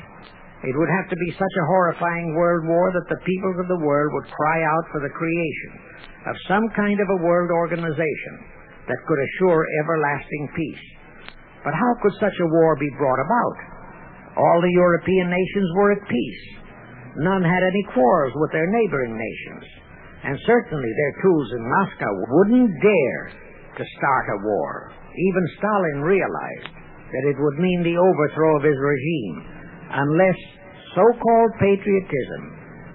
It would have to be such a horrifying world war that the peoples of the world would cry out for the creation of some kind of a world organization that could assure everlasting peace. But how could such a war be brought about? All the European nations were at peace. None had any quarrels with their neighboring nations. And certainly their tools in Moscow wouldn't dare to start a war. Even Stalin realized that it would mean the overthrow of his regime unless so-called patriotism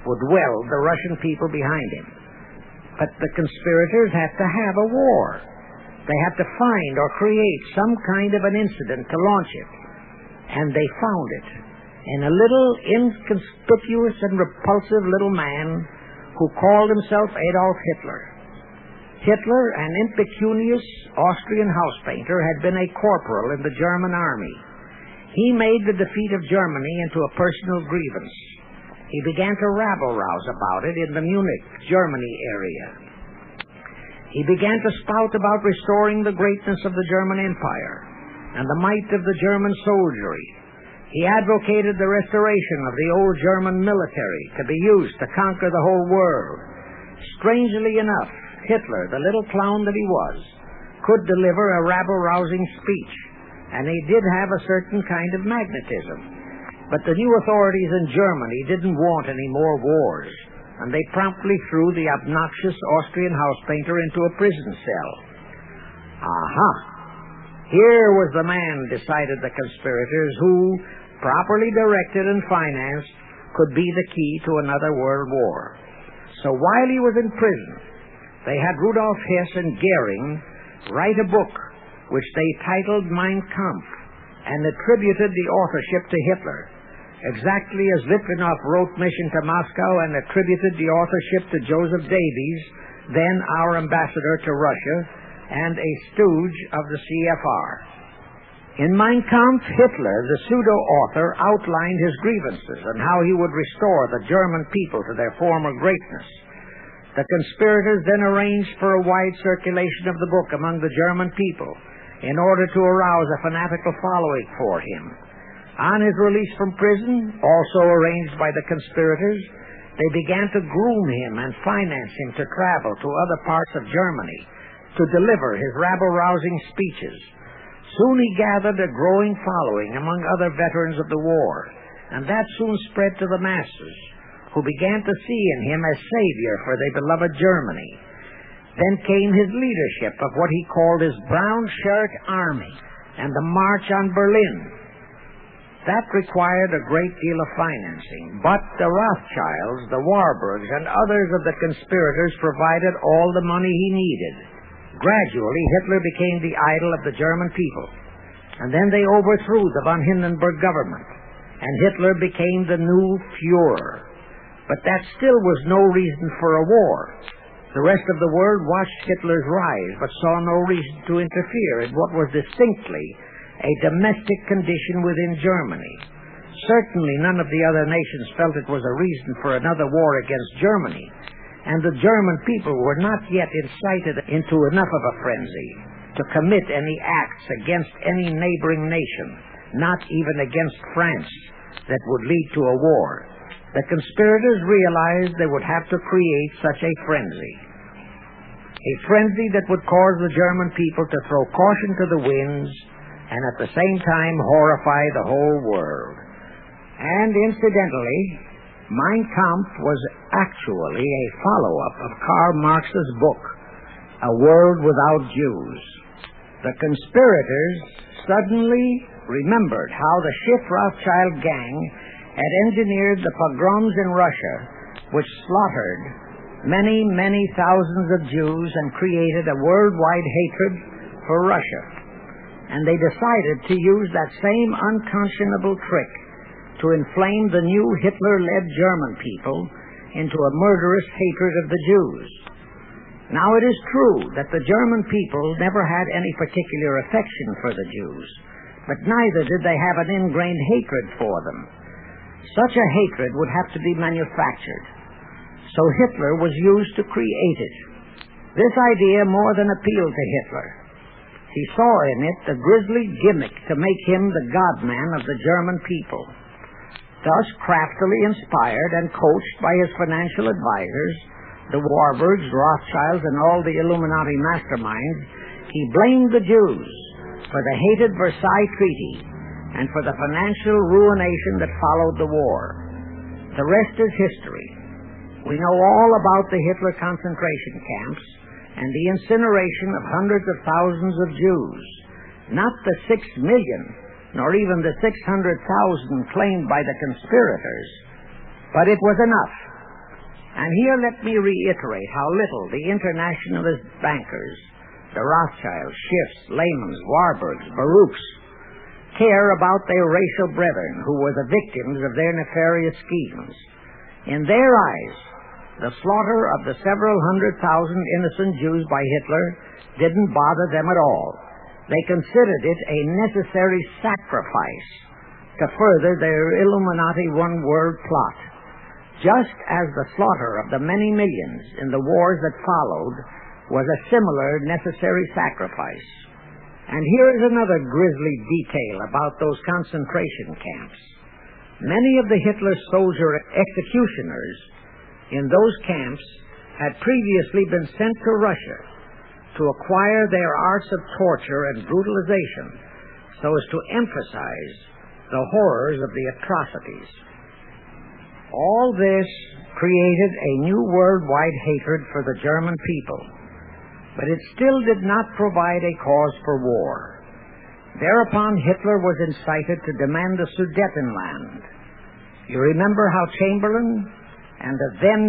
would weld the Russian people behind him. But the conspirators had to have a war. They had to find or create some kind of an incident to launch it. And they found it in a little inconspicuous and repulsive little man who called himself Adolf Hitler. Hitler, an impecunious Austrian house painter, had been a corporal in the German army. He made the defeat of Germany into a personal grievance. He began to rabble-rouse about it in the Munich, Germany area. He began to spout about restoring the greatness of the German Empire and the might of the German soldiery. He advocated the restoration of the old German military to be used to conquer the whole world. Strangely enough, Hitler, the little clown that he was, could deliver a rabble-rousing speech, and he did have a certain kind of magnetism. But the new authorities in Germany didn't want any more wars, and they promptly threw the obnoxious Austrian house painter into a prison cell. Aha! Here was the man, decided the conspirators, who, properly directed and financed, could be the key to another world war. So while he was in prison, they had Rudolf Hess and Goering write a book which they titled Mein Kampf and attributed the authorship to Hitler, exactly as Litvinov wrote Mission to Moscow and attributed the authorship to Joseph Davies, then our ambassador to Russia and a stooge of the CFR. In Mein Kampf, Hitler, the pseudo-author, outlined his grievances and how he would restore the German people to their former greatness. The conspirators then arranged for a wide circulation of the book among the German people in order to arouse a fanatical following for him. On his release from prison, also arranged by the conspirators, they began to groom him and finance him to travel to other parts of Germany to deliver his rabble-rousing speeches. Soon he gathered a growing following among other veterans of the war, and that soon spread to the masses, who began to see in him a savior for their beloved Germany. Then came his leadership of what he called his brown shirt army and the march on Berlin. That required a great deal of financing, but the Rothschilds, the Warburgs, and others of the conspirators provided all the money he needed. Gradually, Hitler became the idol of the German people, and then they overthrew the von Hindenburg government, and Hitler became the new Führer. But that still was no reason for a war. The rest of the world watched Hitler's rise, but saw no reason to interfere in what was distinctly a domestic condition within Germany. Certainly none of the other nations felt it was a reason for another war against Germany, and the German people were not yet incited into enough of a frenzy to commit any acts against any neighboring nation, not even against France, that would lead to a war. The conspirators realized they would have to create such a frenzy that would cause the German people to throw caution to the winds and at the same time horrify the whole world. And incidentally, Mein Kampf was actually a follow-up of Karl Marx's book, A World Without Jews. The conspirators suddenly remembered how the Schiff-Rothschild gang had engineered the pogroms in Russia, which slaughtered many, many thousands of Jews and created a worldwide hatred for Russia. And they decided to use that same unconscionable trick to inflame the new Hitler-led German people into a murderous hatred of the Jews. Now, it is true that the German people never had any particular affection for the Jews, but neither did they have an ingrained hatred for them. Such a hatred would have to be manufactured, so Hitler was used to create it. This idea more than appealed to Hitler. He saw in it the grisly gimmick to make him the God-man of the German people. Thus, craftily inspired and coached by his financial advisors, the Warburgs, Rothschilds, and all the Illuminati masterminds, he blamed the Jews for the hated Versailles Treaty and for the financial ruination that followed the war. The rest is history. We know all about the Hitler concentration camps and the incineration of hundreds of thousands of Jews. Not the 6 million, nor even the 600,000 claimed by the conspirators, but it was enough. And here let me reiterate how little the internationalist bankers, the Rothschilds, Schiffs, Lehmans, Warburgs, Baruchs, care about their racial brethren who were the victims of their nefarious schemes. In their eyes, the slaughter of the several 100,000 innocent Jews by Hitler didn't bother them at all. They considered it a necessary sacrifice to further their Illuminati one-world plot, just as the slaughter of the many millions in the wars that followed was a similar necessary sacrifice. And here is another grisly detail about those concentration camps. Many of the Hitler soldier executioners in those camps had previously been sent to Russia to acquire their arts of torture and brutalization so as to emphasize the horrors of the atrocities. All this created a new worldwide hatred for the German people, but it still did not provide a cause for war. Thereupon Hitler was incited to demand the Sudetenland. You remember how Chamberlain and the then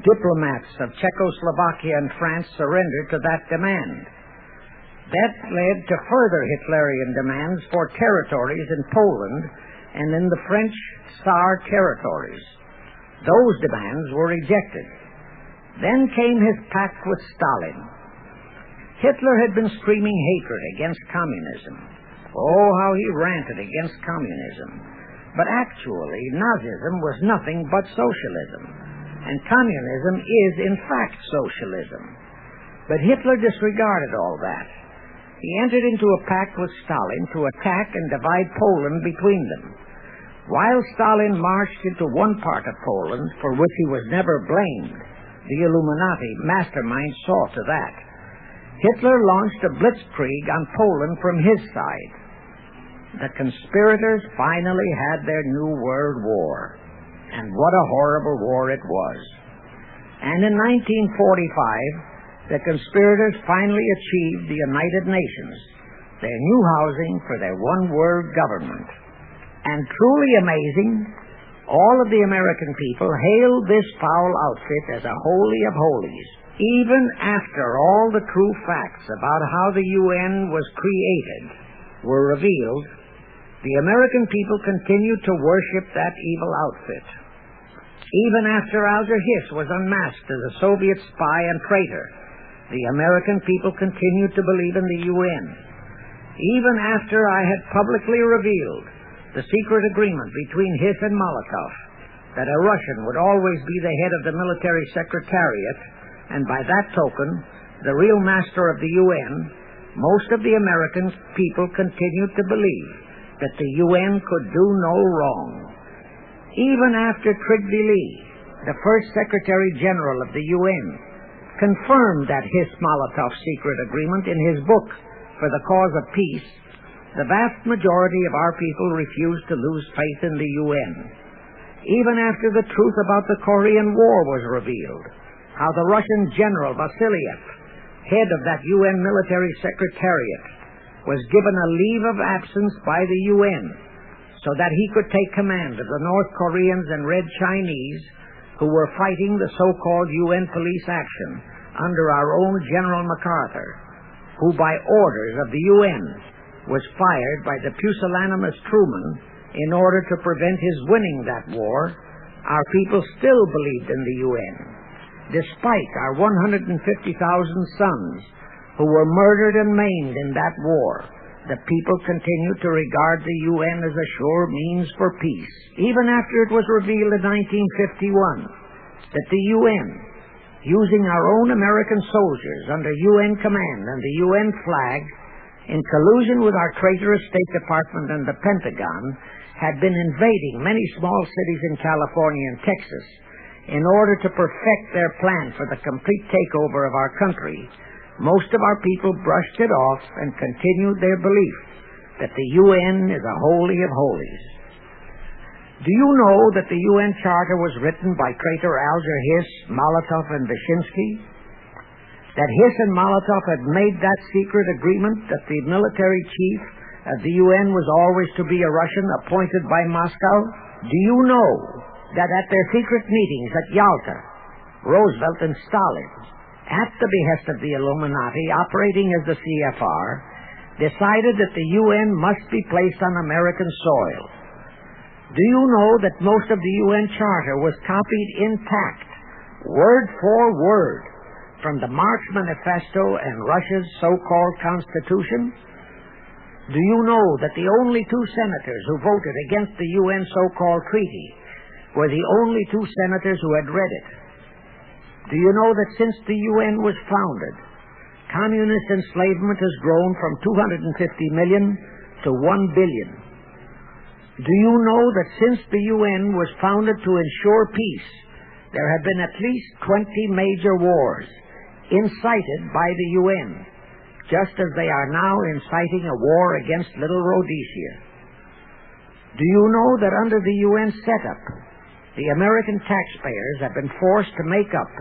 diplomats of Czechoslovakia and France surrendered to that demand. That led to further Hitlerian demands for territories in Poland and in the French Tsar territories. Those demands were rejected. Then came his pact with Stalin. Hitler had been screaming hatred against communism. Oh, how he ranted against communism. But actually, Nazism was nothing but socialism, and communism is, in fact, socialism. But Hitler disregarded all that. He entered into a pact with Stalin to attack and divide Poland between them. While Stalin marched into one part of Poland, for which he was never blamed, the Illuminati mastermind saw to that. Hitler launched a blitzkrieg on Poland from his side. The conspirators finally had their new world war. And what a horrible war it was. And in 1945, the conspirators finally achieved the United Nations, their new housing for their one-world government. And truly amazing, all of the American people hailed this foul outfit as a holy of holies. Even after all the true facts about how the UN was created were revealed, the American people continued to worship that evil outfit. Even after Alger Hiss was unmasked as a Soviet spy and traitor, the American people continued to believe in the UN. Even after I had publicly revealed the secret agreement between Hiss and Molotov, that a Russian would always be the head of the military secretariat, and by that token, the real master of the UN, most of the American people continued to believe that the UN could do no wrong. Even after Trygve-Lie, the first Secretary General of the UN, confirmed that Hiss-Molotov secret agreement in his book, For the Cause of Peace, the vast majority of our people refused to lose faith in the UN. Even after the truth about the Korean War was revealed, how the Russian General Vasiliev, head of that UN military secretariat, was given a leave of absence by the UN so that he could take command of the North Koreans and Red Chinese who were fighting the so-called UN police action under our own General MacArthur, who by orders of the UN was fired by the pusillanimous Truman in order to prevent his winning that war, our people still believed in the UN. Despite our 150,000 sons who were murdered and maimed in that war, the people continued to regard the UN as a sure means for peace, even after it was revealed in 1951 that the UN, using our own American soldiers under UN command and the UN flag, in collusion with our traitorous State Department and the Pentagon, had been invading many small cities in California and Texas in order to perfect their plan for the complete takeover of our country. Most of our people brushed it off and continued their belief that the UN is a holy of holies. Do you know that the UN Charter was written by traitor Alger Hiss, Molotov, and Wyszynski? That Hiss and Molotov had made that secret agreement that the military chief of the UN was always to be a Russian appointed by Moscow? Do you know that at their secret meetings at Yalta, Roosevelt and Stalin, at the behest of the Illuminati, operating as the CFR, decided that the UN must be placed on American soil? Do you know that most of the UN Charter was copied intact, word for word, from the Marx Manifesto and Russia's so-called Constitution? Do you know that the only two senators who voted against the UN so-called treaty were the only two senators who had read it? Do you know that since the UN was founded, communist enslavement has grown from 250 million to 1 billion? Do you know that since the UN was founded to ensure peace, there have been at least 20 major wars incited by the UN, just as they are now inciting a war against Little Rhodesia? Do you know that under the UN setup, the American taxpayers have been forced to make up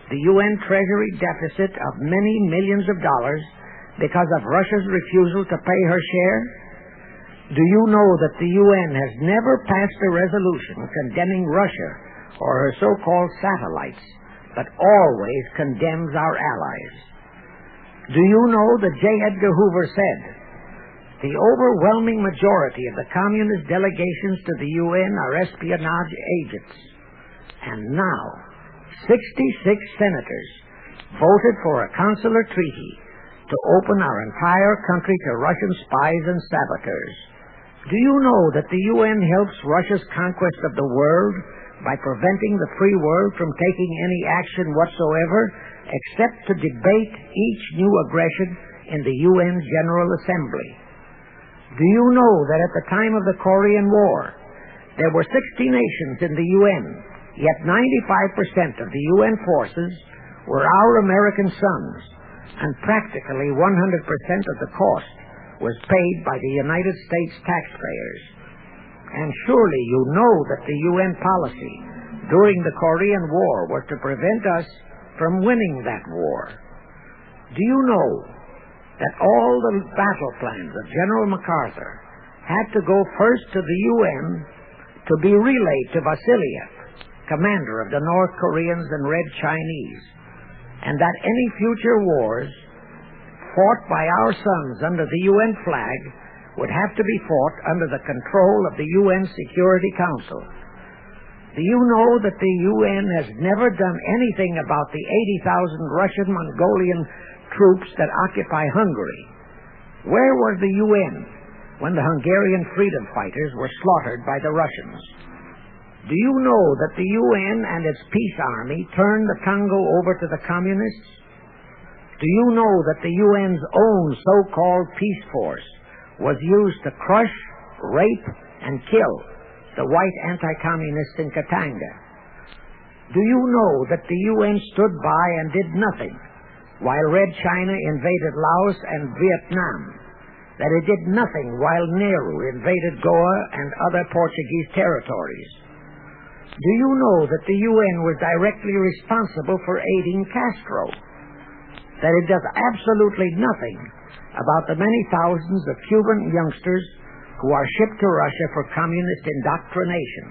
the UN Treasury deficit of many millions of dollars because of Russia's refusal to pay her share? Do you know that the UN has never passed a resolution condemning Russia or her so-called satellites, but always condemns our allies? Do you know that J. Edgar Hoover said, "The overwhelming majority of the communist delegations to the UN are espionage agents"? And now, 66 senators voted for a consular treaty to open our entire country to Russian spies and saboteurs. Do you know that the UN helps Russia's conquest of the world by preventing the free world from taking any action whatsoever except to debate each new aggression in the UN General Assembly? Do you know that at the time of the Korean War, there were 60 nations in the UN, yet 95% of the UN forces were our American sons, and practically 100% of the cost was paid by the United States taxpayers? And surely you know that the UN policy during the Korean War was to prevent us from winning that war. Do you know that all the battle plans of General MacArthur had to go first to the UN to be relayed to Vasiliev, commander of the North Koreans and Red Chinese, and that any future wars fought by our sons under the UN flag would have to be fought under the control of the UN Security Council? Do you know that the UN has never done anything about the 80,000 Russian Mongolian troops that occupy Hungary? Where was the UN when the Hungarian freedom fighters were slaughtered by the Russians? Do you know that the UN and its peace army turned the Congo over to the communists? Do you know that the UN's own so-called peace force was used to crush, rape, and kill the white anti-communists in Katanga? Do you know that the UN stood by and did nothing while Red China invaded Laos and Vietnam? That it did nothing while Nehru invaded Goa and other Portuguese territories? Do you know that the UN was directly responsible for aiding Castro? That it does absolutely nothing about the many thousands of Cuban youngsters who are shipped to Russia for communist indoctrination?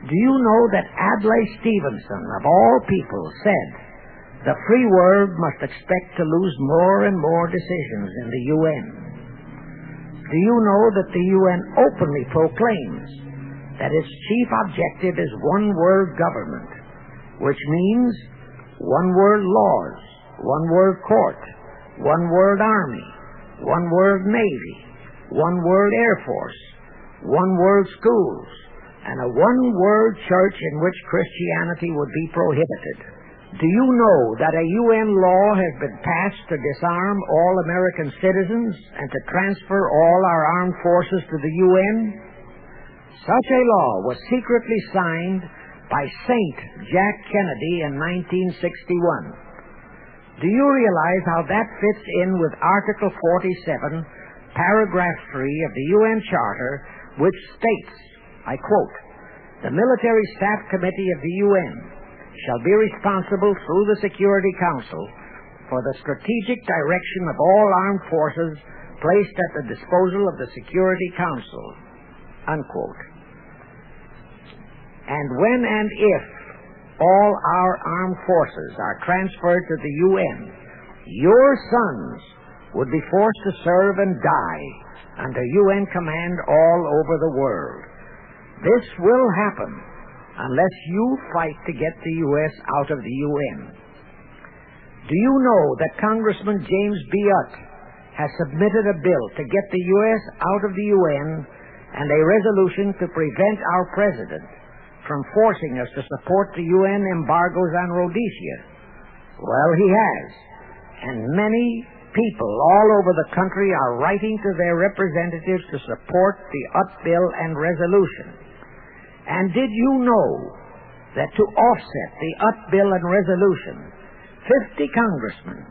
Do you know that Adlai Stevenson, of all people, said the free world must expect to lose more and more decisions in the UN? Do you know that the UN openly proclaims that its chief objective is one-world government, which means one-world laws, one-world court, one-world army, one-world navy, one-world air force, one-world schools, and a one-world church in which Christianity would be prohibited? Do you know that a UN law has been passed to disarm all American citizens and to transfer all our armed forces to the UN? Such a law was secretly signed by Saint Jack Kennedy in 1961. Do you realize how that fits in with Article 47, Paragraph 3 of the UN Charter, which states, I quote, "The Military Staff Committee of the UN shall be responsible through the Security Council for the strategic direction of all armed forces placed at the disposal of the Security Council," unquote. And when and if all our armed forces are transferred to the UN, your sons would be forced to serve and die under UN command all over the world. This will happen unless you fight to get the U.S. out of the UN. Do you know that Congressman James B. Utt has submitted a bill to get the U.S. out of the UN and a resolution to prevent our president from forcing us to support the UN embargoes on Rhodesia? Well, he has. And many people all over the country are writing to their representatives to support the Utt bill and resolution. And did you know that to offset the Utt bill and resolution, 50 congressmen,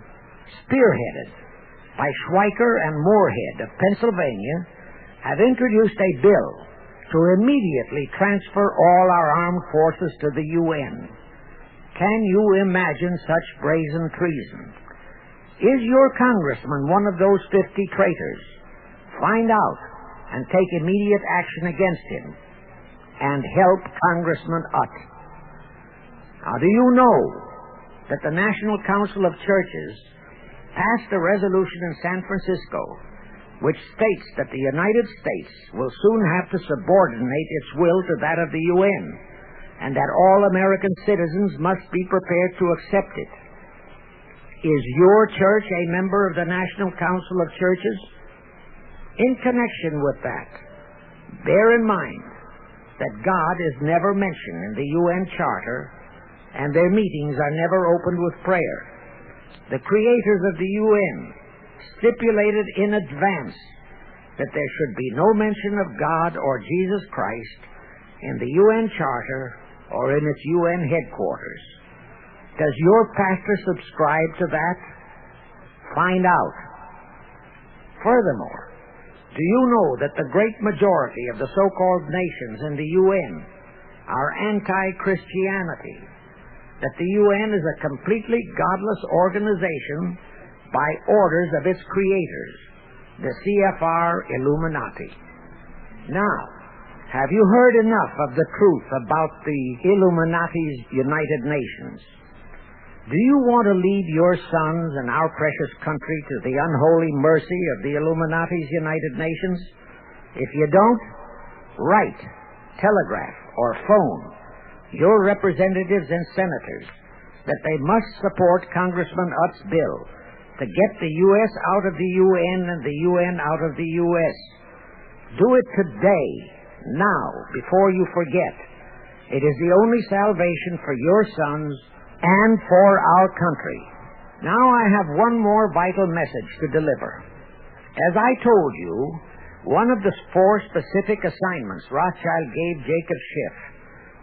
spearheaded by Schweiker and Moorhead of Pennsylvania, have introduced a bill to immediately transfer all our armed forces to the UN? Can you imagine such brazen treason? Is your congressman one of those 50 traitors? Find out and take immediate action against him and help Congressman Utt. Now, do you know that the National Council of Churches passed a resolution in San Francisco which states that the United States will soon have to subordinate its will to that of the UN, and that all American citizens must be prepared to accept it? Is your church a member of the National Council of Churches? In connection with that, bear in mind that God is never mentioned in the UN Charter, and their meetings are never opened with prayer. The creators of the UN stipulated in advance that there should be no mention of God or Jesus Christ in the UN Charter or in its UN headquarters. Does your pastor subscribe to that? Find out. Furthermore, Do you know that the great majority of the so-called nations in the UN are anti-Christianity? That the UN is a completely godless organization by orders of its creators, the CFR Illuminati. Now, have you heard enough of the truth about the Illuminati's United Nations? Do you want to leave your sons and our precious country to the unholy mercy of the Illuminati's United Nations? If you don't, write, telegraph, or phone your representatives and senators that they must support Congressman Utt's bill to get the U.S. out of the UN and the UN out of the U.S. Do it today, now, before you forget. It is the only salvation for your sons and for our country. Now I have one more vital message to deliver. As I told you, one of the 4 specific assignments Rothschild gave Jacob Schiff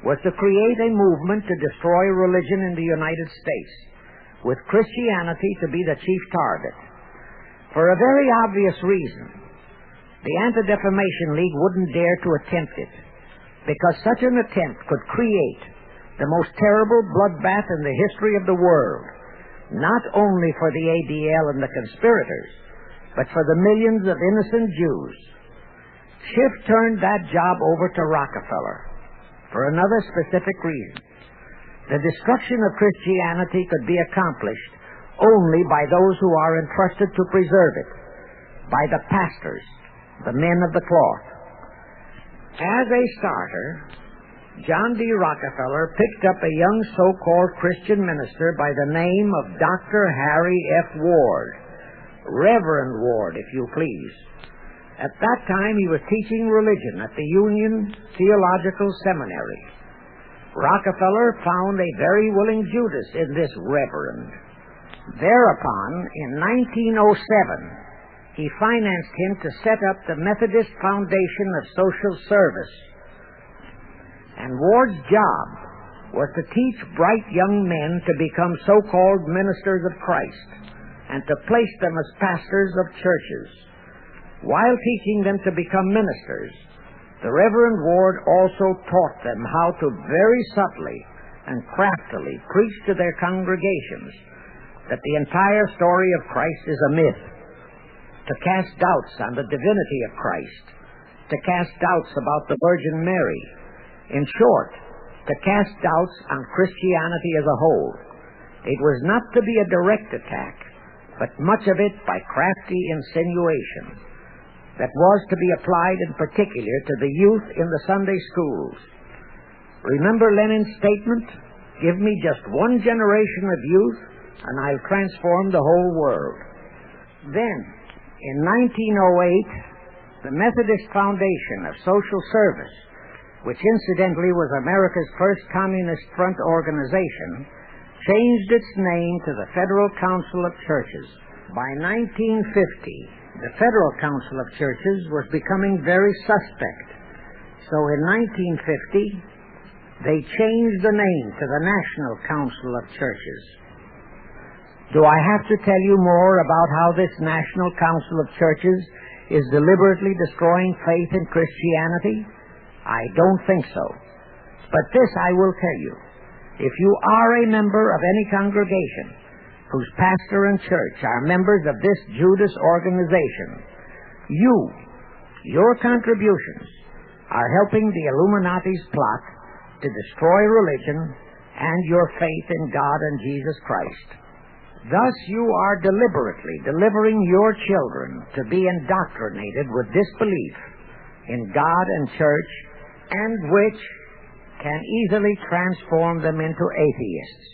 was to create a movement to destroy religion in the United States, with Christianity to be the chief target. For a very obvious reason, the Anti-Defamation League wouldn't dare to attempt it, because such an attempt could create the most terrible bloodbath in the history of the world, not only for the ADL and the conspirators, but for the millions of innocent Jews. Schiff turned that job over to Rockefeller for another specific reason. The destruction of Christianity could be accomplished only by those who are entrusted to preserve it, by the pastors, the men of the cloth. As a starter, John D. Rockefeller picked up a young so-called Christian minister by the name of Dr. Harry F. Ward, Reverend Ward, if you please. At that time, he was teaching religion at the Union Theological Seminary. Rockefeller found a very willing Judas in this reverend. Thereupon, in 1907, he financed him to set up the Methodist Foundation of Social Service. And Ward's job was to teach bright young men to become so-called ministers of Christ and to place them as pastors of churches. While teaching them to become ministers, the Reverend Ward also taught them how to very subtly and craftily preach to their congregations that the entire story of Christ is a myth, to cast doubts on the divinity of Christ, to cast doubts about the Virgin Mary. In short, to cast doubts on Christianity as a whole. It was not to be a direct attack, but much of it by crafty insinuation that was to be applied in particular to the youth in the Sunday schools. Remember Lenin's statement, "Give me just one generation of youth, and I'll transform the whole world." Then, in 1908, the Methodist Foundation of Social Service, which incidentally was America's first communist front organization, changed its name to the Federal Council of Churches. By 1950, the Federal Council of Churches was becoming very suspect. So in 1950, they changed the name to the National Council of Churches. Do I have to tell you more about how this National Council of Churches is deliberately destroying faith in Christianity? I don't think so. But this I will tell you. If you are a member of any congregation whose pastor and church are members of this Judas organization, your contributions are helping the Illuminati's plot to destroy religion and your faith in God and Jesus Christ. Thus you are deliberately delivering your children to be indoctrinated with disbelief in God and church, and which can easily transform them into atheists.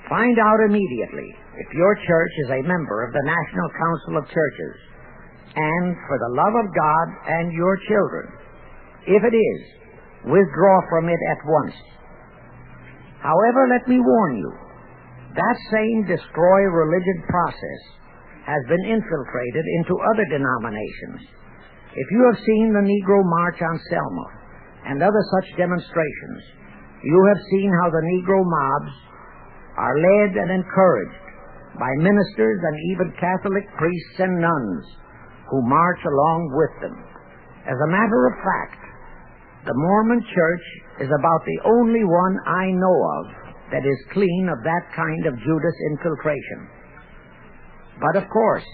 Find out immediately if your church is a member of the National Council of Churches, and for the love of God and your children, if it is, withdraw from it at once. However, let me warn you, that same destroy religion process has been infiltrated into other denominations. If you have seen the Negro March on Selma and other such demonstrations, you have seen how the Negro mobs are led and encouraged by ministers and even Catholic priests and nuns who march along with them. As a matter of fact, the Mormon Church is about the only one I know of that is clean of that kind of Judas infiltration. But of course,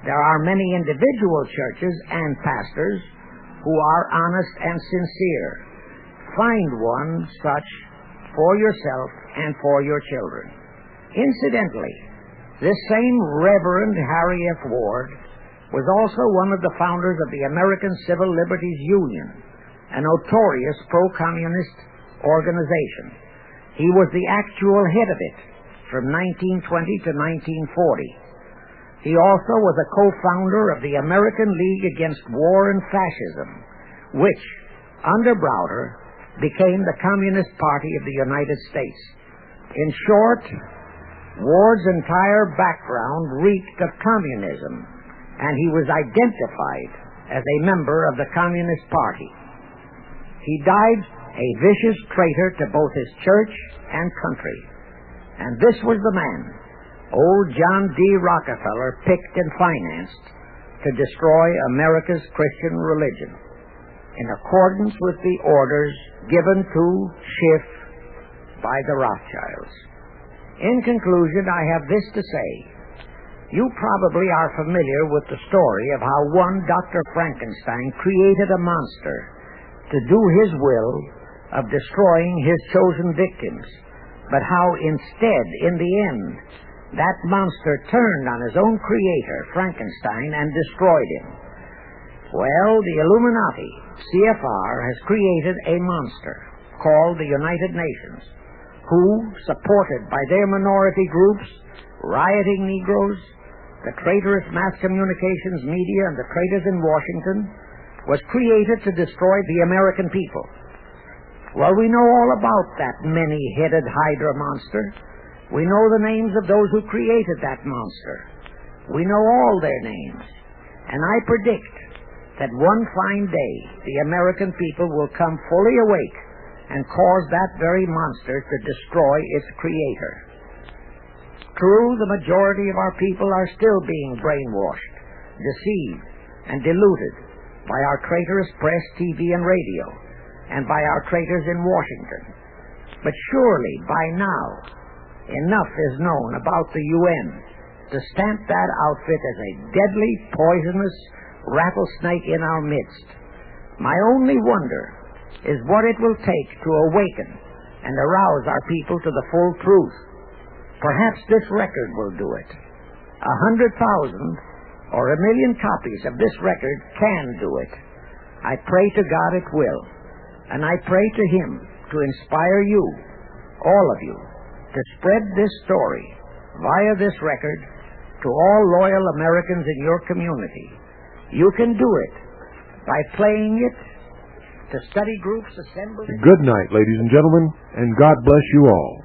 there are many individual churches and pastors who are honest and sincere. Find one such for yourself and for your children. Incidentally, this same Reverend Harry F. Ward was also one of the founders of the American Civil Liberties Union, a notorious pro-communist organization. He was the actual head of it from 1920 to 1940. He also was a co-founder of the American League Against War and Fascism, which, under Browder, became the Communist Party of the United States. In short, Ward's entire background reeked of communism, and he was identified as a member of the Communist Party. He died a vicious traitor to both his church and country. And this was the man old John D. Rockefeller picked and financed to destroy America's Christian religion, in accordance with the orders given to Schiff by the Rothschilds. In conclusion, I have this to say. You probably are familiar with the story of how one Dr. Frankenstein created a monster to do his will of destroying his chosen victims, but how instead, in the end, that monster turned on his own creator, Frankenstein, and destroyed him. Well, the Illuminati, CFR, has created a monster called the United Nations, who, supported by their minority groups, rioting Negroes, the traitorous mass communications media, and the traitors in Washington, was created to destroy the American people. Well, we know all about that many-headed Hydra monster. We know the names of those who created that monster. We know all their names. And I predict that one fine day the American people will come fully awake and cause that very monster to destroy its creator. True, the majority of our people are still being brainwashed, deceived, and deluded by our traitorous press, TV, and radio, and by our traitors in Washington. But surely, by now, enough is known about the UN to stamp that outfit as a deadly, poisonous rattlesnake in our midst. My only wonder is what it will take to awaken and arouse our people to the full truth. Perhaps this record will do it. 100,000 or 1,000,000 copies of this record can do it. I pray to God it will. And I pray to Him to inspire you, all of you, to spread this story via this record to all loyal Americans in your community. You can do it by playing it to study groups assembled. Good night, ladies and gentlemen, and God bless you all.